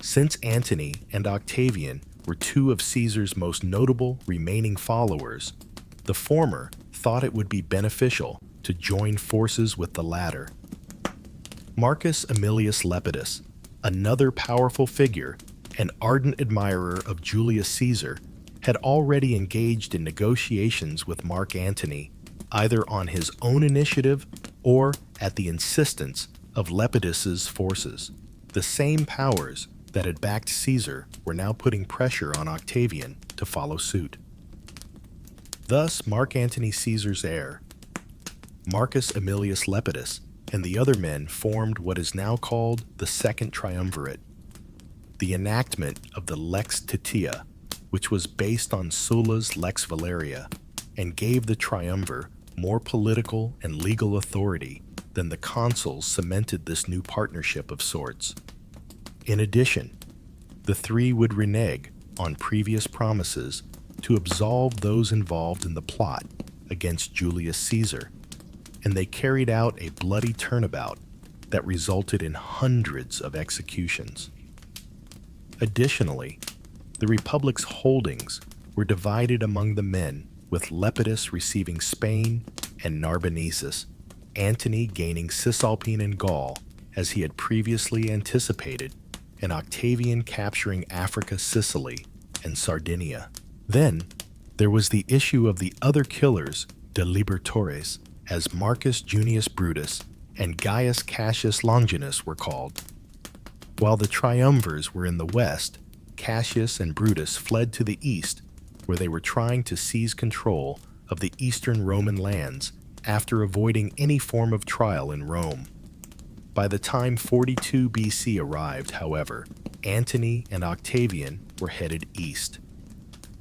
Since Antony and Octavian were 2 of Caesar's most notable remaining followers, the former thought it would be beneficial to join forces with the latter. Marcus Aemilius Lepidus, another powerful figure, an ardent admirer of Julius Caesar, had already engaged in negotiations with Mark Antony, either on his own initiative or at the insistence of Lepidus's forces. The same powers that had backed Caesar were now putting pressure on Octavian to follow suit. Thus, Mark Antony Caesar's heir, Marcus Aemilius Lepidus, and the other men formed what is now called the Second Triumvirate. The enactment of the Lex Titia, which was based on Sulla's Lex Valeria, and gave the triumvir more political and legal authority than the consuls, cemented this new partnership of sorts. In addition, the 3 would renege on previous promises to absolve those involved in the plot against Julius Caesar, and they carried out a bloody turnabout that resulted in hundreds of executions. Additionally, the Republic's holdings were divided among the men, with Lepidus receiving Spain and Narbonensis, Antony gaining Cisalpine and Gaul, as he had previously anticipated, and Octavian capturing Africa, Sicily, and Sardinia. Then, there was the issue of the other killers, de libertores, as Marcus Junius Brutus and Gaius Cassius Longinus were called. While the triumvirs were in the west, Cassius and Brutus fled to the east, where they were trying to seize control of the eastern Roman lands after avoiding any form of trial in Rome. By the time 42 BC arrived, however, Antony and Octavian were headed east.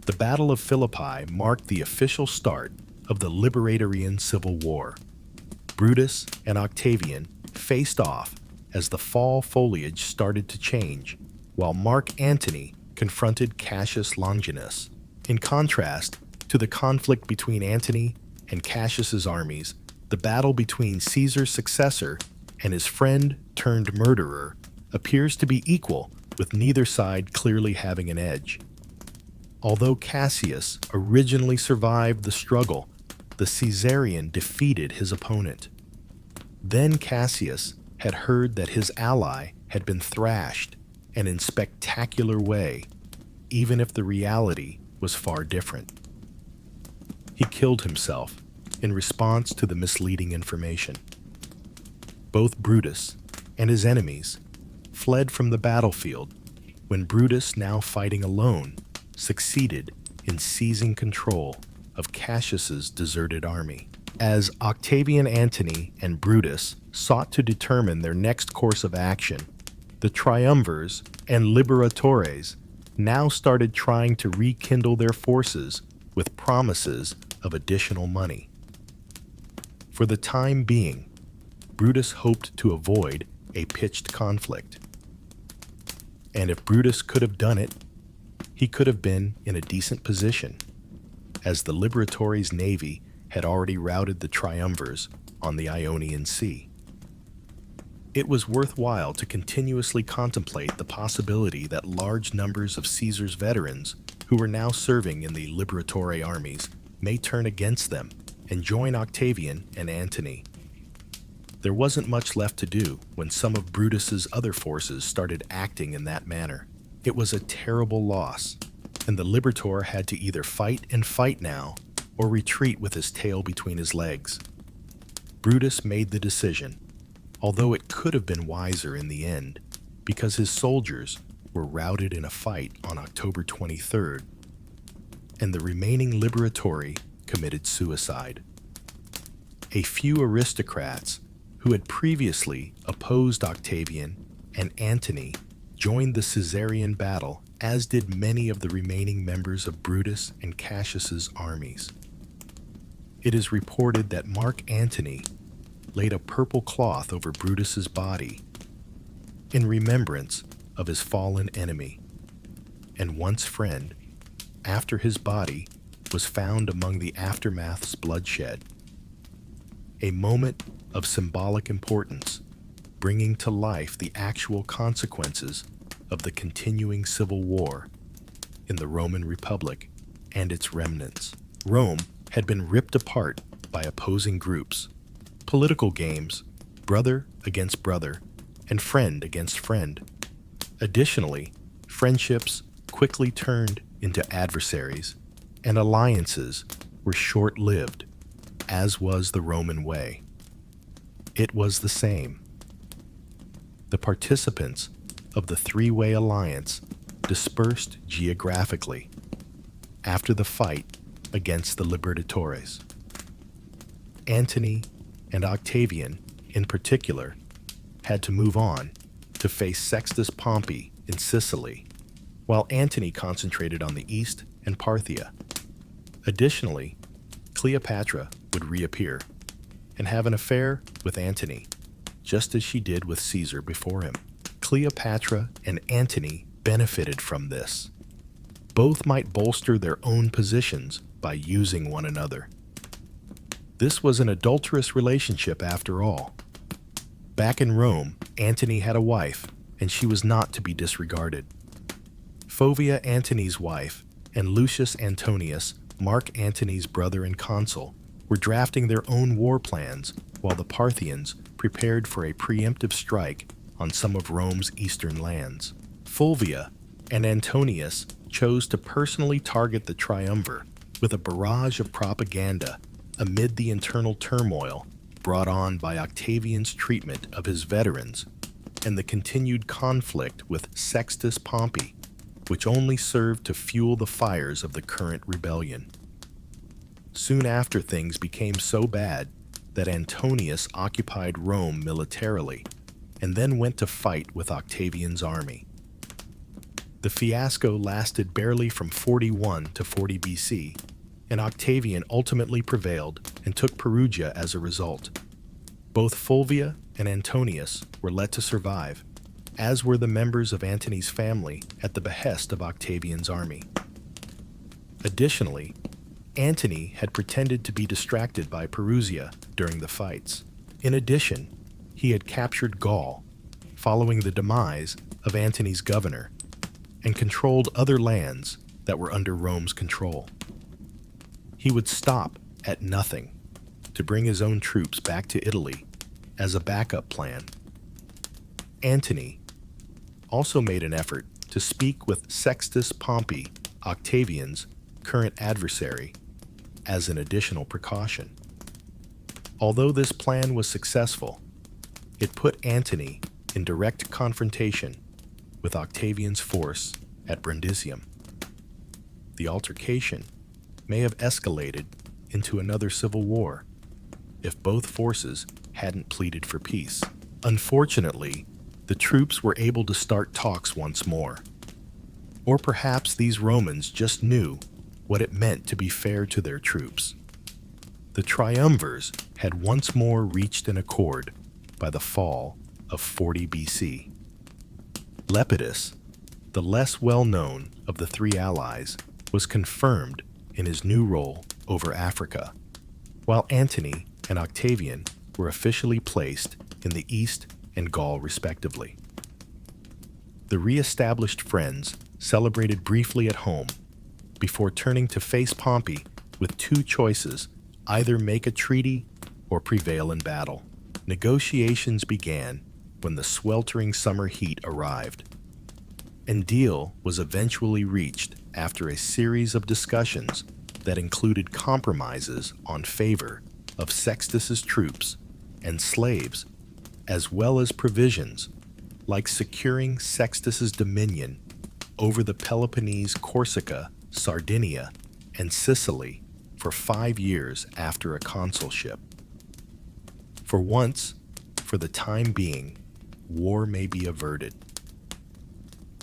The Battle of Philippi marked the official start of the Liberatorian Civil War. Brutus and Octavian faced off as the fall foliage started to change, while Mark Antony confronted Cassius Longinus. In contrast to the conflict between Antony and Cassius's armies, the battle between Caesar's successor and his friend-turned-murderer appears to be equal, with neither side clearly having an edge. Although Cassius originally survived the struggle, the Caesarian defeated his opponent. Then Cassius had heard that his ally had been thrashed, and in spectacular way, even if the reality was far different. He killed himself in response to the misleading information. Both Brutus and his enemies fled from the battlefield when Brutus, now fighting alone, succeeded in seizing control of Cassius's deserted army. As Octavian, Antony, and Brutus sought to determine their next course of action, the triumvirs and liberatores now started trying to rekindle their forces with promises of additional money. For the time being, Brutus hoped to avoid a pitched conflict. And if Brutus could have done it, he could have been in a decent position, as the Liberatore's navy had already routed the triumvirs on the Ionian Sea. It was worthwhile to continuously contemplate the possibility that large numbers of Caesar's veterans who were now serving in the Liberatore armies may turn against them and join Octavian and Antony. There wasn't much left to do when some of Brutus's other forces started acting in that manner. It was a terrible loss, and the Liberator had to either fight and fight now or retreat with his tail between his legs. Brutus made the decision, although it could have been wiser in the end, because his soldiers were routed in a fight on October 23rd, and the remaining Liberatore committed suicide. A few aristocrats who had previously opposed Octavian and Antony joined the Caesarian battle, as did many of the remaining members of Brutus and Cassius's armies. It is reported that Mark Antony laid a purple cloth over Brutus's body in remembrance of his fallen enemy and once friend, after his body was found among the aftermath's bloodshed. A moment of symbolic importance, bringing to life the actual consequences of the continuing civil war in the Roman Republic and its remnants. Rome had been ripped apart by opposing groups, political games, brother against brother, and friend against friend. Additionally, friendships quickly turned into adversaries, and alliances were short-lived, as was the Roman way. It was the same. The participants of the three-way alliance dispersed geographically after the fight against the Liberatores. Antony and Octavian, in particular, had to move on to face Sextus Pompey in Sicily, while Antony concentrated on the east and Parthia. Additionally, Cleopatra would reappear and have an affair with Antony, just as she did with Caesar before him. Cleopatra and Antony benefited from this. Both might bolster their own positions by using one another. This was an adulterous relationship after all. Back in Rome, Antony had a wife, and she was not to be disregarded. Fovia, Antony's wife, and Lucius Antonius, Mark Antony's brother and consul, were drafting their own war plans while the Parthians prepared for a preemptive strike on some of Rome's eastern lands. Fulvia and Antonius chose to personally target the triumvir with a barrage of propaganda amid the internal turmoil brought on by Octavian's treatment of his veterans and the continued conflict with Sextus Pompey, which only served to fuel the fires of the current rebellion. Soon after, things became so bad that Antonius occupied Rome militarily and then went to fight with Octavian's army. The fiasco lasted barely from 41 to 40 BC, and Octavian ultimately prevailed and took Perugia as a result. Both Fulvia and Antonius were let to survive, as were the members of Antony's family at the behest of Octavian's army. Additionally, Antony had pretended to be distracted by Perusia during the fights. In addition, he had captured Gaul, following the demise of Antony's governor, and controlled other lands that were under Rome's control. He would stop at nothing to bring his own troops back to Italy as a backup plan. Antony also made an effort to speak with Sextus Pompey, Octavian's current adversary, as an additional precaution. Although this plan was successful, it put Antony in direct confrontation with Octavian's force at Brundisium. The altercation may have escalated into another civil war if both forces hadn't pleaded for peace. Unfortunately, the troops were able to start talks once more. Or perhaps these Romans just knew what it meant to be fair to their troops. The triumvirs had once more reached an accord by the fall of 40 BC. Lepidus, the less well-known of the three allies, was confirmed in his new role over Africa, while Antony and Octavian were officially placed in the East and Gaul respectively. The re-established friends celebrated briefly at home before turning to face Pompey with two choices: either make a treaty or prevail in battle. Negotiations began when the sweltering summer heat arrived. And deal was eventually reached after a series of discussions that included compromises on favor of Sextus's troops and slaves, as well as provisions like securing Sextus's dominion over the Peloponnese, Corsica, Sardinia, and Sicily for 5 years after a consulship. For once, for the time being, war may be averted.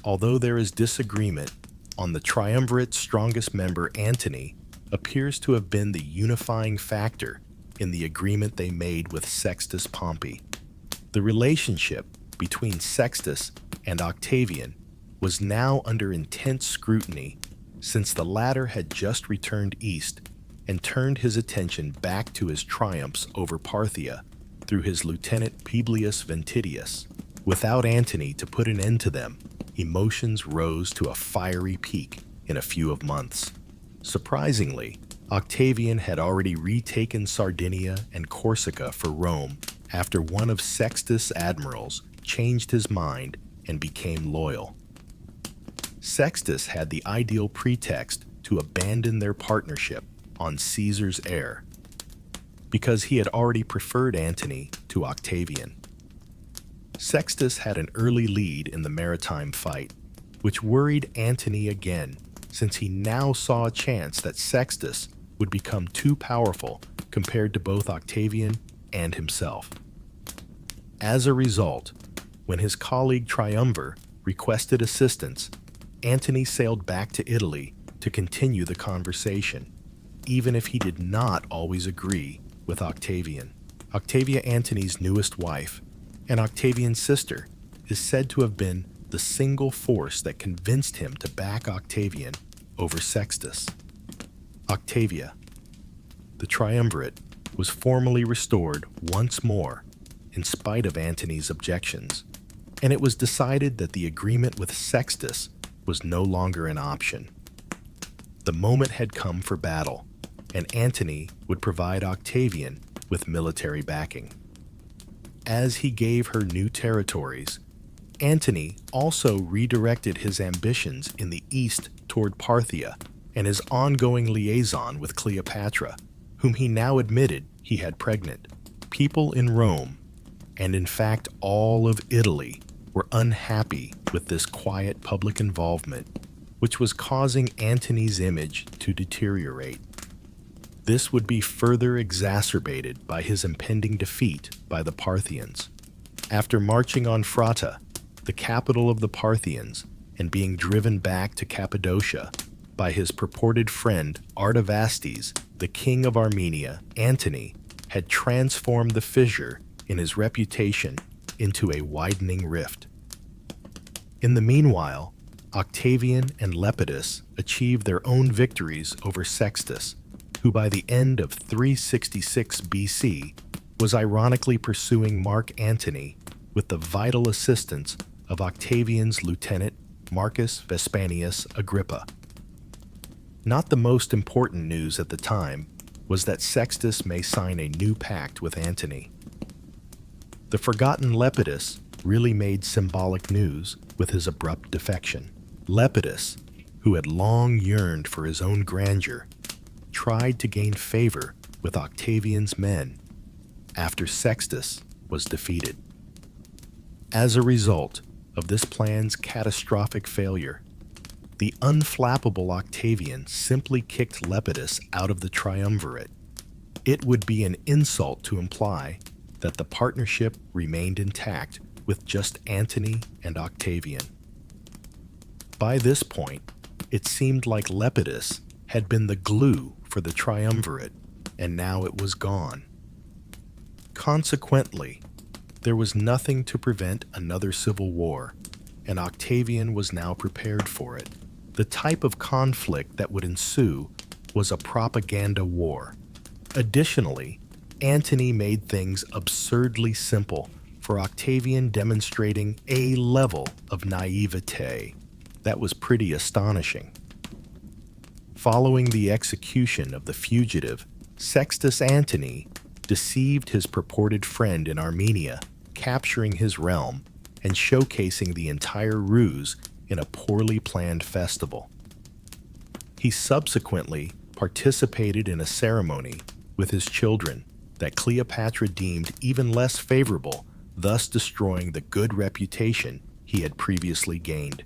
Although there is disagreement on the triumvirate's strongest member, Antony appears to have been the unifying factor in the agreement they made with Sextus Pompey. The relationship between Sextus and Octavian was now under intense scrutiny, since the latter had just returned east and turned his attention back to his triumphs over Parthia through his lieutenant Publius Ventidius. Without Antony to put an end to them, emotions rose to a fiery peak in a few months. Surprisingly, Octavian had already retaken Sardinia and Corsica for Rome after one of Sextus' admirals changed his mind and became loyal. Sextus had the ideal pretext to abandon their partnership on Caesar's heir, because he had already preferred Antony to Octavian. Sextus had an early lead in the maritime fight, which worried Antony again, since he now saw a chance that Sextus would become too powerful compared to both Octavian and himself. As a result, when his colleague Triumvir requested assistance, Antony sailed back to Italy to continue the conversation, even if he did not always agree with Octavian. Octavia, Antony's newest wife, and Octavian's sister, is said to have been the single force that convinced him to back Octavian over Sextus. Octavia, the triumvirate, was formally restored once more in spite of Antony's objections, and it was decided that the agreement with Sextus was no longer an option. The moment had come for battle, and Antony would provide Octavian with military backing. As he gave her new territories, Antony also redirected his ambitions in the east toward Parthia and his ongoing liaison with Cleopatra, whom he now admitted he had pregnant. People in Rome, and in fact all of Italy, were unhappy with this quiet public involvement, which was causing Antony's image to deteriorate. This would be further exacerbated by his impending defeat by the Parthians. After marching on Frata, the capital of the Parthians, and being driven back to Cappadocia by his purported friend Artavasdes, the king of Armenia, Antony had transformed the fissure in his reputation into a widening rift. In the meanwhile, Octavian and Lepidus achieved their own victories over Sextus, who by the end of 366 BC was ironically pursuing Mark Antony with the vital assistance of Octavian's lieutenant Marcus Vespasianus Agrippa. Not the most important news at the time was that Sextus may sign a new pact with Antony. The forgotten Lepidus really made symbolic news with his abrupt defection. Lepidus, who had long yearned for his own grandeur, tried to gain favor with Octavian's men after Sextus was defeated. As a result of this plan's catastrophic failure, the unflappable Octavian simply kicked Lepidus out of the triumvirate. It would be an insult to imply that the partnership remained intact with just Antony and Octavian. By this point, it seemed like Lepidus had been the glue for the triumvirate, and now it was gone. Consequently, there was nothing to prevent another civil war, and Octavian was now prepared for it. The type of conflict that would ensue was a propaganda war. Additionally, Antony made things absurdly simple for Octavian, demonstrating a level of naivete that was pretty astonishing. Following the execution of the fugitive, Sextus Antony deceived his purported friend in Armenia, capturing his realm and showcasing the entire ruse in a poorly planned festival. He subsequently participated in a ceremony with his children that Cleopatra deemed even less favorable, thus destroying the good reputation he had previously gained.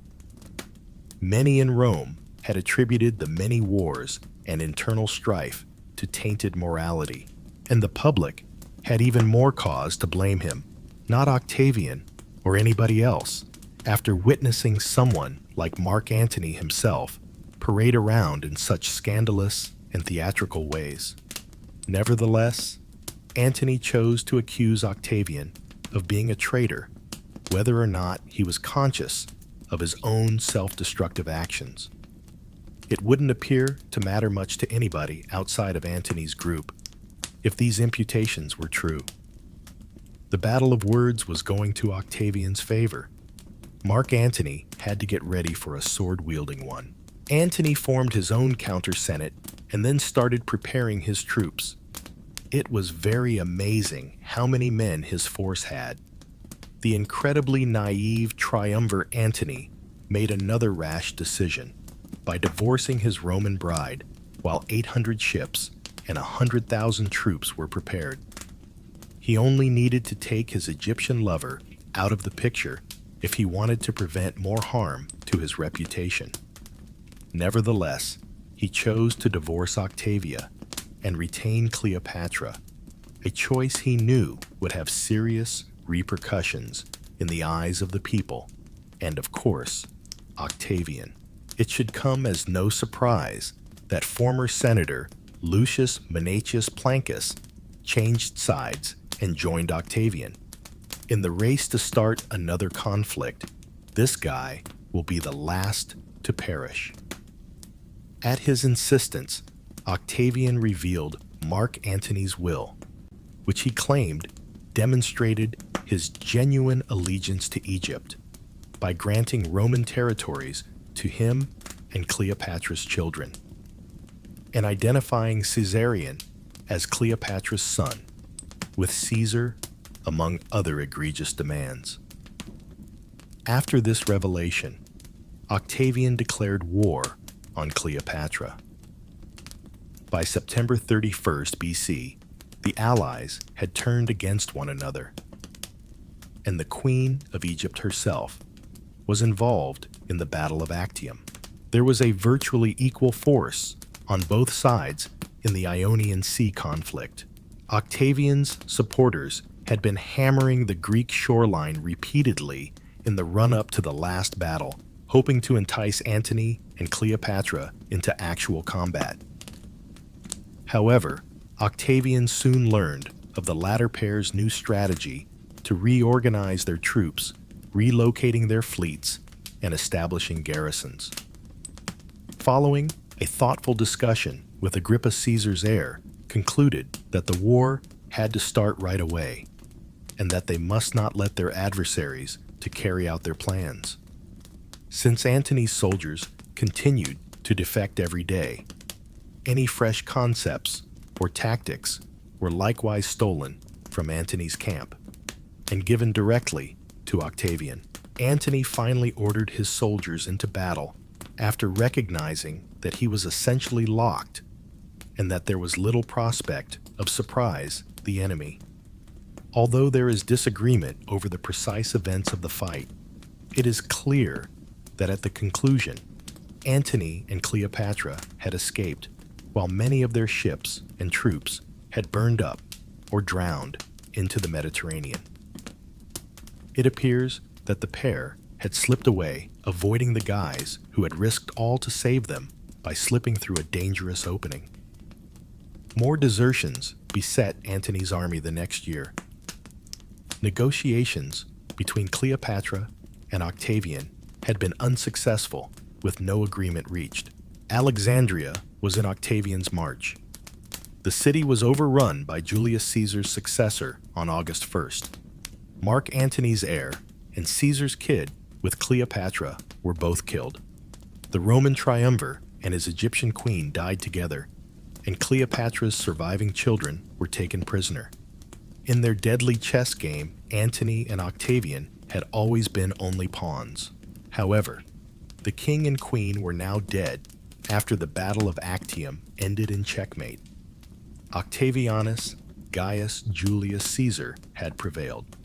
Many in Rome had attributed the many wars and internal strife to tainted morality, and the public had even more cause to blame him, not Octavian or anybody else, after witnessing someone like Mark Antony himself parade around in such scandalous and theatrical ways. Nevertheless, Antony chose to accuse Octavian of being a traitor, whether or not he was conscious of his own self-destructive actions. It wouldn't appear to matter much to anybody outside of Antony's group if these imputations were true. The battle of words was going to Octavian's favor. Mark Antony had to get ready for a sword-wielding one. Antony formed his own counter-senate and then started preparing his troops. It was very amazing how many men his force had. The incredibly naive triumvir Antony made another rash decision by divorcing his Roman bride while 800 ships and 100,000 troops were prepared. He only needed to take his Egyptian lover out of the picture if he wanted to prevent more harm to his reputation. Nevertheless, he chose to divorce Octavia and retain Cleopatra, a choice he knew would have serious repercussions in the eyes of the people and, of course, Octavian. It should come as no surprise that former Senator Lucius Manetius Plancus changed sides and joined Octavian. In the race to start another conflict, this guy will be the last to perish. At his insistence, Octavian revealed Mark Antony's will, which he claimed demonstrated his genuine allegiance to Egypt by granting Roman territories to him and Cleopatra's children, and identifying Caesarion as Cleopatra's son, with Caesar among other egregious demands. After this revelation, Octavian declared war on Cleopatra. By September 31st BC, the allies had turned against one another, and the Queen of Egypt herself was involved in the Battle of Actium. There was a virtually equal force on both sides in the Ionian Sea conflict. Octavian's supporters had been hammering the Greek shoreline repeatedly in the run-up to the last battle, hoping to entice Antony and Cleopatra into actual combat. However, Octavian soon learned of the latter pair's new strategy to reorganize their troops, relocating their fleets, and establishing garrisons. Following a thoughtful discussion with Agrippa Caesar's heir, concluded that the war had to start right away, and that they must not let their adversaries to carry out their plans. Since Antony's soldiers continued to defect every day, any fresh concepts or tactics were likewise stolen from Antony's camp and given directly to Octavian. Antony finally ordered his soldiers into battle after recognizing that he was essentially locked and that there was little prospect of surprise the enemy. Although there is disagreement over the precise events of the fight, it is clear that at the conclusion, Antony and Cleopatra had escaped, while many of their ships and troops had burned up or drowned into the Mediterranean. It appears that the pair had slipped away, avoiding the guys who had risked all to save them by slipping through a dangerous opening. More desertions beset Antony's army the next year. Negotiations between Cleopatra and Octavian had been unsuccessful, with no agreement reached. Alexandria was in Octavian's march. The city was overrun by Julius Caesar's successor on August 1st. Mark Antony's heir and Caesar's kid with Cleopatra were both killed. The Roman triumvir and his Egyptian queen died together, and Cleopatra's surviving children were taken prisoner. In their deadly chess game, Antony and Octavian had always been only pawns. However, the king and queen were now dead after the Battle of Actium ended in checkmate. Octavianus Gaius Julius Caesar had prevailed.